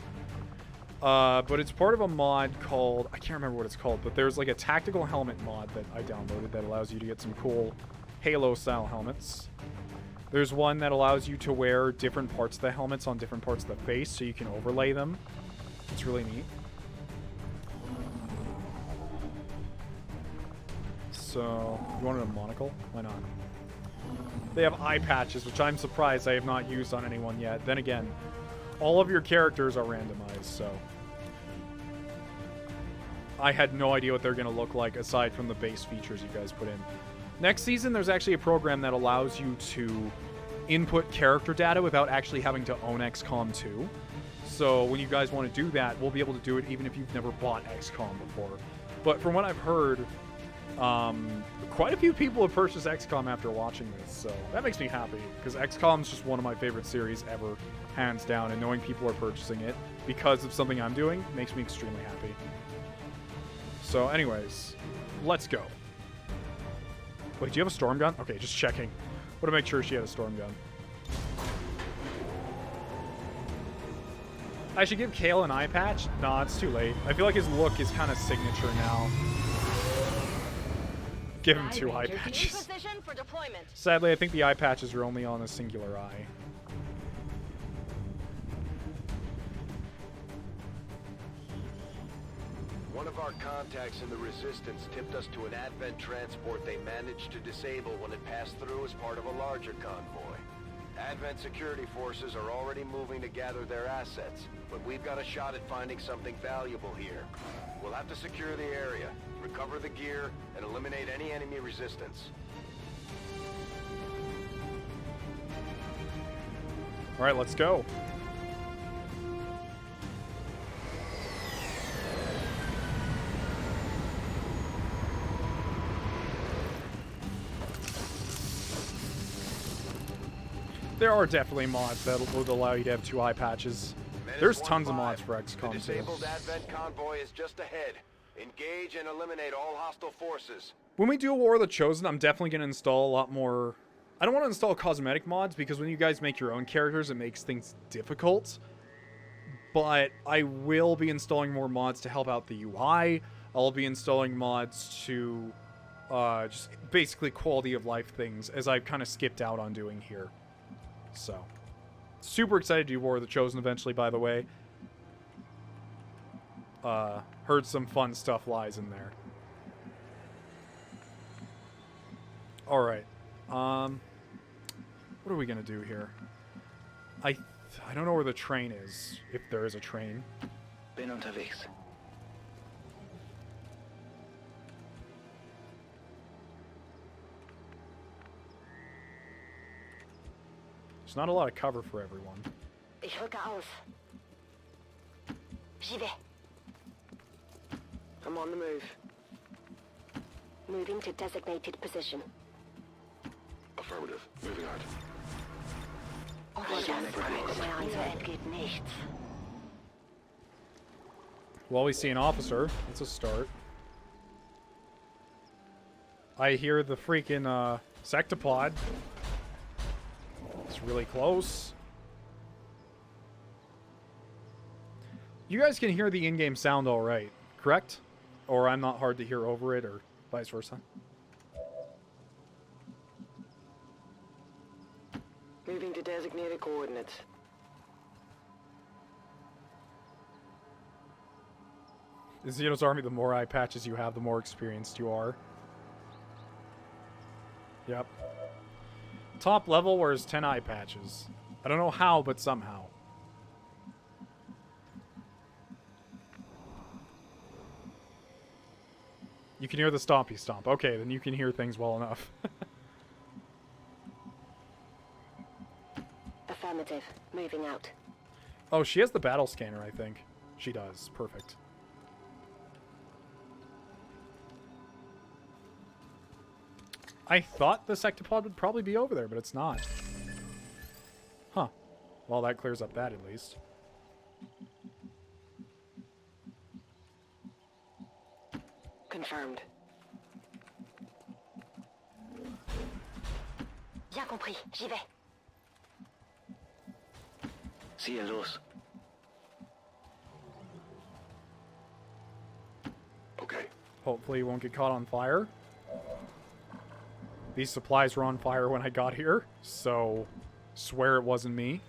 But it's part of a mod called... I can't remember what it's called, but there's like a tactical helmet mod that I downloaded that allows you to get some cool Halo-style helmets. There's one that allows you to wear different parts of the helmets on different parts of the face, so you can overlay them. It's really neat. So, you wanted a monocle? Why not? They have eye patches, which I'm surprised I have not used on anyone yet. Then again, all of your characters are randomized, so... I had no idea what they're going to look like aside from the base features you guys put in. Next season, there's actually a program that allows you to input character data without actually having to own XCOM 2. So when you guys want to do that, we'll be able to do it even if you've never bought XCOM before. But from what I've heard, quite a few people have purchased XCOM after watching this, so that makes me happy, because XCOM is just one of my favorite series ever, hands down, and knowing people are purchasing it because of something I'm doing makes me extremely happy. So anyways, let's go. Wait, do you have a storm gun? Okay, just checking. Want to make sure she had a storm gun. I should give Kale an eye patch? Nah, it's too late. I feel like his look is kind of signature now. Give him 2 eye patches. Sadly, I think the eye patches are only on a singular eye. One of our contacts in the Resistance tipped us to an Advent transport they managed to disable when it passed through as part of a larger convoy. Advent security forces are already moving to gather their assets, but we've got a shot at finding something valuable here. We'll have to secure the area, recover the gear, and eliminate any enemy resistance. All right, let's go. There are definitely mods that would allow you to have 2 eye patches. There's tons of mods for XCOM 2. The disabled Advent convoy is just ahead. Engage and eliminate all hostile forces. When we do War of the Chosen, I'm definitely going to install a lot more... I don't want to install cosmetic mods, because when you guys make your own characters, it makes things difficult. But I will be installing more mods to help out the UI. I'll be installing mods to just basically quality of life things, as I've kind of skipped out on doing here. So, super excited to do War of the Chosen eventually, by the way. Heard some fun stuff lies in there. Alright. What are we gonna do here? I don't know where the train is, if there is a train. Bin unterwegs. There's not a lot of cover for everyone. Ich rücke aus. J'y vais. I'm on the move. Moving to designated position. Affirmative. Moving out. Entgeht nichts. Well, we see an officer. That's a start. I hear the freaking sectopod. It's really close. You guys can hear the in-game sound all right, correct? Or I'm not hard to hear over it, or vice versa. Moving to designated coordinates. In Xenos Army, the more eye patches you have, the more experienced you are. Yep. Top level wears 10 eye patches. I don't know how, but somehow. You can hear the stompy stomp. Okay, then you can hear things well enough. Affirmative. Moving out. Oh, she has the battle scanner, I think. She does. Perfect. I thought the sectopod would probably be over there, but it's not. Huh. Well, that clears up that at least. confirmed. Bien compris, j'y vais. Ziehe los. Okay. Hopefully, he won't get caught on fire. These supplies were on fire when I got here, so swear it wasn't me.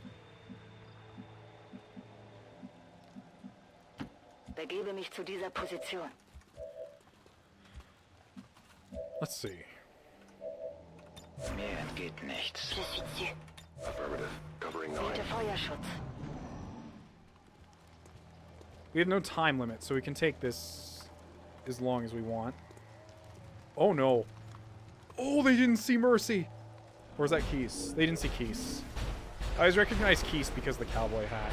Begebe mich zu dieser Position. Let's see. Mir entgeht nichts. Je suis dessus. Affirmative. Covering 9. Bitte Feuerschutz. We have no time limit, so we can take this as long as we want. Oh no. Oh, they didn't see Mercy. Or is that Keese? They didn't see Keese. I always recognize Keese because of the cowboy hat.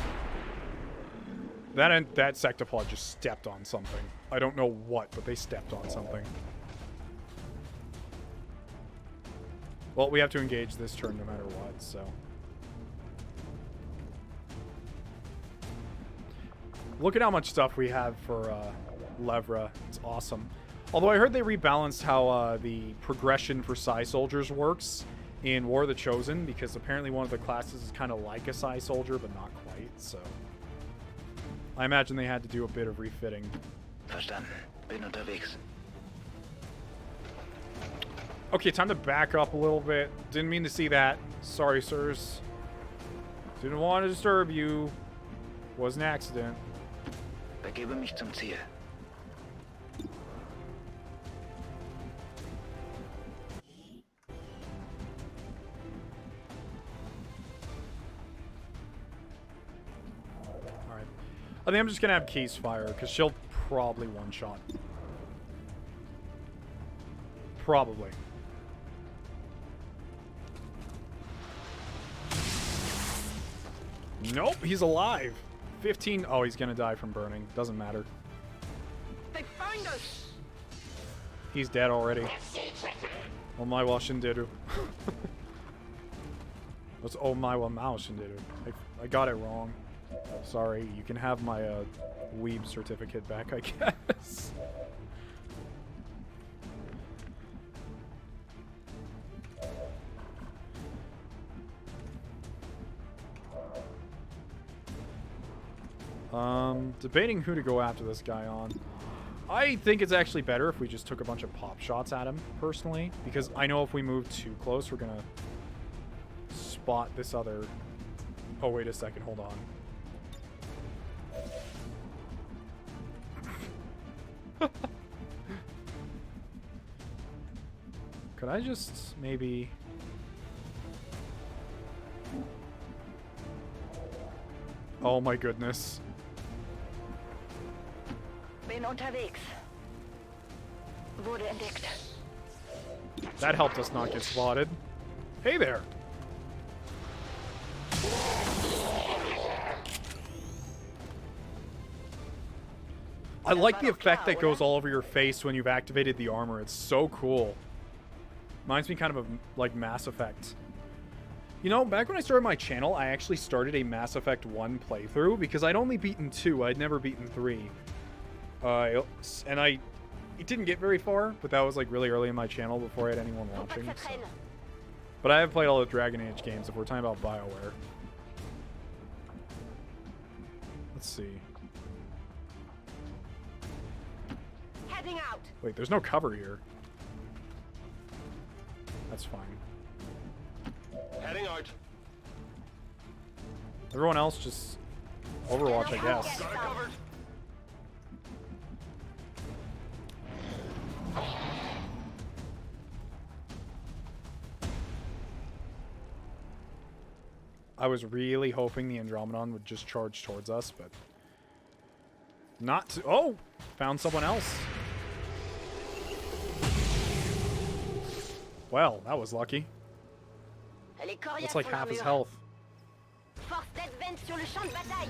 That sectopod just stepped on something. I don't know what, but they stepped on something. Well, we have to engage this turn no matter what, so. Look at how much stuff we have for Levra. It's awesome. Although I heard they rebalanced how the progression for Psi Soldiers works in War of the Chosen, because apparently one of the classes is kind of like a Psi Soldier, but not quite, so. I imagine they had to do a bit of refitting. Verstanden. Bin unterwegs. Okay, time to back up a little bit. Didn't mean to see that. Sorry, sirs. Didn't want to disturb you. Was an accident. Begebe mich zum Ziel. Alright. I think I'm just going to have Keese fire, because she'll probably one-shot. Probably. Nope, he's alive. 15. Oh, he's gonna die from burning. Doesn't matter. They find us. He's dead already. Oh my wa shinderu. What's oh my wa mao shinderu? I got it wrong. Sorry. You can have my weeb certificate back, I guess. Debating who to go after this guy on. I think it's actually better if we just took a bunch of pop shots at him, personally. Because I know if we move too close, we're gonna spot this other... Oh, wait a second, hold on. Could I just maybe... Oh my goodness. Bin unterwegs. Wurde entdeckt. That helped us not get spotted. Hey there. I like the effect that goes all over your face when you've activated the armor. It's so cool. Reminds me kind of like Mass Effect. You know, back when I started my channel, I actually started a Mass Effect 1 playthrough because I'd only beaten 2. I'd never beaten 3. And it didn't get very far, but that was like really early in my channel before I had anyone watching. So. But I have played all the Dragon Age games if we're talking about BioWare. Let's see. Heading out. Wait, there's no cover here. That's fine. Heading out. Everyone else just Overwatch, I guess. Got it covered. I was really hoping the Andromedon would just charge towards us, but not to. Oh! Found someone else. Well, that was lucky. That's like half his health. Force d'advent sur le champ de bataille.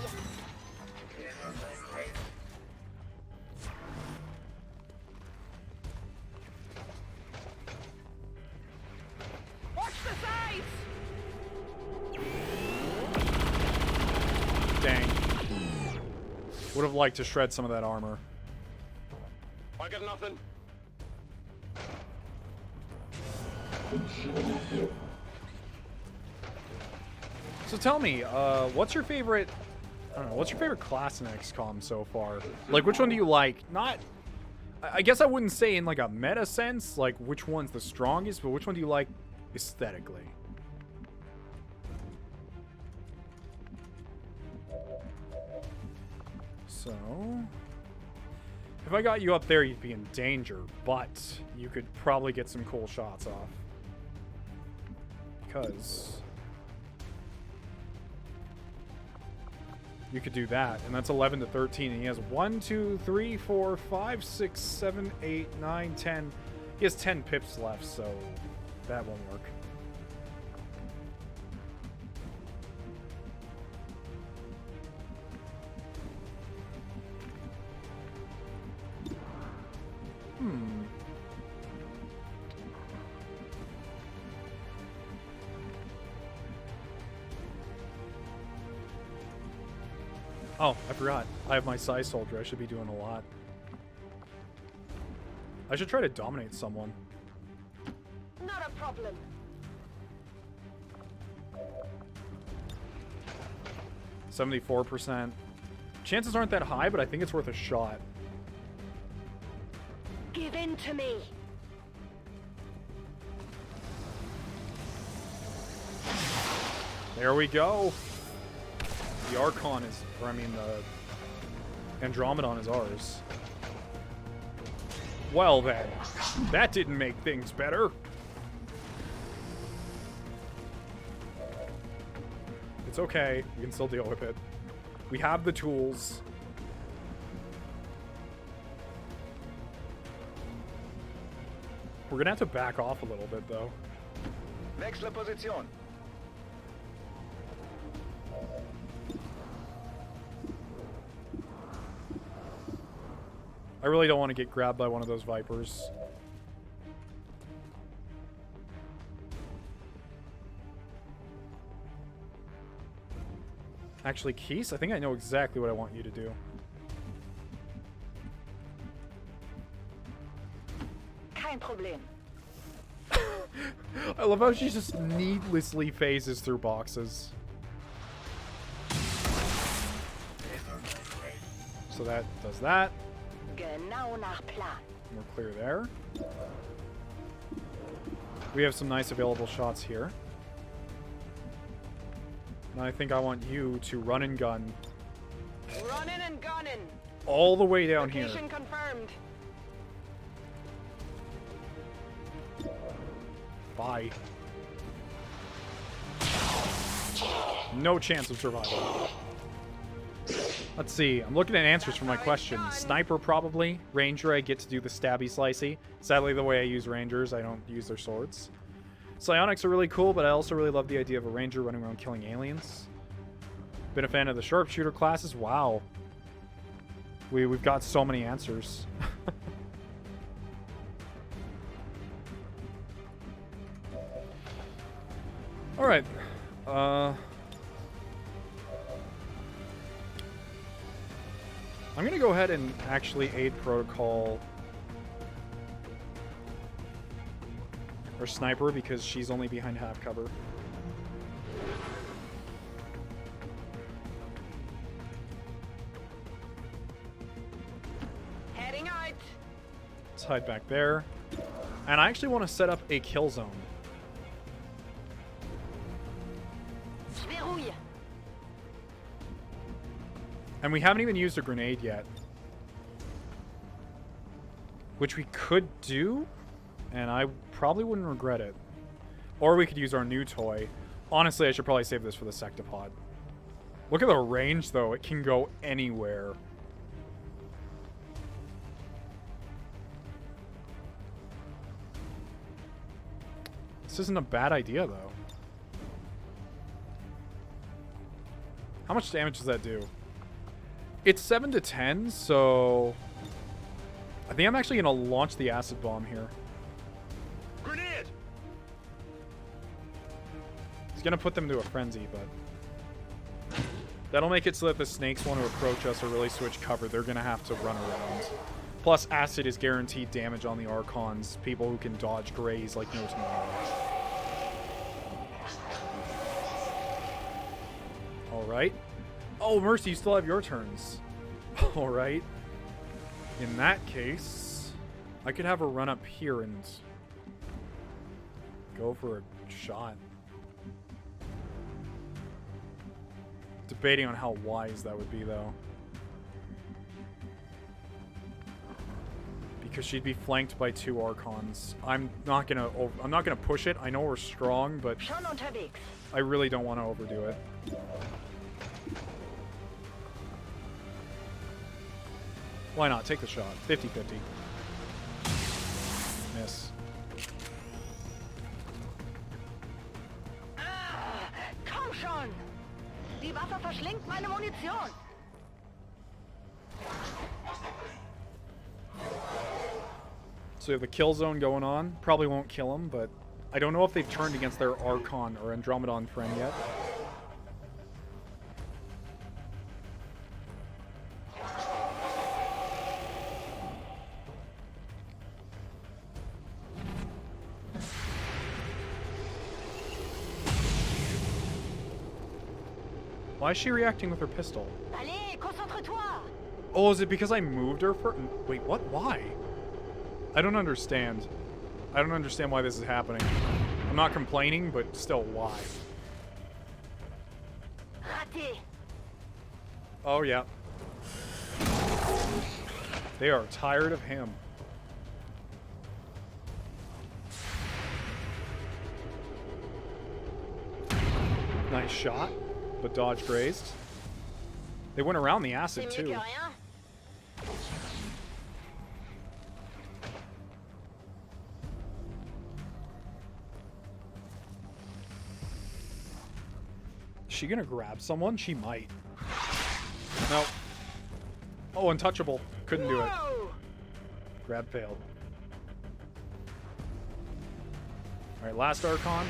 Watch the sides! Dang. Would have liked to shred some of that armor. I got nothing. So tell me, what's your favorite... I don't know, what's your favorite class in XCOM so far? Like, which one do you like? Not... I guess I wouldn't say in, like, a meta sense, like, which one's the strongest, but which one do you like aesthetically? So... if I got you up there, you'd be in danger, but you could probably get some cool shots off. Because... you could do that, and that's 11 to 13, and he has 1, 2, 3, 4, 5, 6, 7, 8, 9, 10. He has 10 pips left, so that won't work. Oh, I forgot. I have my Psy Soldier. I should be doing a lot. I should try to dominate someone. Not a problem. %74%. Chances aren't that high, but I think it's worth a shot. Give in to me. There we go. The Archon is, or I mean the Andromedon is ours. Well then, that didn't make things better. It's okay, we can still deal with it. We have the tools. We're gonna have to back off a little bit though. Wechsle Position. I really don't want to get grabbed by one of those Vipers. Actually, Keese, I think I know exactly what I want you to do. Kein Problem. I love how she just needlessly phases through boxes. So that does that. Genau nach Plan. We're clear there. We have some nice available shots here. And I think I want you to run and gun Running and gunning. all the way down here. Location confirmed. Bye. No chance of survival. Let's see. I'm looking at answers for my questions. Sniper, probably. Ranger, I get to do the stabby slicey. Sadly, the way I use Rangers, I don't use their swords. Psionics are really cool, but I also really love the idea of a Ranger running around killing aliens. Been a fan of the Sharpshooter classes. Wow. We've got so many answers. Alright. I'm going to go ahead and actually aid Protocol or Sniper because she's only behind half cover. Heading out. Let's hide back there. And I actually want to set up a kill zone. Verrouille. And we haven't even used a grenade yet. Which we could do, and I probably wouldn't regret it. Or we could use our new toy. Honestly, I should probably save this for the Sectopod. Look at the range, though. It can go anywhere. This isn't a bad idea, though. How much damage does that do? It's 7 to 10, so... I think I'm actually going to launch the acid bomb here. Grenade! It's going to put them to a frenzy, but... that'll make it so that the snakes want to approach us or really switch cover. They're going to have to run around. Plus, acid is guaranteed damage on the Archons. People who can dodge graze like no tomorrow. Alright. Oh, Mercy, you still have your turns. Alright. In that case, I could have her run up here and go for a shot. Debating on how wise that would be, though. Because she'd be flanked by 2 Archons. I'm not gonna push it. I know we're strong, but I really don't want to overdo it. Why not? Take the shot. 50-50. Miss. Komm schon! Die Waffe verschlingt meine Munition! So we have the kill zone going on. Probably won't kill him, but I don't know if they've turned against their Archon or Andromedon friend yet. Why is she reacting with her pistol? Allez, concentre-toi! Oh, is it because I moved her for... Wait, what? Why? I don't understand. I don't understand why this is happening. I'm not complaining, but still, why? Raté! Oh, yeah. They are tired of him. Nice shot, but dodge grazed. They went around the acid, too. Is she gonna grab someone? She might. No. Oh, untouchable. Couldn't do it. Grab failed. Alright, last Archon.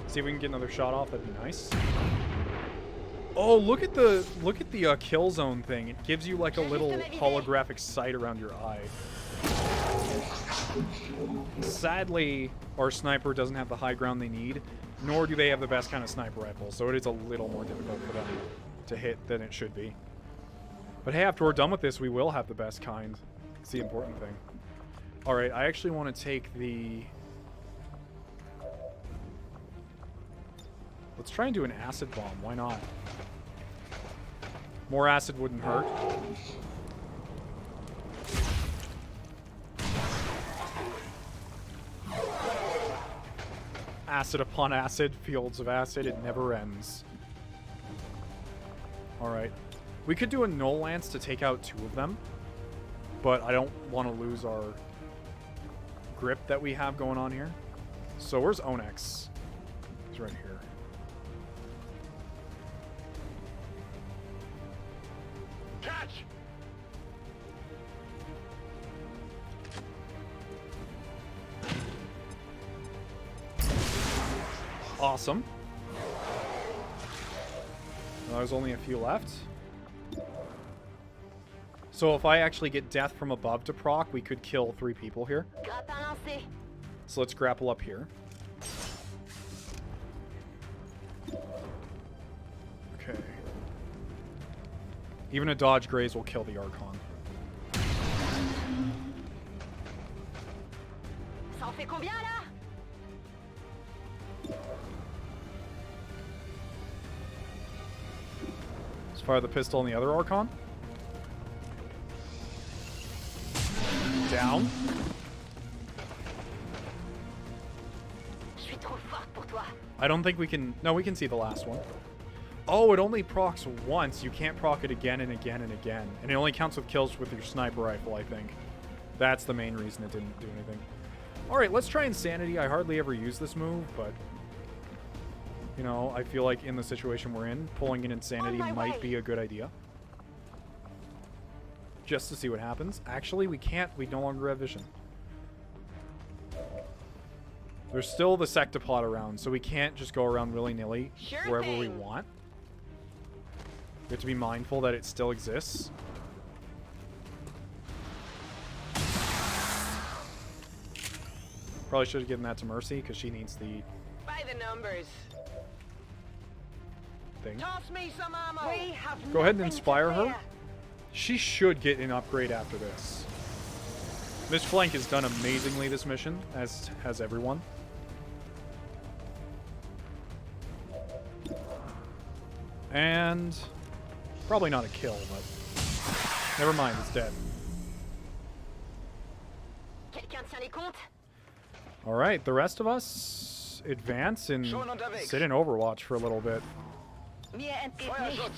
See if we can get another shot off. That'd be nice. Oh, look at the kill zone thing. It gives you like a little holographic sight around your eye. Sadly, our sniper doesn't have the high ground they need, nor do they have the best kind of sniper rifle, so it is a little more difficult for them to hit than it should be. But hey, after we're done with this, we will have the best kind. It's the important thing. Alright, I actually want to take the... Let's try and do an acid bomb. Why not? More acid wouldn't hurt. Acid upon acid, fields of acid, it never ends. Alright. We could do a null lance to take out 2 of them, but I don't want to lose our grip that we have going on here. So where's Onyx? He's right here. Catch! Awesome. Well, there's only a few left. So if I actually get death from above to proc, we could kill 3 people here. So let's grapple up here. Okay. Even a dodge graze will kill the Archon. Ça en fait combien là? Let's fire the pistol on the other Archon. Down. Je suis trop forte pour toi. I don't think we can... No, we can see the last one. Oh, it only procs once. You can't proc it again and again and again. And it only counts with kills with your sniper rifle, I think. That's the main reason it didn't do anything. Alright, let's try Insanity. I hardly ever use this move, but... You know, I feel like in the situation we're in, pulling an Insanity might be a good idea. Just to see what happens. Actually, we can't. We no longer have vision. There's still the Sectopod around, so we can't just go around willy-nilly wherever we want. We have to be mindful that it still exists. Probably should have given that to Mercy because she needs the By the numbers. thing. Toss me some ammo. We have Go ahead and nothing to inspire her. fear. She should get an upgrade after this. Miss Flank has done amazingly this mission, as has everyone. And probably not a kill, but never mind, it's dead. Quelqu'un tient les comptes? All right, the rest of us advance and sit in Overwatch for a little bit. Mir entgeht nichts.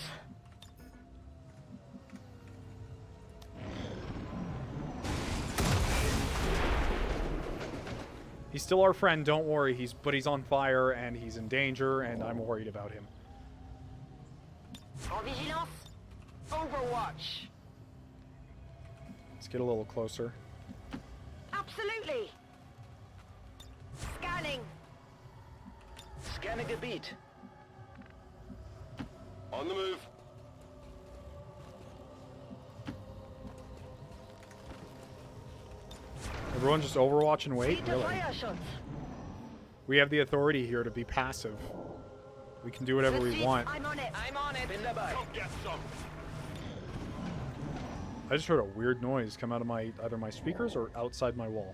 He's still our friend, don't worry. But he's on fire and he's in danger, and I'm worried about him. En vigilance. Overwatch. Let's get a little closer. Absolutely. Scanning. Scanne Gebiet. On the move. Everyone just Overwatch and wait? Wieder Really? Feuerschutz. We have the authority here to be passive. We can do whatever we want. I'm on it. I'm on it. Bin dabei. Go get some. I just heard a weird noise come out of either my speakers or outside my wall.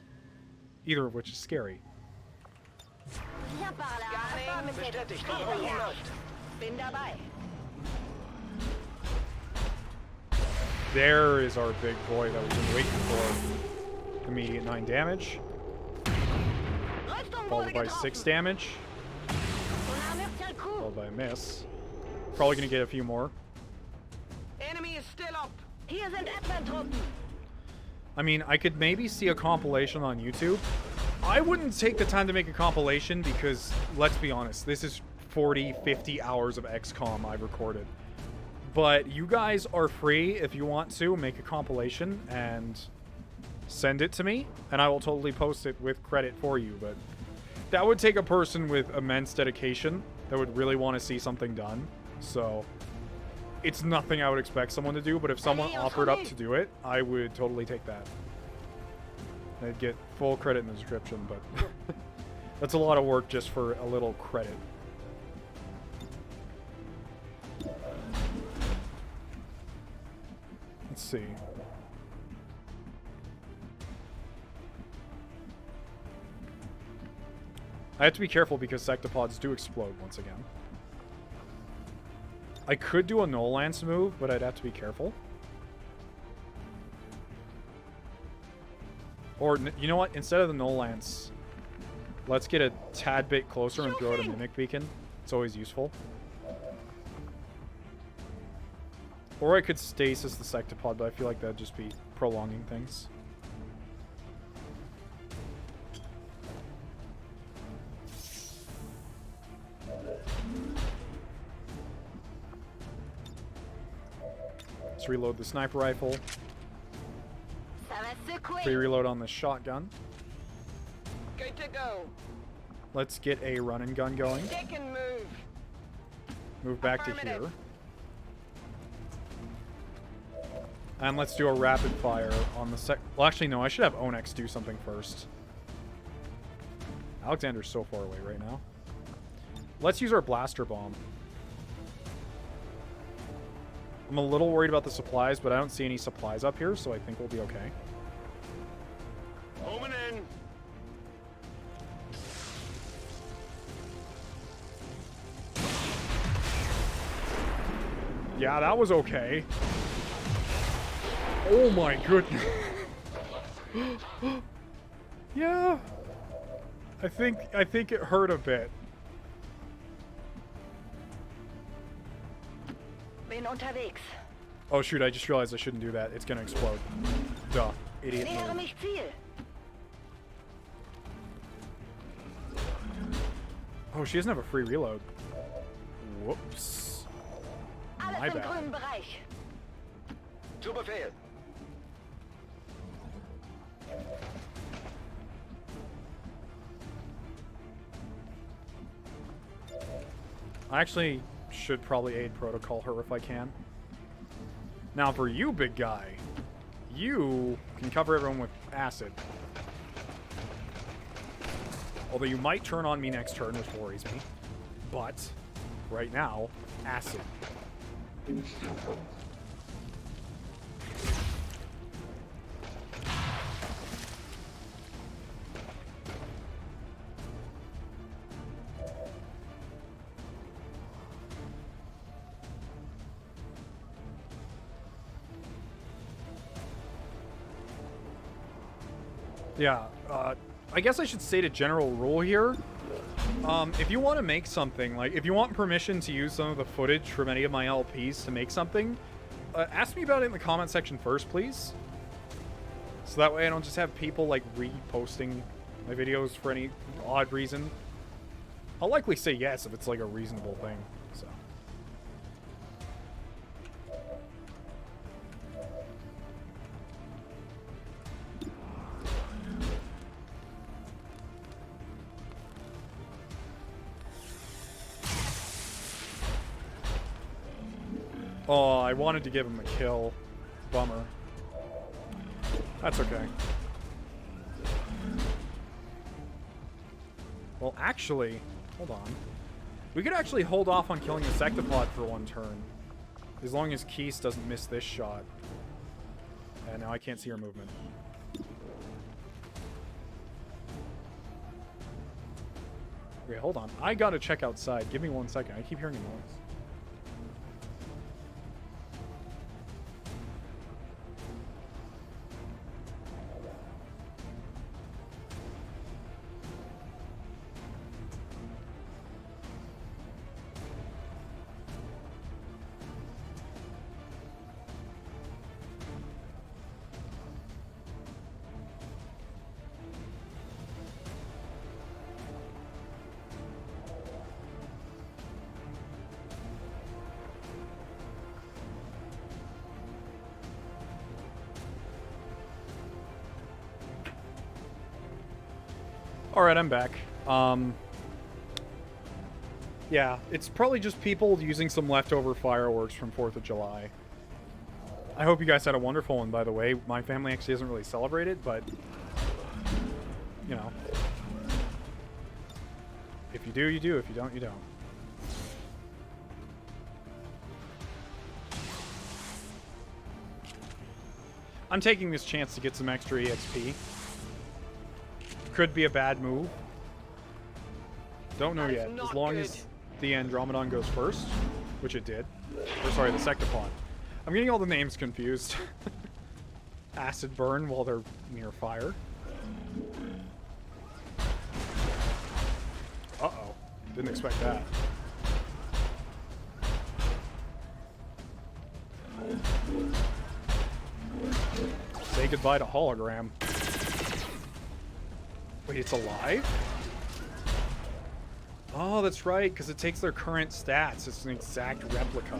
Either of which is scary. Viens par là. Scanning. Bestätigt. Überwachung läuft. Bin dabei. There is our big boy that we've been waiting for. Immediate 9 damage. Rüstung Followed wurde by getroffen. 6 damage. Ton armure tient le coup. Followed by a miss. Probably gonna get a few more. Enemy is still up. Hier sind Abwehrtruppen. I mean, I could maybe see a compilation on YouTube. I wouldn't take the time to make a compilation because, let's be honest, this is 40, 50 hours of XCOM I've recorded. But you guys are free if you want to make a compilation and send it to me, and I will totally post it with credit for you. But that would take a person with immense dedication that would really want to see something done. So it's nothing I would expect someone to do, but if someone offered up to do it, I would totally take that. I'd get full credit in the description, but that's a lot of work just for a little credit. Let's see. I have to be careful because sectopods do explode once again. I could do a null lance move, but I'd have to be careful. Or, you know what? Instead of the null lance, let's get a tad bit closer and throw out a mimic beacon. It's always useful. Or I could stasis the sectopod, but I feel like that'd just be prolonging things. Let's reload the sniper rifle. Ça va secouer. Free reload on the shotgun. Good to go. Let's get a run and gun going. Stick and move. Move back to here. Affirmative. And let's do a rapid fire on the well, actually, no, I should have Onyx do something first. Alexander's so far away right now. Let's use our blaster bomb. I'm a little worried about the supplies, but I don't see any supplies up here, so I think we'll be okay. Homing in. Yeah, that was okay. Oh my goodness. Yeah. I think it hurt a bit. Bin unterwegs. Oh shoot, I just realized I shouldn't do that. It's gonna explode. Duh. Idiot Nähere move. mich Ziel. Oh, she doesn't have a free reload. Whoops. Alles My im bad. grünen Bereich. Zu Befehl. I actually should probably aid protocol her if I can. Now for you, big guy, you can cover everyone with acid. Although you might turn on me next turn, which worries me. But, right now, acid. Yeah, I guess I should state a general rule here. If you want to make something, like, if you want permission to use some of the footage from any of my LPs to make something, ask me about it in the comment section first, please. So that way I don't just have people, like, reposting my videos for any odd reason. I'll likely say yes if it's, like, a reasonable thing, so. Oh, I wanted to give him a kill. Bummer. That's okay. Well, actually, hold on. We could actually hold off on killing the sectopod for one turn. As long as Keese doesn't miss this shot. And now I can't see her movement. Okay, hold on. I gotta check outside. Give me 1 second. I keep hearing a noise. Alright, I'm back. Yeah, it's probably just people using some leftover fireworks from 4th of July. I hope you guys had a wonderful one, by the way. My family actually doesn't really celebrate it, but, you know. If you do, you do. If you don't, you don't. I'm taking this chance to get some extra EXP. Could be a bad move. Don't know yet. As long as the Andromedon goes first, which it did. Or sorry, the Sectopod. I'm getting all the names confused. Acid burn while they're near fire. Uh-oh. Didn't expect that. Say goodbye to hologram. Wait, it's alive? Oh, that's right, because it takes their current stats. It's an exact replica.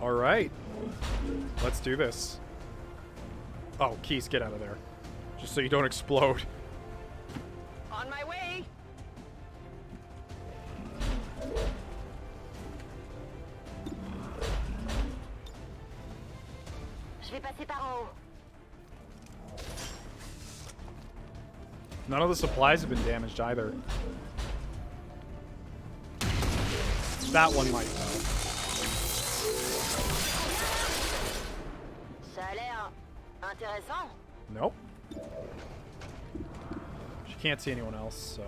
All right. Let's do this. Oh, Keese, get out of there. Just so you don't explode. On my way. Je vais passer par en haut. None of the supplies have been damaged either. That one might though. Ça a l'air intéressant. Nope. She can't see anyone else, so.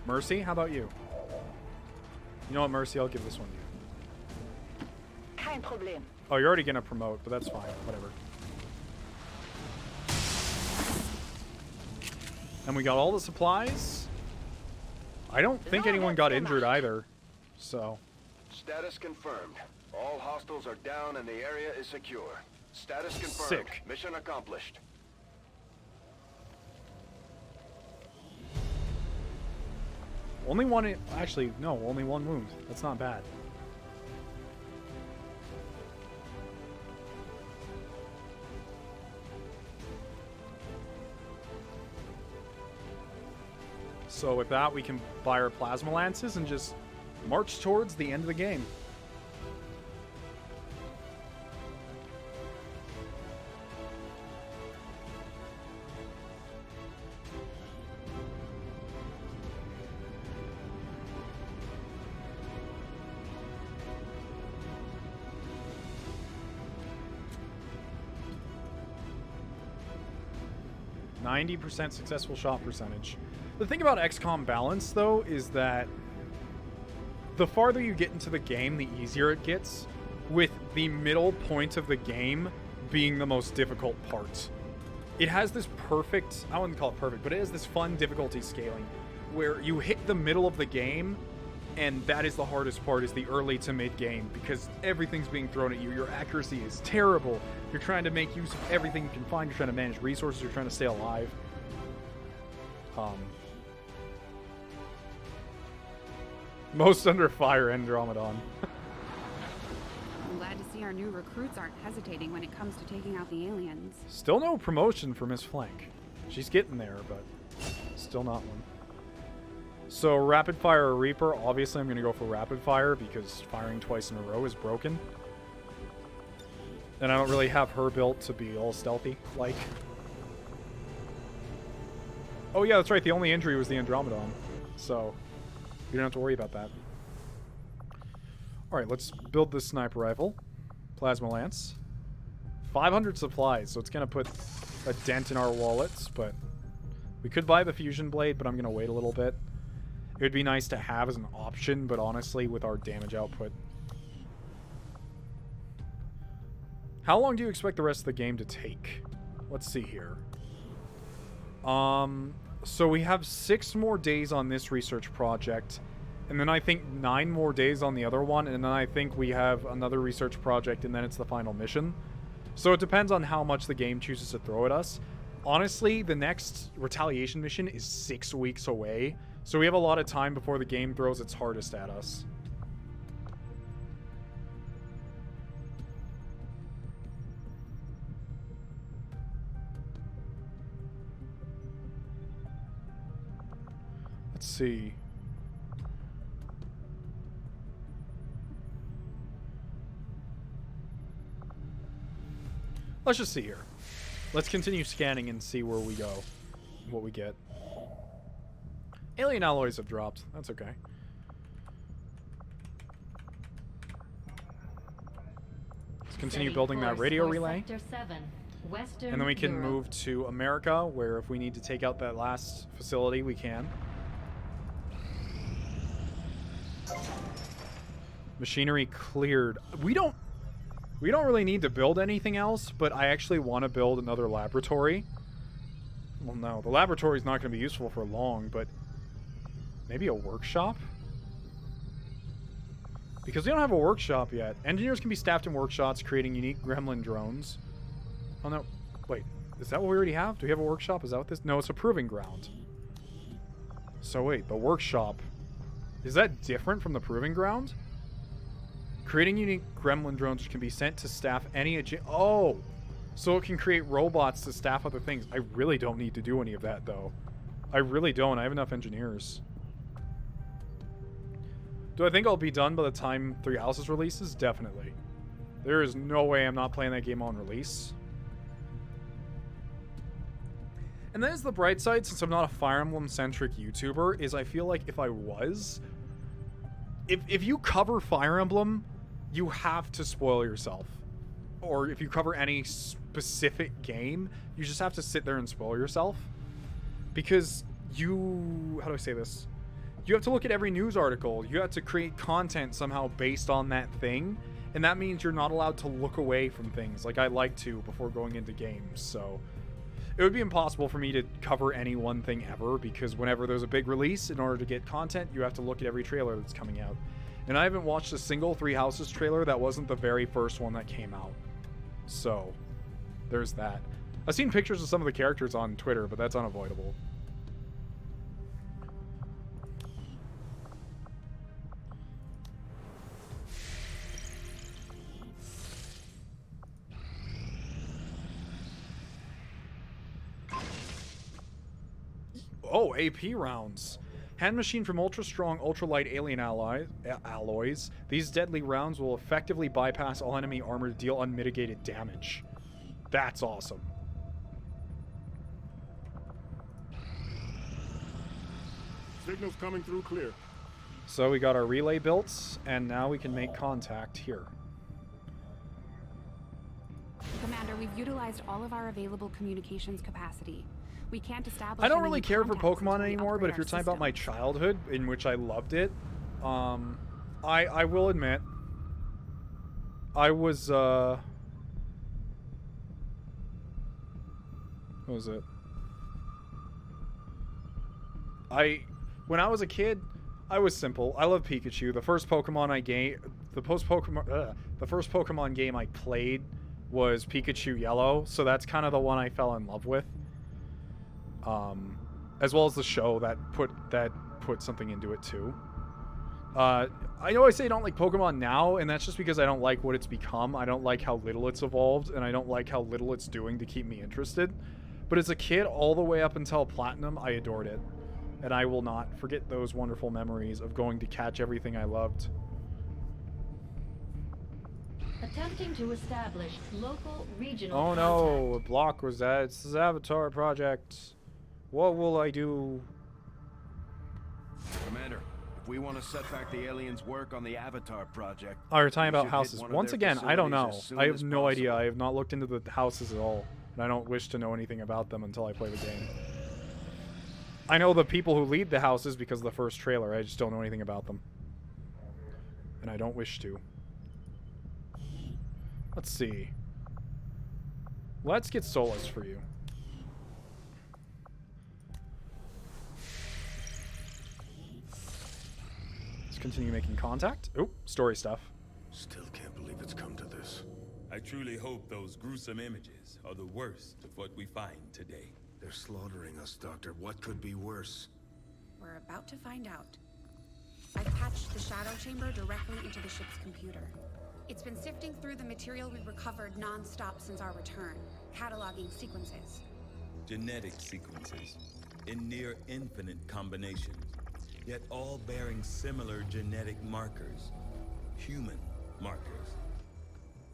Mercy, how about you? You know what, Mercy, I'll give this one to you. Kein Problem. Oh, you're already gonna promote, but that's fine. Whatever. And we got all the supplies. I don't think anyone got injured either, so. Status confirmed. All hostiles are down and the area is secure. Status confirmed. Sick. Mission accomplished. Only one, actually, no, only one wound. That's not bad. So with that, we can buy our plasma lances and just march towards the end of the game. %, successful shot percentage. The thing about XCOM balance, though, is that the farther you get into the game, the easier it gets, with the middle point of the game being the most difficult part. It has this perfect, I wouldn't call it perfect, but it has this fun difficulty scaling where you hit the middle of the game, and that is the hardest part, is the early to mid game, because everything's being thrown at you. Your accuracy is terrible. You're trying to make use of everything you can find. You're trying to manage resources. You're trying to stay alive. Most under fire, Andromedon. I'm glad to see our new recruits aren't hesitating when it comes to taking out the aliens. Still no promotion for Miss Flank. She's getting there, but still not one. So, rapid fire or Reaper. Obviously, I'm going to go for rapid fire because firing twice in a row is broken. And I don't really have her built to be all stealthy, like. Oh yeah, that's right. The only injury was the Andromedon. So, you don't have to worry about that. Alright, let's build this sniper rifle. Plasma lance. 500 supplies, so it's going to put a dent in our wallets, but we could buy the fusion blade, but I'm going to wait a little bit. It would be nice to have as an option, but honestly, with our damage output. How long do you expect the rest of the game to take? Let's see here. So we have 6 more days on this research project, and then I think 9 more days on the other one, and then I think we have another research project, and then it's the final mission. So it depends on how much the game chooses to throw at us. Honestly, the next retaliation mission is 6 weeks away, so we have a lot of time before the game throws its hardest at us. Let's see. Let's just see here. Let's continue scanning and see where we go. What we get. Alien alloys have dropped. That's okay. Let's continue building that radio relay. Sector 7, Western And then we can Europe. move to America, where if we need to take out that last facility, we can. Machinery cleared. We don't really need to build anything else, but I actually want to build another laboratory. Well, no, the laboratory is not going to be useful for long, but maybe a workshop? Because we don't have a workshop yet. Engineers can be staffed in workshops, creating unique gremlin drones. Oh, no. Wait, is that what we already have? Do we have a workshop? Is that what this... No, it's a proving ground. So wait, the workshop... Is that different from the proving ground? Creating unique gremlin drones can be sent to staff any... Oh! So it can create robots to staff other things. I really don't need to do any of that, though. I really don't. I have enough engineers. Do I think I'll be done by the time 3 Houses releases? Definitely. There is no way I'm not playing that game on release. And that is the bright side, since I'm not a Fire Emblem-centric YouTuber, is I feel like if I was... If you cover Fire Emblem, you have to spoil yourself. Or if you cover any specific game, you just have to sit there and spoil yourself. Because you... How do I say this? You have to look at every news article. You have to create content somehow based on that thing. And that means you're not allowed to look away from things like I like to before going into games. So it would be impossible for me to cover any one thing ever, because whenever there's a big release, in order to get content, you have to look at every trailer that's coming out. And I haven't watched a single 3 Houses trailer that wasn't the very first one that came out. So there's that. I've seen pictures of some of the characters on Twitter, but that's unavoidable. Oh, AP rounds. Hand machine from ultra-strong, ultra-light alien alloys. These deadly rounds will effectively bypass all enemy armor to deal unmitigated damage. That's awesome. Signal's coming through clear. So we got our relay built, and now we can make contact here. Commander, we've utilized all of our available communications capacity. We can't establish. I don't any really new care for contacts Pokemon until we anymore, but if upgrade you're our talking about my systems. childhood, in which I loved it, I will admit, I was, what was it? When I was a kid, I was simple. I love Pikachu. The first Pokemon the first Pokemon game I played was Pikachu Yellow, so that's kind of the one I fell in love with. As well as the show that put something into it too. I know I say I don't like Pokemon now, and that's just because I don't like what it's become. I don't like how little it's evolved, and I don't like how little it's doing to keep me interested. But as a kid, all the way up until Platinum, I adored it. And I will not forget those wonderful memories of going to catch everything I loved. Attempting to establish local regional Oh contact. no, a block was that. It's the Avatar project. What will I do? Commander, if we want to set back the aliens' work on the Avatar project... Oh, you're talking we about should hit houses. one of Once their again, I don't know. facilities as soon I have as no idea. possible. I have not looked into the houses at all. And I don't wish to know anything about them until I play the game. I know the people who lead the houses because of the first trailer. I just don't know anything about them. And I don't wish to. Let's see. Let's get Solus for you. Let's continue making contact. Oh, story stuff. Still can't believe it's come to this. I truly hope those gruesome images are the worst of what we find today. They're slaughtering us, Doctor. What could be worse? We're about to find out. I've patched the shadow chamber directly into the ship's computer. It's been sifting through the material we recovered non-stop since our return, cataloging sequences. Genetic sequences in near infinite combinations, yet all bearing similar genetic markers. Human markers.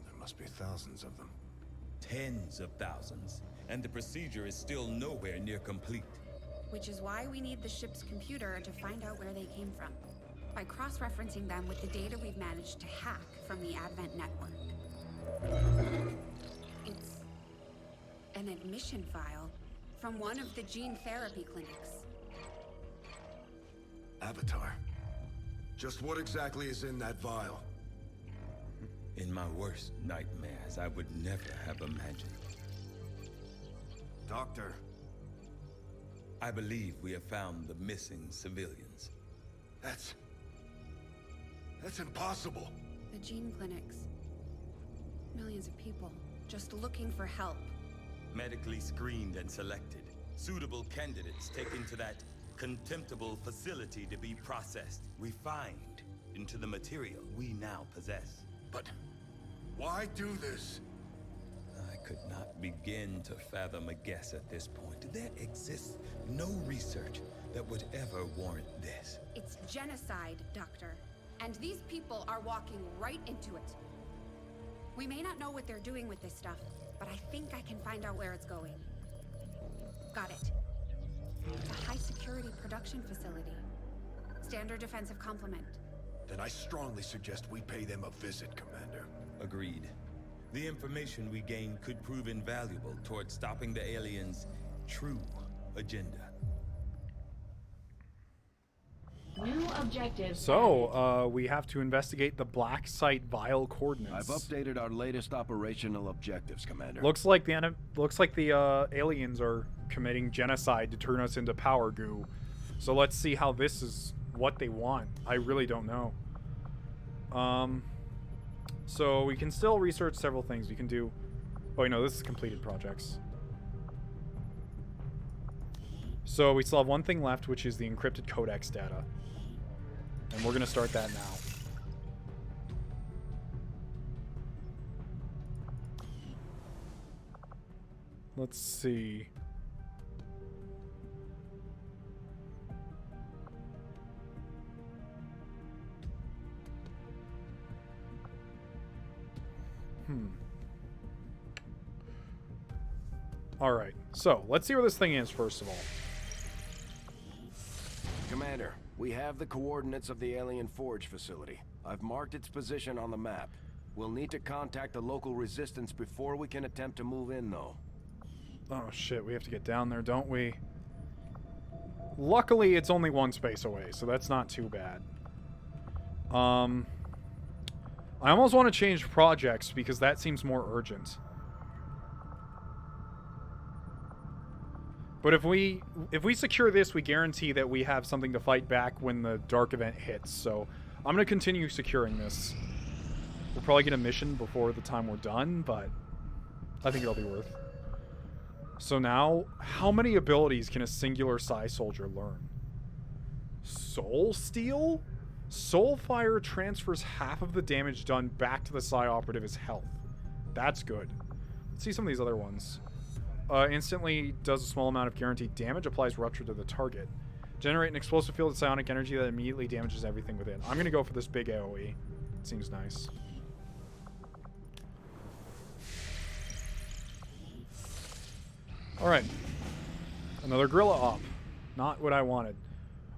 There must be thousands of them. Tens of thousands. And the procedure is still nowhere near complete. Which is why we need the ship's computer to find out where they came from. By cross-referencing them with the data we've managed to hack from the Advent network. It's an admission file from one of the gene therapy clinics. Avatar. Just what exactly is in that vial? In my worst nightmares, I would never have imagined. Doctor. I believe we have found the missing civilians. That's impossible. The gene clinics. Millions of people just looking for help. Medically screened and selected. Suitable candidates taken to that contemptible facility to be processed, refined into the material we now possess. But why do this? I could not begin to fathom a guess at this point. There exists no research that would ever warrant this. It's genocide, Doctor. And these people are walking right into it. We may not know what they're doing with this stuff, but I think I can find out where it's going. Got it. It's a high-security production facility. Standard defensive complement. Then I strongly suggest we pay them a visit, Commander. Agreed. The information we gain could prove invaluable towards stopping the aliens' true agenda. New objective. So, we have to investigate the black site vial coordinates. I've updated our latest operational objectives, Commander. Looks like the aliens are committing genocide to turn us into power goo. So let's see how this is what they want. I really don't know. So we can still research several things. We can do... Oh, no, this is completed projects. So we still have one thing left, which is the encrypted codex data. And we're going to start that now. Let's see. Alright, so let's see where this thing is first of all. Commander, we have the coordinates of the alien forge facility. I've marked its position on the map. We'll need to contact the local resistance before we can attempt to move in, though. Oh shit, we have to get down there, don't we? Luckily, it's only one space away, so that's not too bad. I almost want to change projects because that seems more urgent. But if we secure this, we guarantee that we have something to fight back when the dark event hits. So I'm going to continue securing this. We'll probably get a mission before the time we're done, but I think it'll be worth. So now, how many abilities can a singular Psi soldier learn? Soul Steal? Soulfire transfers half of the damage done back to the Psi operative as health. That's good. Let's see some of these other ones. Instantly does a small amount of guaranteed damage, applies rupture to the target. Generate an explosive field of psionic energy that immediately damages everything within. I'm going to go for this big AoE. It seems nice. Alright. Another gorilla op. Not what I wanted.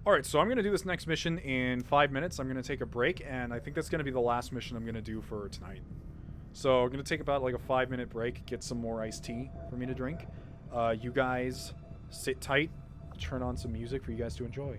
Alright, so I'm going to do this next mission in 5 minutes. I'm going to take a break, and I think that's going to be the last mission I'm going to do for tonight. So I'm going to take about like a 5-minute break, get some more iced tea for me to drink. You guys sit tight, turn on some music for you guys to enjoy.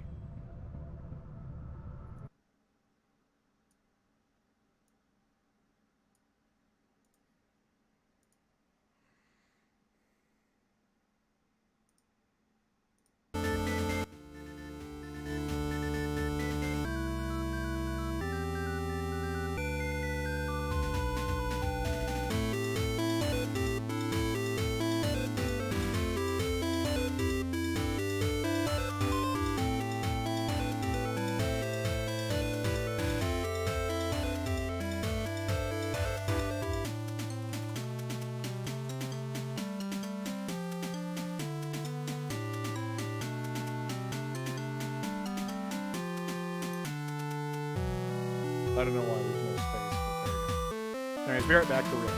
I don't know why there's no space, but there you go. Anyways, be right back to real.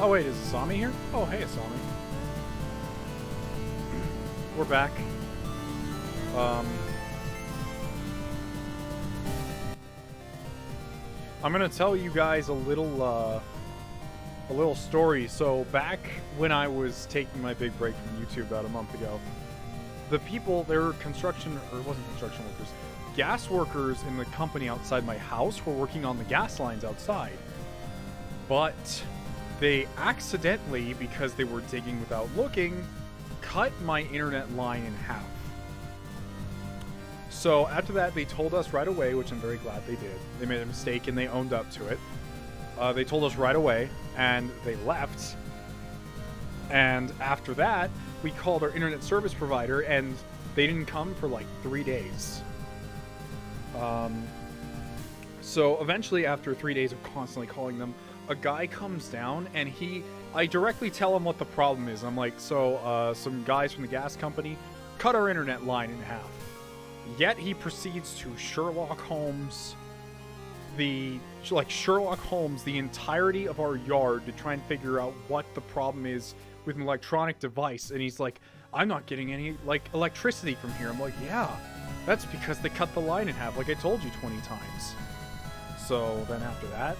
Oh wait, is Asami here? Oh hey Asami. We're back. I'm gonna tell you guys a little story. So back when I was taking my big break from YouTube about a month ago, the people, they were construction, or it wasn't construction workers, gas workers in the company outside my house were working on the gas lines outside. But they accidentally, because they were digging without looking, cut my internet line in half. So after that, they told us right away, which I'm very glad they did. They made a mistake and they owned up to it. They told us right away, and they left. And after that, we called our internet service provider, and they didn't come for like 3 days. So eventually, after 3 days of constantly calling them, a guy comes down, and I directly tell him what the problem is. I'm like, so some guys from the gas company cut our internet line in half. Yet he proceeds to Sherlock Holmes the entirety of our yard to try and figure out what the problem is with an electronic device. And he's like, I'm not getting any electricity from here. I'm like, yeah, that's because they cut the line in half, like I told you 20 times. So then after that,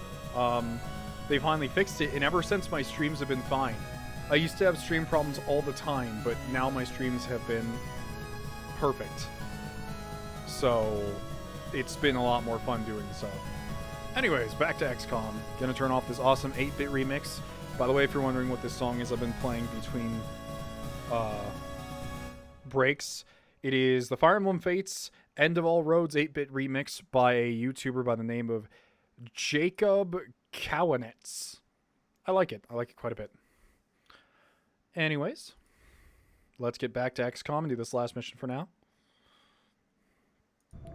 they finally fixed it, and ever since my streams have been fine. I used to have stream problems all the time, but now my streams have been perfect. So it's been a lot more fun doing so. Anyways, back to Xcom. Gonna turn off this awesome 8-bit remix. By the way, if you're wondering what this song is, I've been playing between breaks. It is the Fire Emblem Fates End of All Roads 8-bit remix by a YouTuber by the name of Jacob Cowanetz. I like it. I like it quite a bit. Anyways, let's get back to XCOM and do this last mission for now.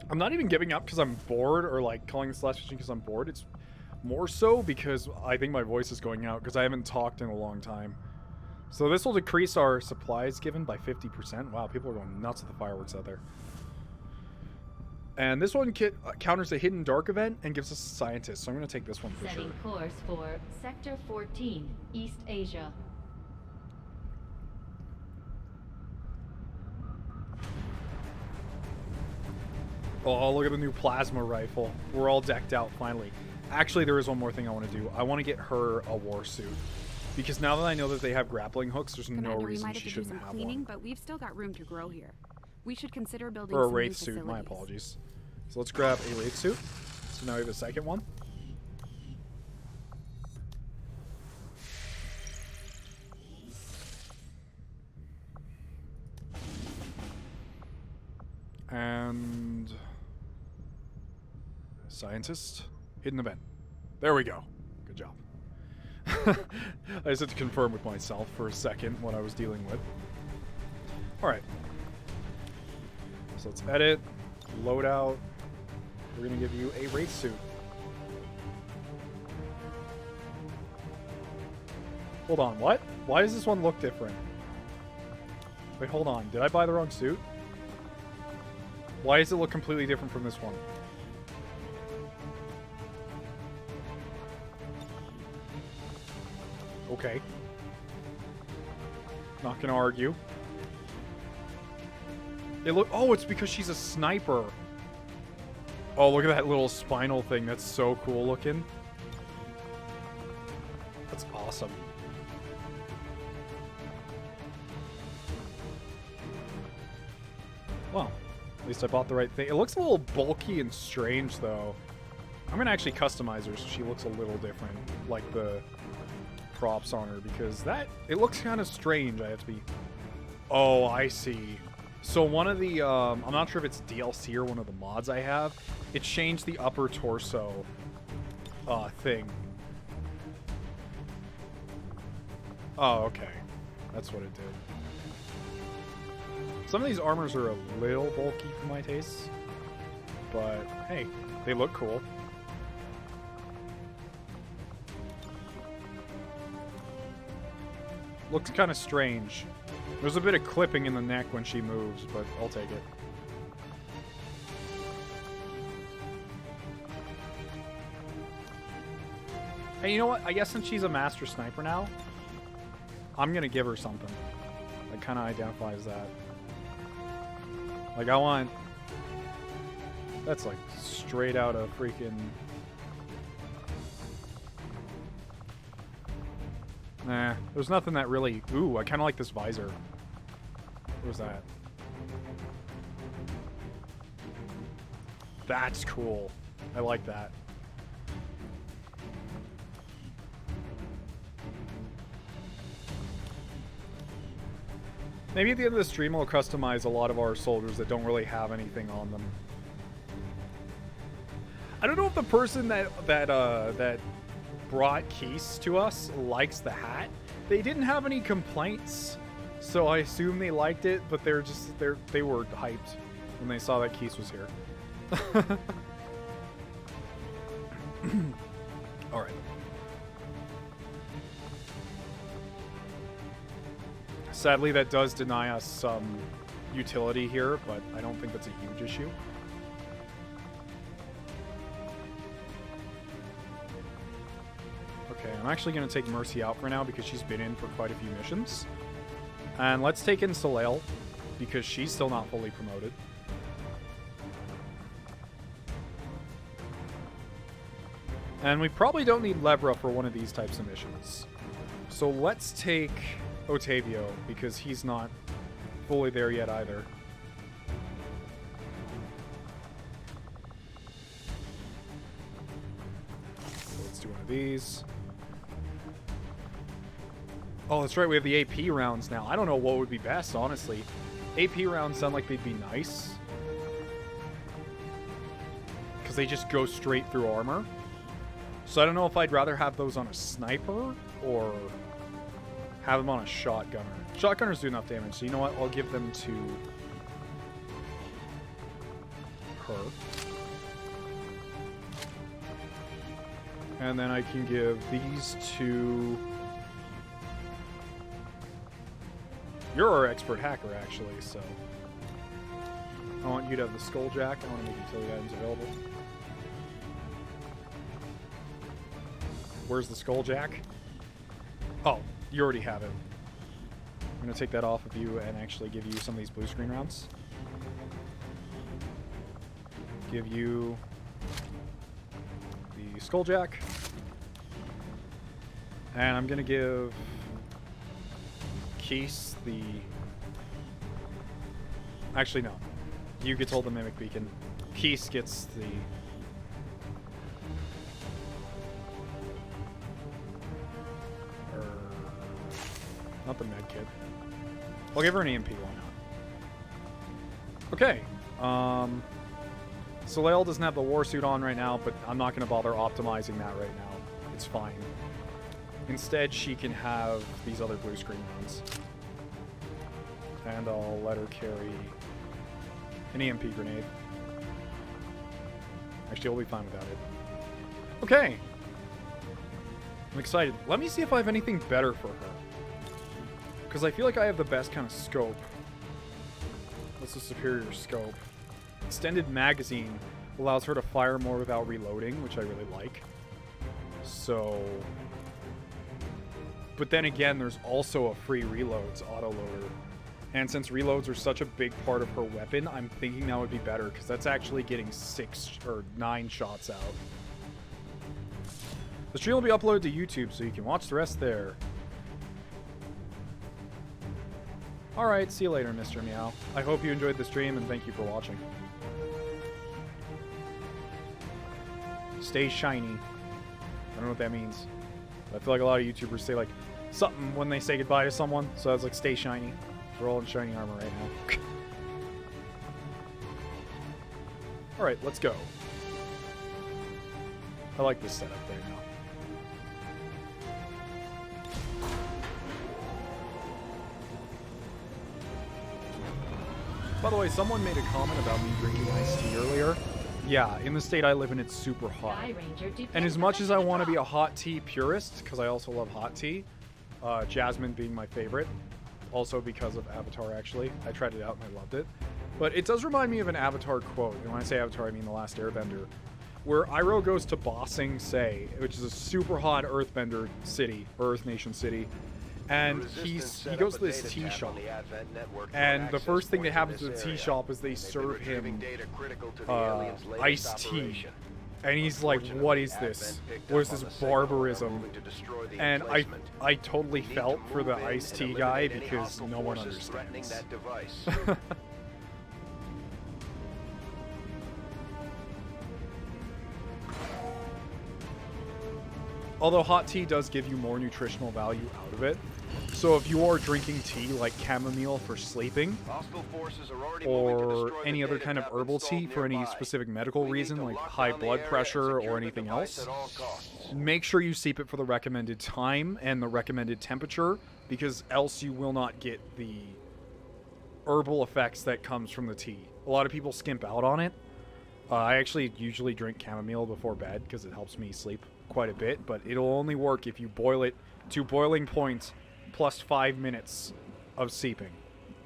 I'm not even giving up because I'm bored, or like calling this last mission because I'm bored. It's more so because I think my voice is going out because I haven't talked in a long time. So this will decrease our supplies given by 50%. Wow, people are going nuts with the fireworks out there. And this one counters a hidden dark event and gives us a scientist. So I'm going to take this one for sure. Setting course for Sector 14, East Asia. Oh, look at the new plasma rifle. We're all decked out, finally. Actually, there is one more thing I want to do. I want to get her a war suit. Because now that I know that they have grappling hooks, there's no reason she shouldn't have one. But we've still got room to grow here. We should consider building Or a some new wraith suit, facilities. my apologies. So let's grab a wraith suit. So now we have a second one. And scientist, hidden event. There we go. Good job. I just had to confirm with myself for a second what I was dealing with. Alright. So let's edit, loadout. We're going to give you a wraith suit. Hold on, what? Why does this one look different? Wait, hold on. Did I buy the wrong suit? Why does it look completely different from this one? Okay. Not gonna argue. Oh, it's because she's a sniper. Oh, look at that little spinal thing. That's so cool looking. That's awesome. Well, at least I bought the right thing. It looks a little bulky and strange, though. I'm gonna actually customize her so she looks a little different, like the props on her, because it looks kind of strange. I have to be... Oh, I see. So one of the, I'm not sure if it's DLC or one of the mods I have, it changed the upper torso thing. Oh, okay. That's what it did. Some of these armors are a little bulky for my tastes, but hey, they look cool. Looks kind of strange. There's a bit of clipping in the neck when she moves, but I'll take it. Hey, you know what? I guess since she's a master sniper now, I'm gonna give her something that kind of identifies that. Like, I want... That's like straight out of freaking... Nah, there's nothing that really... Ooh, I kind of like this visor. What was that? That's cool. I like that. Maybe at the end of the stream I'll customize a lot of our soldiers that don't really have anything on them. I don't know if the person that brought Keese to us likes the hat. They didn't have any complaints, so I assume they liked it, but they were hyped when they saw that Keese was here. All right. Sadly, that does deny us some utility here, but I don't think that's a huge issue. Okay, I'm actually going to take Mercy out for now because she's been in for quite a few missions. And let's take in Soleil because she's still not fully promoted. And we probably don't need Levra for one of these types of missions. So let's take Otavio, because he's not fully there yet either. So let's do one of these. Oh, that's right, we have the AP rounds now. I don't know what would be best, honestly. AP rounds sound like they'd be nice, because they just go straight through armor. So I don't know if I'd rather have those on a sniper or have them on a shotgunner. Shotgunners do enough damage, so you know what? I'll give them to her. And then I can give these to... You're our expert hacker, actually, so... I want you to have the Skulljack. I want to make utility items available. Where's the Skulljack? Oh, you already have it. I'm going to take that off of you and actually give you some of these blue screen rounds. Give you the Skulljack. And I'm going to give Keese the... Actually, no. You get to hold the Mimic Beacon. Keese gets the... Not the med kit. I'll give her an EMP, why not? Okay. Soleil doesn't have the war suit on right now, but I'm not going to bother optimizing that right now. It's fine. Instead, she can have these other blue screen ones. And I'll let her carry an EMP grenade. Actually, I'll be fine without it. Okay. I'm excited. Let me see if I have anything better for her. Because I feel like I have the best kind of scope. What's the superior scope? Extended magazine allows her to fire more without reloading, which I really like. So... But then again, there's also a free reloads autoloader. And since reloads are such a big part of her weapon, I'm thinking that would be better, because that's actually getting 6 or 9 shots out. The stream will be uploaded to YouTube, so you can watch the rest there. Alright, see you later, Mr. Meow. I hope you enjoyed the stream, and thank you for watching. Stay shiny. I don't know what that means. But I feel like a lot of YouTubers say, like, something when they say goodbye to someone. So it's like, stay shiny. We're all in shiny armor right now. Alright, let's go. I like this setup right now. By the way, someone made a comment about me drinking iced tea earlier. Yeah, in the state I live in, it's super hot. And as much as I want to be a hot tea purist, because I also love hot tea, jasmine being my favorite, also because of Avatar, actually. I tried it out and I loved it. But it does remind me of an Avatar quote. And when I say Avatar, I mean The Last Airbender, where Iroh goes to Bossing Se, which is a super hot Earthbender city, or Earth Nation city, and he goes to this tea shop, and the first thing that happens to the tea shop is they serve him iced tea. And he's like, what is this? What is this barbarism? And I totally felt for the iced tea guy because no one understands. Although hot tea does give you more nutritional value out of it. So if you are drinking tea like chamomile for sleeping, or any other kind of herbal tea for any specific medical reason, like high blood pressure or anything else, make sure you steep it for the recommended time and the recommended temperature, because else you will not get the herbal effects that comes from the tea. A lot of people skimp out on it. I actually usually drink chamomile before bed because it helps me sleep quite a bit, but it'll only work if you boil it to boiling point plus 5 minutes of steeping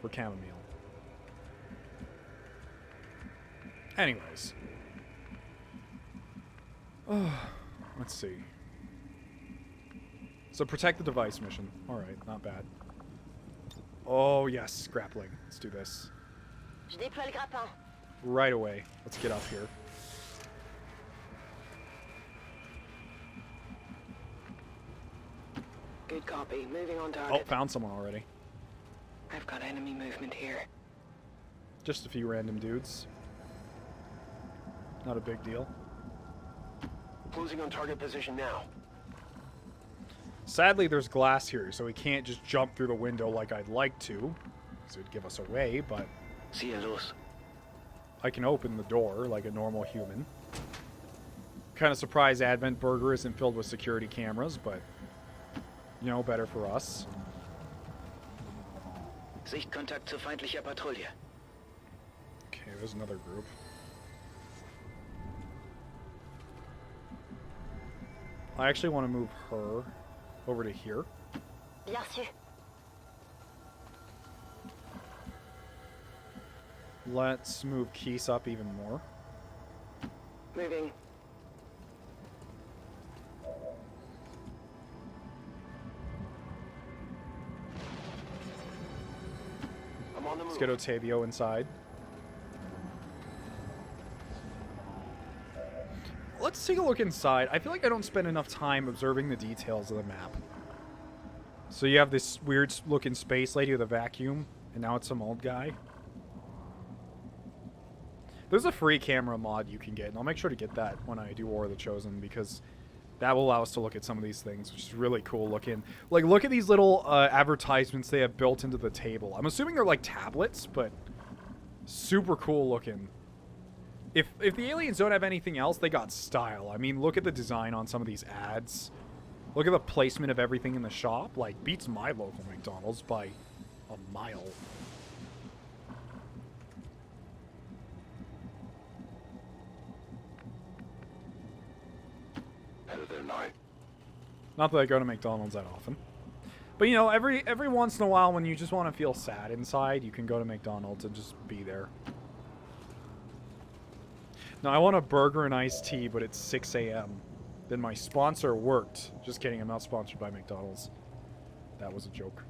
for chamomile. Anyways. Let's see. So protect the device mission. Alright, not bad. Oh yes, grappling. Let's do this. Je déploie le grappin. Right away. Let's get up here. Good copy. Moving on target. Oh, found someone already. I've got enemy movement here. Just a few random dudes. Not a big deal. Closing on target position now. Sadly, there's glass here, so we can't just jump through the window like I'd like to, because it would give us away, but Cielos. I can open the door like a normal human. Kind of surprised Advent Burger isn't filled with security cameras, but, you know, better for us. Sichtkontakt zu feindlicher Patrouille. Okay, there's another group. I actually want to move her over to here. Bien sûr. Let's move Keese up even more. Moving. I'm on the Let's move. get Otavio inside. Let's take a look inside. I feel like I don't spend enough time observing the details of the map. So you have this weird looking space lady with a vacuum, and now it's some old guy. There's a free camera mod you can get, and I'll make sure to get that when I do War of the Chosen, because that will allow us to look at some of these things, which is really cool looking. Like, look at these little advertisements they have built into the table. I'm assuming they're like tablets, but super cool looking. If the aliens don't have anything else, they got style. I mean, look at the design on some of these ads. Look at the placement of everything in the shop. Like, beats my local McDonald's by a mile. Head of their night. Not that I go to McDonald's that often. But, you know, every once in a while when you just want to feel sad inside, you can go to McDonald's and just be there. Now, I want a burger and iced tea, but it's 6 a.m. Then my sponsor worked. Just kidding, I'm not sponsored by McDonald's. That was a joke.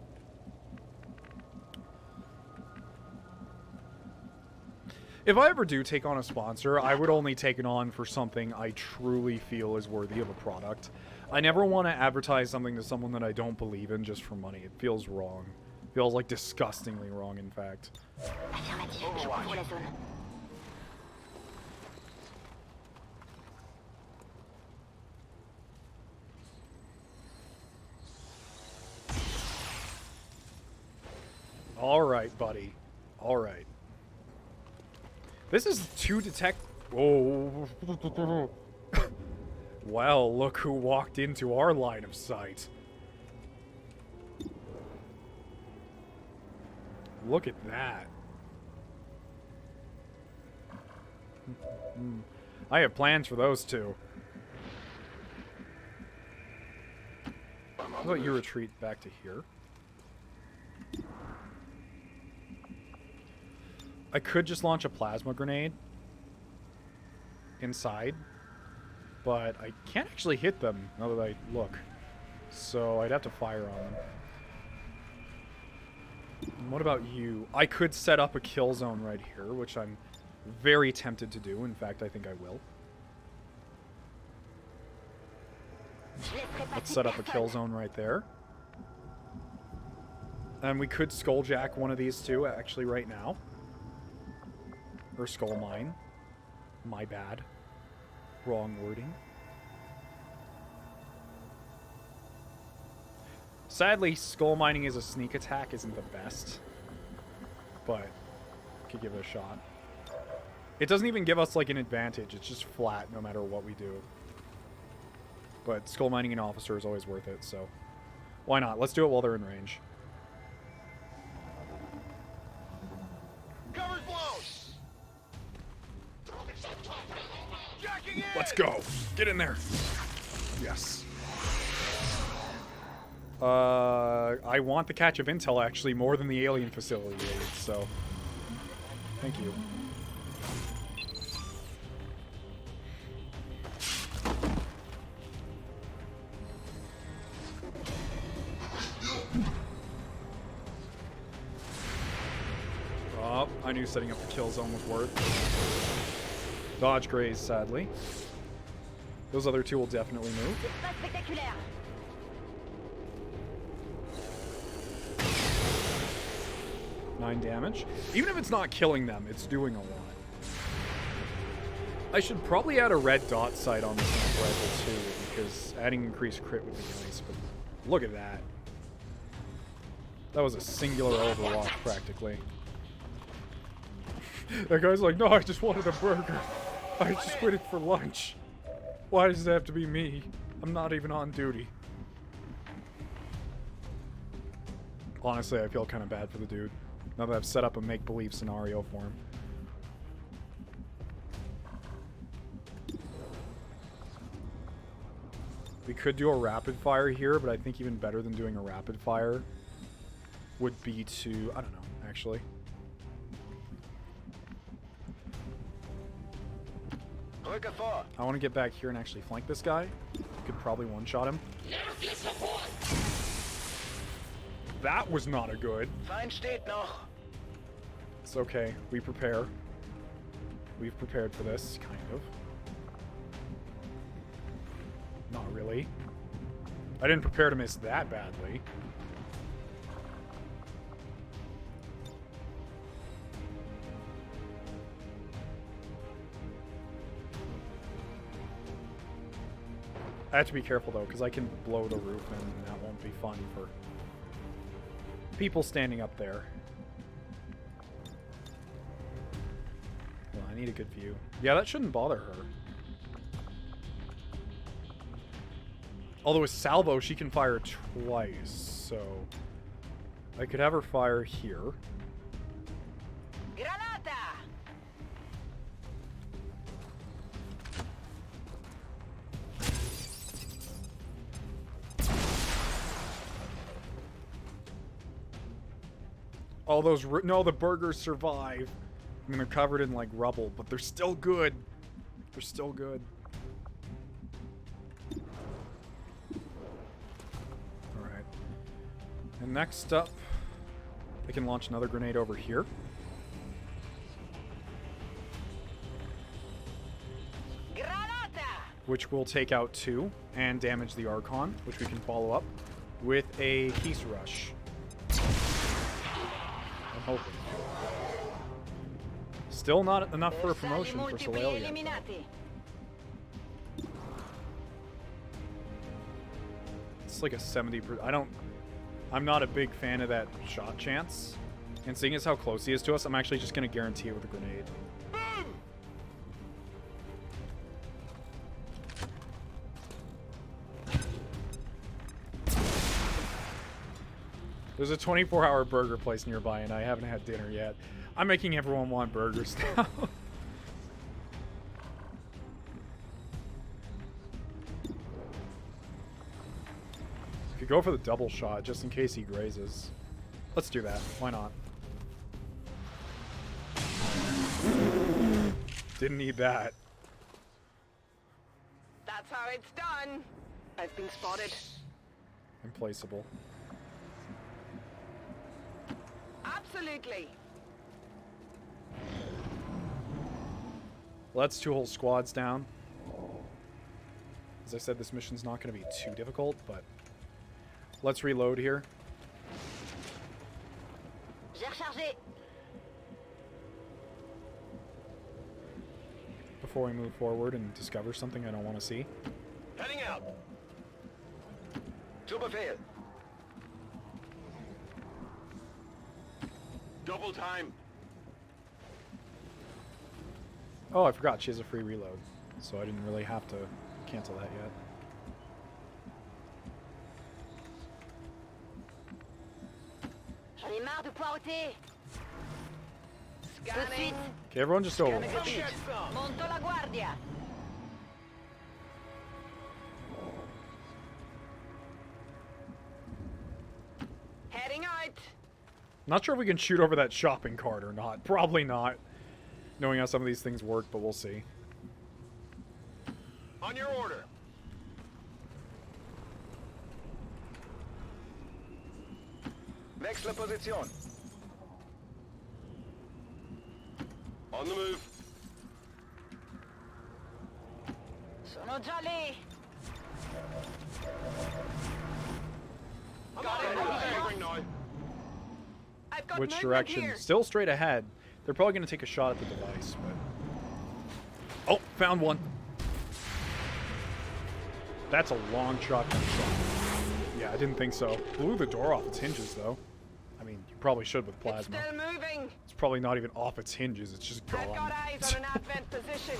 If I ever do take on a sponsor, I would only take it on for something I truly feel is worthy of a product. I never want to advertise something to someone that I don't believe in just for money. It feels wrong. It feels like disgustingly wrong, in fact. Affirmatif. Je couvre la zone. Alright, buddy. Alright. This is to detect... Oh. Well, look who walked into our line of sight. Look at that. I have plans for those two. How about you retreat back to here? I could just launch a plasma grenade inside But I can't actually hit them now that I look. So I'd have to fire on them. And what about you? I could set up a kill zone right here, which I'm very tempted to do. In fact, I think I will. Let's set up a kill zone right there. And we could skulljack one of these two, actually, right now. Or skull mine. My bad. Wrong wording. Sadly, skull mining as a sneak attack isn't the best. But, could give it a shot. It doesn't even give us, like, an advantage. It's just flat no matter what we do. But skull mining an officer is always worth it, so... Why not? Let's do it while they're in range. Cover's blown! Let's go! Get in there! Yes. I want the catch of intel, actually, more than the alien facility aid, so... Thank you. Oh, I knew setting up the kill zone was worth. Dodge graze, sadly. Those other two will definitely move. 9 damage. Even if it's not killing them, it's doing a lot. I should probably add a red dot sight on the sniper rifle too, because adding increased crit would be nice, but look at that. That was a singular overwatch, practically. That guy's like, no, I just wanted a burger. I just waited for lunch. Why does it have to be me? I'm not even on duty. Honestly, I feel kind of bad for the dude. Now that I've set up a make-believe scenario for him. We could do a rapid fire here, but I think even better than doing a rapid fire would be to... I don't know, actually. I want to get back here and actually flank this guy. Could probably one-shot him. That was not a good. It's okay. We prepare. We've prepared for this, kind of. Not really. I didn't prepare to miss that badly. I have to be careful though, because I can blow the roof and that won't be fun for people standing up there. Well, I need a good view. Yeah, that shouldn't bother her. Although with salvo, she can fire twice, so I could have her fire here. All those... No, the burgers survive. I mean, they're covered in, like, rubble, but they're still good. They're still good. Alright. And next up, I can launch another grenade over here. Which will take out 2 and damage the Archon, which we can follow up with a Peace Rush. I'm hoping. Still not enough for a promotion for Soleil yet. It's like a 70%. I'm not a big fan of that shot chance. And seeing as how close he is to us, I'm actually just going to guarantee it with a grenade. There's a 24-hour burger place nearby, and I haven't had dinner yet. I'm making everyone want burgers now. Could go for the double shot, just in case he grazes. Let's do that. Why not? Didn't need that. it's done. I've been spotted. Implaceable. Absolutely. Well, that's 2 whole squads down. As I said, this mission's not going to be too difficult, but let's reload here. J'ai rechargé. Before we move forward and discover something I don't want to see. Heading out. Zu Befehl. Double time. Oh, I forgot she has a free reload, so I didn't really have to cancel that yet. J'en ai marre de poireauter. Scanning. Okay, everyone just over. Monto la guardia. Heading out. Not sure if we can shoot over that shopping cart or not. Probably not, knowing how some of these things work, but we'll see. On your order. Wechsle Position. On the move. Sono già lì. I've got Which movement direction? here. Still straight ahead. They're probably going to take a shot at the device, but... Oh, found one. That's a long shotgun shot. Yeah, I didn't think so. Blew the door off its hinges, though. I mean, you probably should with plasma. It's still moving. It's probably not even off its hinges. It's just gone. I've got eyes on an advent position.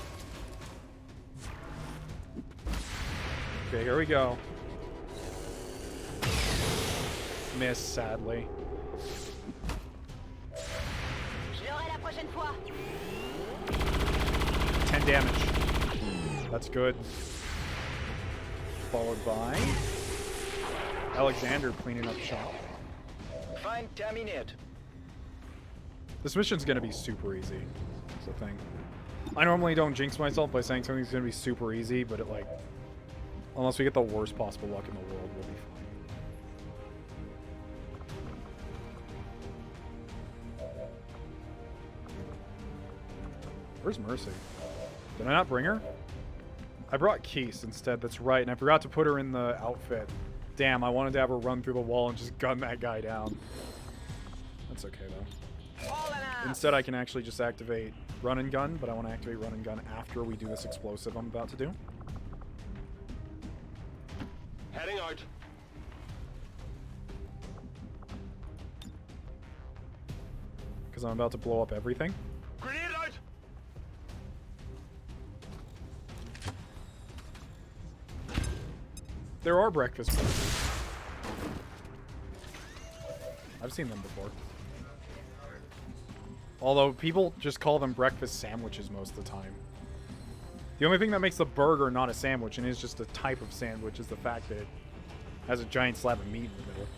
Okay, here we go. Miss, sadly. Je l'aurai la prochaine fois. 10 damage. That's good. Followed by Alexander cleaning up shop. Fine, terminiert. This mission's gonna be super easy. That's the thing. I normally don't jinx myself by saying something's gonna be super easy, but it like, unless we get the worst possible luck in the world, we'll be fine. Where's Mercy? Did I not bring her? I brought Keese instead, that's right, and I forgot to put her in the outfit. Damn, I wanted to have her run through the wall and just gun that guy down. That's okay, though. Instead, I can actually just activate run and gun, but I want to activate run and gun after we do this explosive I'm about to do. Heading out. Because I'm about to blow up everything. Grenade out. There are breakfast burgers. I've seen them before. Although people just call them breakfast sandwiches most of the time. The only thing that makes the burger not a sandwich and is just a type of sandwich is the fact that it has a giant slab of meat in the middle.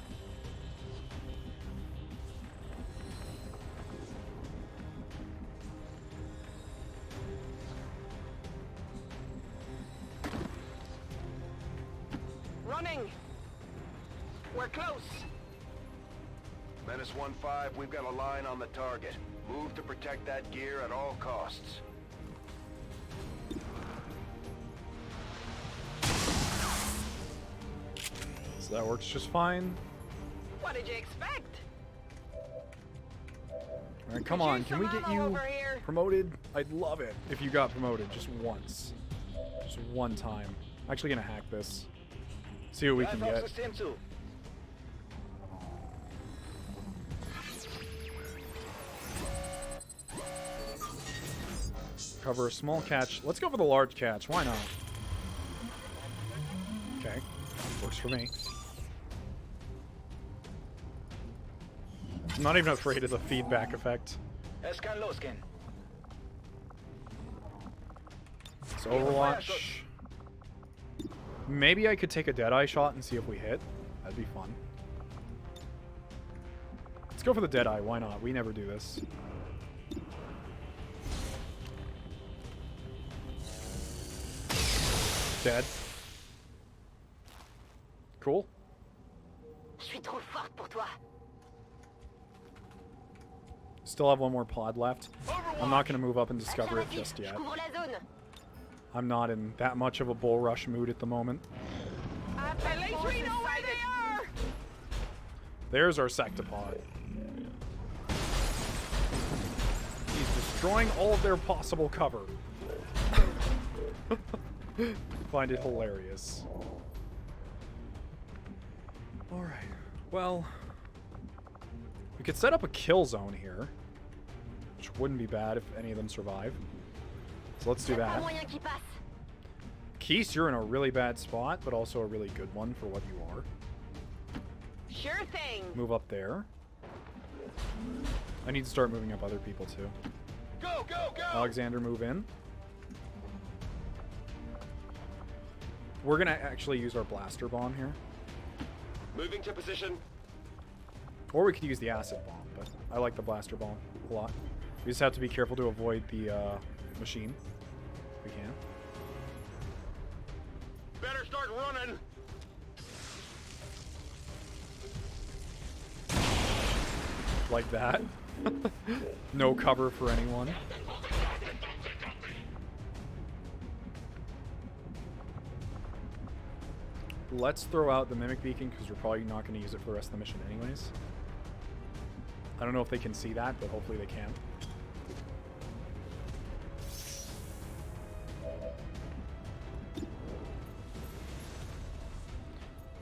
Running. We're close. Menace 1-5, we've got a line on the target. Move to protect that gear at all costs. So that works just fine. What did you expect? Alright, come on. Can we get you promoted? I'd love it if you got promoted just once. Just one time. I'm actually gonna hack this. See what we can get. Cover a small catch. Let's go for the large catch. Why not? Okay. Works for me. I'm not even afraid of the feedback effect. Es kann losgehen. So Overwatch. Maybe I could take a Deadeye shot and see if we hit. That'd be fun. Let's go for the Deadeye. Why not? We never do this. Dead. Cool. Je suis trop forte pour toi. Still have one more pod left. I'm not going to move up and discover it just Je yet. couvre la zone. I'm not in that much of a bull rush mood at the moment. At least we know where they are. There's our sectopod. He's destroying all of their possible cover. Find it hilarious. Alright, well, we could set up a kill zone here, which wouldn't be bad if any of them survive. So let's do that. Keese, you're in a really bad spot, but also a really good one for what you are. Sure thing. Move up there. I need to start moving up other people too. Go, go, go! Alexander, move in. We're gonna actually use our blaster bomb here. Moving to position. Or we could use the acid bomb, but I like the blaster bomb a lot. We just have to be careful to avoid the machine. If we can. Better start running. Like that. No cover for anyone. Let's throw out the Mimic Beacon because we're probably not going to use it for the rest of the mission anyways. I don't know if they can see that, but hopefully they can.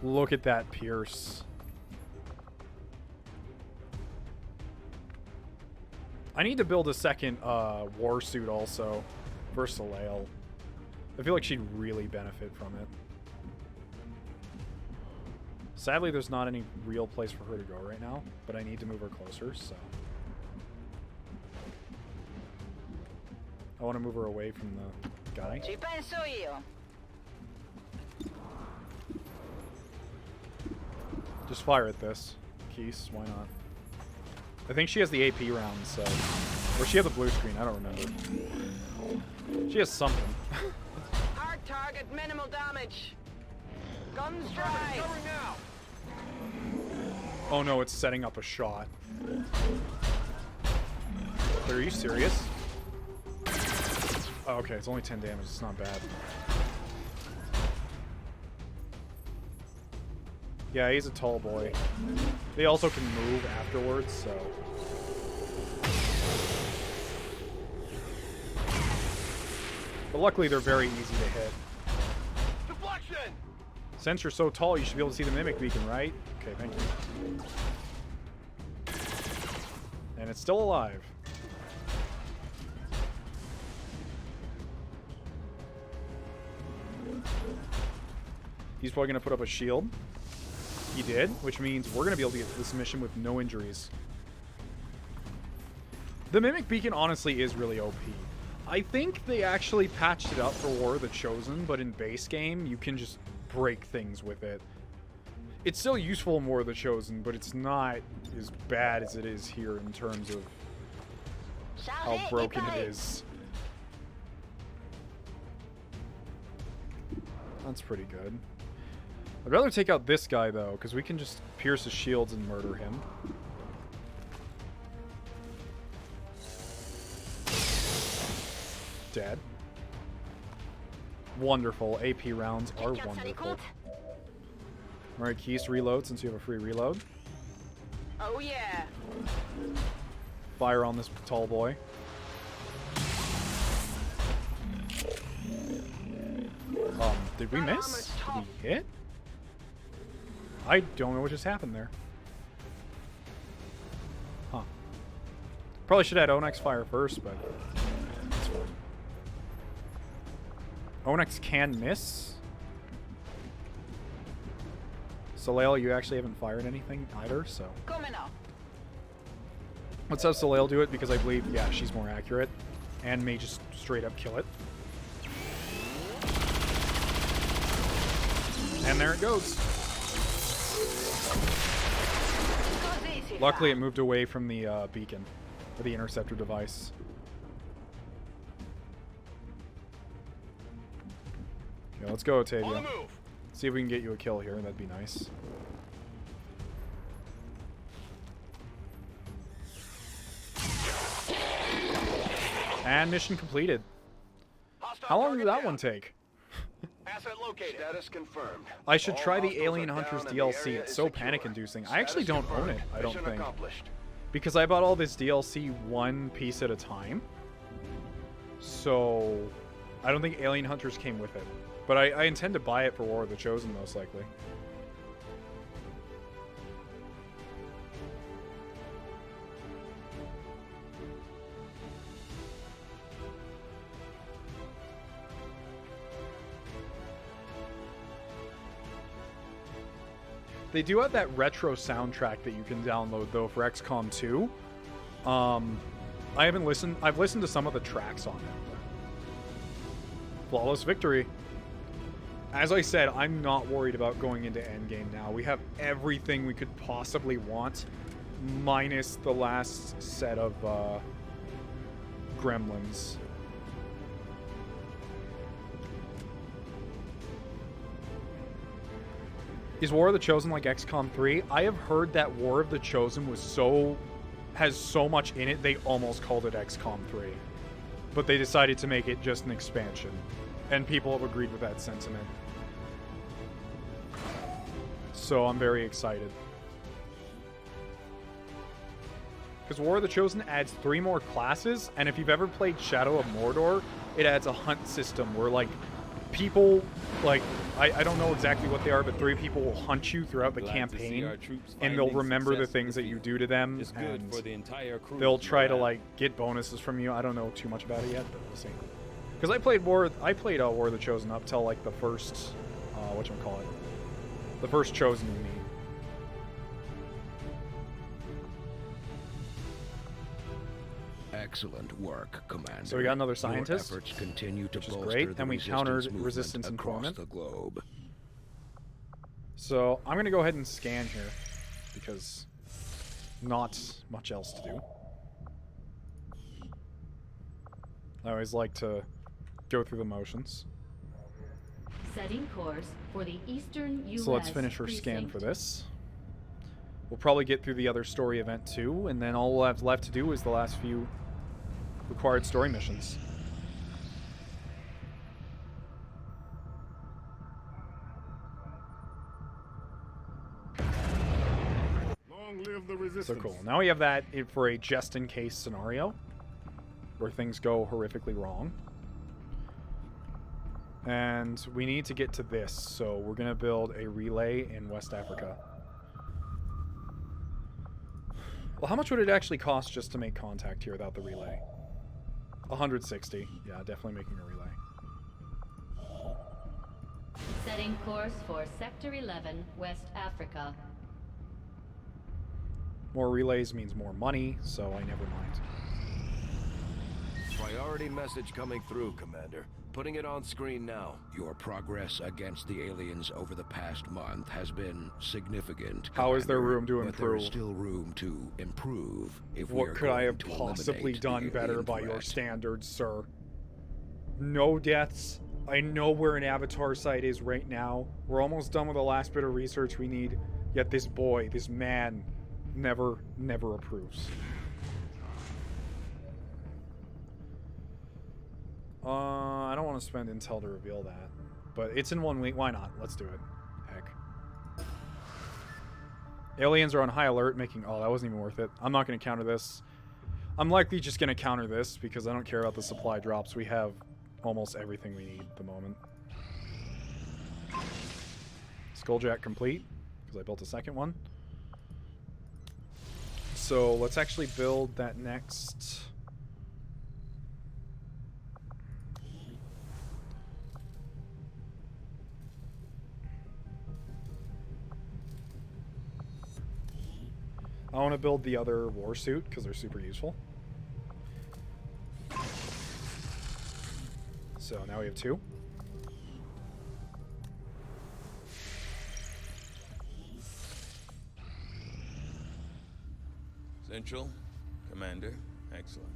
Look at that Pierce. I need to build a second war suit also for Soleil. I feel like she'd really benefit from it. Sadly, there's not any real place for her to go right now, but I need to move her closer, so... I want to move her away from the guy. Just fire at this. Keese, why not? I think she has the AP round, so... Or she has a blue screen, I don't remember. She has something. Hard target, minimal damage. Guns dry. Covering now. Oh no, it's setting up a shot. Are you serious? Oh, okay, it's only 10 damage, it's not bad. Yeah, he's a tall boy. They also can move afterwards, so... But luckily they're very easy to hit. Deflection. Since you're so tall, you should be able to see the Mimic Beacon, right? Okay, thank you. And it's still alive. He's probably going to put up a shield. He did, which means we're going to be able to get to this mission with no injuries. The Mimic Beacon honestly is really OP. I think they actually patched it up for War of the Chosen, but in base game, you can just break things with it. It's still useful in War of the Chosen, but it's not as bad as it is here in terms of how broken it is. That's pretty good. I'd rather take out this guy, though, because we can just pierce his shields and murder him. Dead. Wonderful. AP rounds are wonderful. Alright, Keese, reload since you have a free reload. Oh yeah. Fire on this tall boy. Did we miss? Did we hit? I don't know what just happened there. Huh. Probably should have had Onyx fire first, but it's fine. Onyx can miss. Soleil, you actually haven't fired anything either, so... Let's have Soleil do it, because I believe, yeah, she's more accurate. And may just straight up kill it. And there it goes. Luckily, it moved away from the beacon, or the interceptor device. Okay, let's go, Otavia. On the move. See if we can get you a kill here. That'd be nice. And mission completed. How long did that one take? Asset located. Status confirmed. I should try the All Alien hostiles Hunters are down and the DLC. area It's is so secure. panic-inducing. I actually Status don't own it, confirmed. I don't Mission think. accomplished. Because I bought all this DLC one piece at a time. So, I don't think Alien Hunters came with it. But I intend to buy it for War of the Chosen, most likely. They do have that retro soundtrack that you can download though for XCOM 2. I've listened to some of the tracks on it. Flawless victory. As I said, I'm not worried about going into endgame now. We have everything we could possibly want, minus the last set of gremlins. Is War of the Chosen like XCOM 3? I have heard that War of the Chosen has so much in it, they almost called it XCOM 3. But they decided to make it just an expansion. And people have agreed with that sentiment. So I'm very excited. Because War of the Chosen adds 3 more classes, and if you've ever played Shadow of Mordor, it adds a hunt system where, like, people, like, I don't know exactly what they are, but 3 people will hunt you throughout the campaign, and they'll remember the things that you do to them, and they'll try to, like, get bonuses from you. I don't know too much about it yet, but we'll see. Because I played War of the Chosen up till, like, the first, whatchamacallit, the first Chosen you meet. Excellent work, Commander. So we got another scientist, Your efforts continue to which is bolster great, the and we resistance countered movement resistance across informant. the globe. So I'm going to go ahead and scan here, because not much else to do. I always like to go through the motions. Setting course for the Eastern U.S. So let's finish our scan for this. We'll probably get through the other story event too, and then all we'll have left to do is the last few required story missions. Long live the resistance. So cool. Now we have that for a just-in-case scenario where things go horrifically wrong. And we need to get to this, so we're going to build a relay in West Africa. Well, how much would it actually cost just to make contact here without the relay? 160. Yeah, definitely making a relay. Setting course for Sector 11, West Africa. More relays means more money, so I never mind. Priority message coming through, Commander. Putting it on screen now. Your progress against the aliens over the past month has been significant. How is there Commander, room to but there is improve? still room to improve. If we What are could I going have to possibly eliminate done the better alien by your threat. standards, sir? No deaths. I know where an avatar site is right now. We're almost done with the last bit of research we need. Yet this boy, this man, never approves. I don't want to spend intel to reveal that. But it's in 1 week. Why not? Let's do it. Heck. Aliens are on high alert, making... Oh, that wasn't even worth it. I'm not going to counter this. I'm likely just going to counter this because I don't care about the supply drops. We have almost everything we need at the moment. Skulljack complete, because I built a second one. So let's actually build that next... I want to build the other war suit because they're super useful. So now we have 2. Central, Commander, excellent.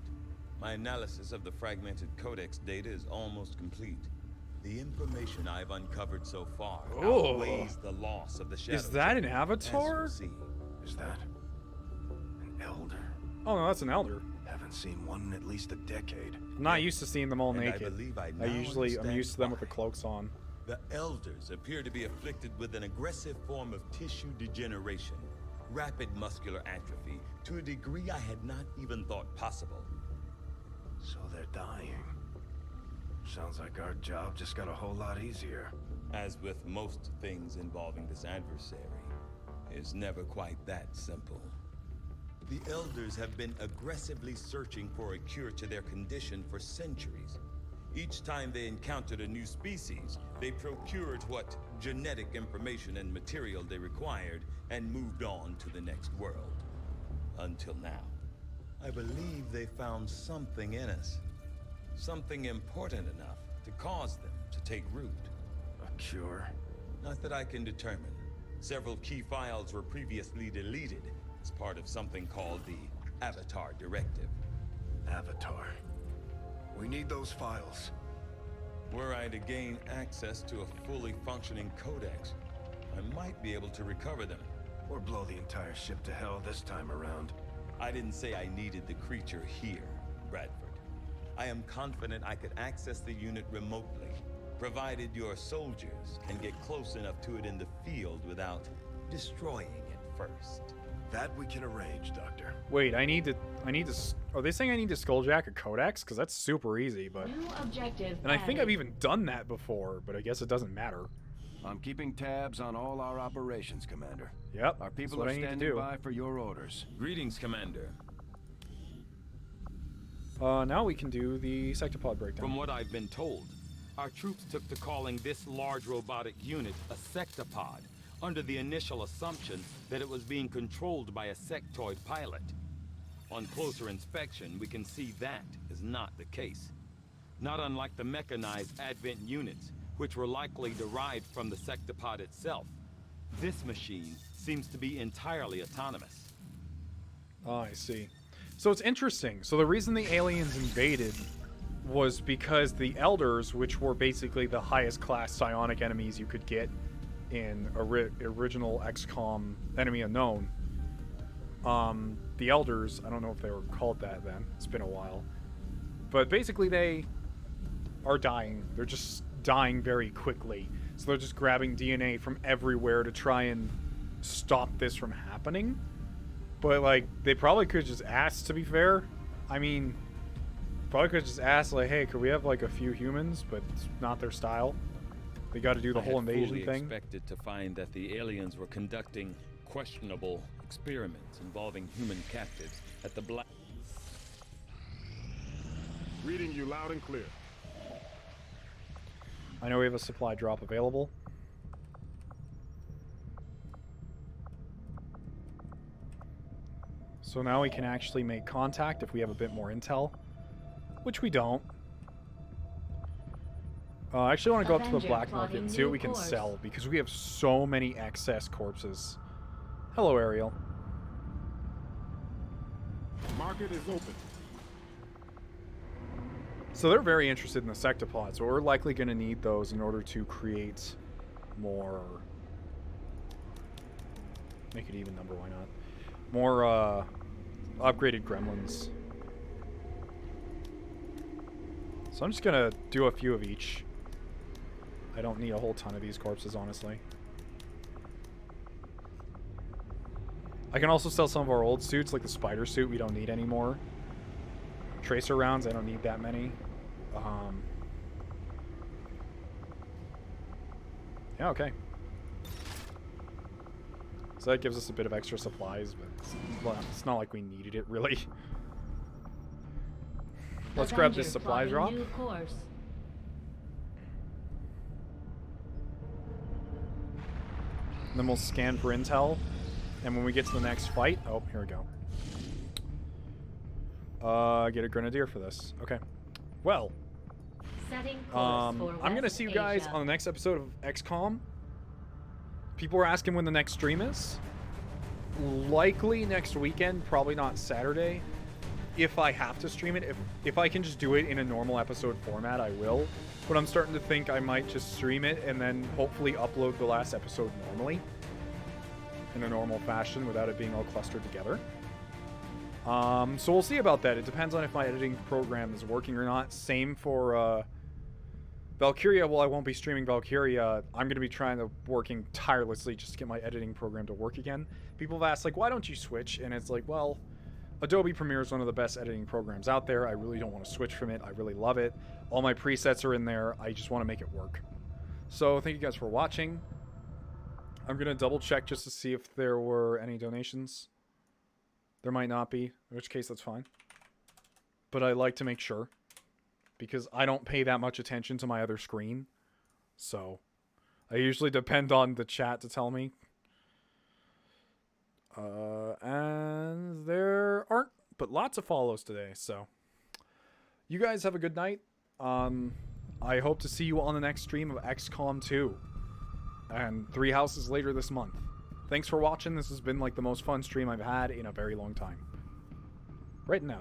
My analysis of the fragmented codex data is almost complete. The information I've uncovered so far Oh. outweighs the loss of the shadow. Is that an Chamber, avatar? as you'll see. Is that an elder? Oh no, that's an elder. Haven't seen one in at least a decade. I'm not used to seeing them all And I naked. believe I I'm now used understand to them with the why. cloaks on. The elders appear to be afflicted with an aggressive form of tissue degeneration, rapid muscular atrophy, to a degree I had not even thought possible. So they're dying. Sounds like our job just got a whole lot easier. As with most things involving this adversary, it's never quite that simple. The elders have been aggressively searching for a cure to their condition for centuries. Each time they encountered a new species, they procured what genetic information and material they required and moved on to the next world. Until now. I believe they found something in us. Something important enough to cause them to take root. A cure? Not that I can determine. Several key files were previously deleted as part of something called the Avatar Directive. Avatar. We need those files. Were I to gain access to a fully functioning codex, I might be able to recover them. Or blow the entire ship to hell this time around. I didn't say I needed the creature here, Bradford. I am confident I could access the unit remotely, provided your soldiers can get close enough to it in the field without destroying it first. That we can arrange, Doctor. Wait, I need to. Are they saying I need to skulljack a codex? Because that's super easy, but. New objective. And I think I've added. even done that before, but I guess it doesn't matter. I'm keeping tabs on all our operations, Commander. Yep. Our that's people what are I need to standing do. by for your orders. Greetings, Commander. Now we can do the sectopod breakdown. From what I've been told, our troops took to calling this large robotic unit a sectopod, under the initial assumption that it was being controlled by a sectoid pilot. On closer inspection, we can see that is not the case. Not unlike the mechanized Advent units, which were likely derived from the sectopod itself. This machine seems to be entirely autonomous. Oh, I see. So it's interesting. So the reason the aliens invaded was because the Elders, which were basically the highest class psionic enemies you could get in original XCOM Enemy Unknown, the Elders, I don't know if they were called that then, it's been a while, but basically they are dying. They're just dying very quickly. So they're just grabbing DNA from everywhere to try and stop this from happening. But, like, they probably could just ask, to be fair. I mean, probably could just ask, like, hey, could we have, like, a few humans? But it's not their style. They got to do the whole invasion thing. I expected to find that the aliens were conducting questionable experiments involving human captives at the Black... Reading you loud and clear. I know we have a supply drop available. So now we can actually make contact if we have a bit more intel, which we don't. I actually want to go up to the Avenger black market and plotting see what new we can course. sell, because we have so many excess corpses. Hello, Ariel. Market is open. So they're very interested in the sectopods, so we're likely going to need those in order to create more... Make it even number, why not? More, upgraded gremlins. So I'm just going to do a few of each. I don't need a whole ton of these corpses, honestly. I can also sell some of our old suits, like the spider suit we don't need anymore. Tracer rounds, I don't need that many. Yeah, okay. So that gives us a bit of extra supplies, but it's not like we needed it, really. Let's grab this Avenger supply plotting drop. new course. And then we'll scan for intel. And when we get to the next fight... Oh, here we go. Get a grenadier for this. Okay. Well, Setting course I'm for going to West see you guys Asia. on the next episode of XCOM. People are asking when the next stream is. Likely next weekend, probably not Saturday. if I have to stream it. If I can just do it in a normal episode format, I will. But I'm starting to think I might just stream it and then hopefully upload the last episode normally. In a normal fashion without it being all clustered together. So we'll see about that. It depends on if my editing program is working or not. Same for Valkyria. Well, I won't be streaming Valkyria. I'm going to be working tirelessly just to get my editing program to work again. People have asked, like, why don't you switch? And it's like, well, Adobe Premiere is one of the best editing programs out there. I really don't want to switch from it. I really love it. All my presets are in there. I just want to make it work. So thank you guys for watching. I'm going to double check just to see if there were any donations. There might not be, in which case that's fine. But I like to make sure, because I don't pay that much attention to my other screen. So I usually depend on the chat to tell me. And there aren't, but lots of follows today. So you guys have a good night. I hope to see you on the next stream of XCOM 2. And 3 houses later this month. Thanks for watching. This has been like the most fun stream I've had in a very long time. Right now.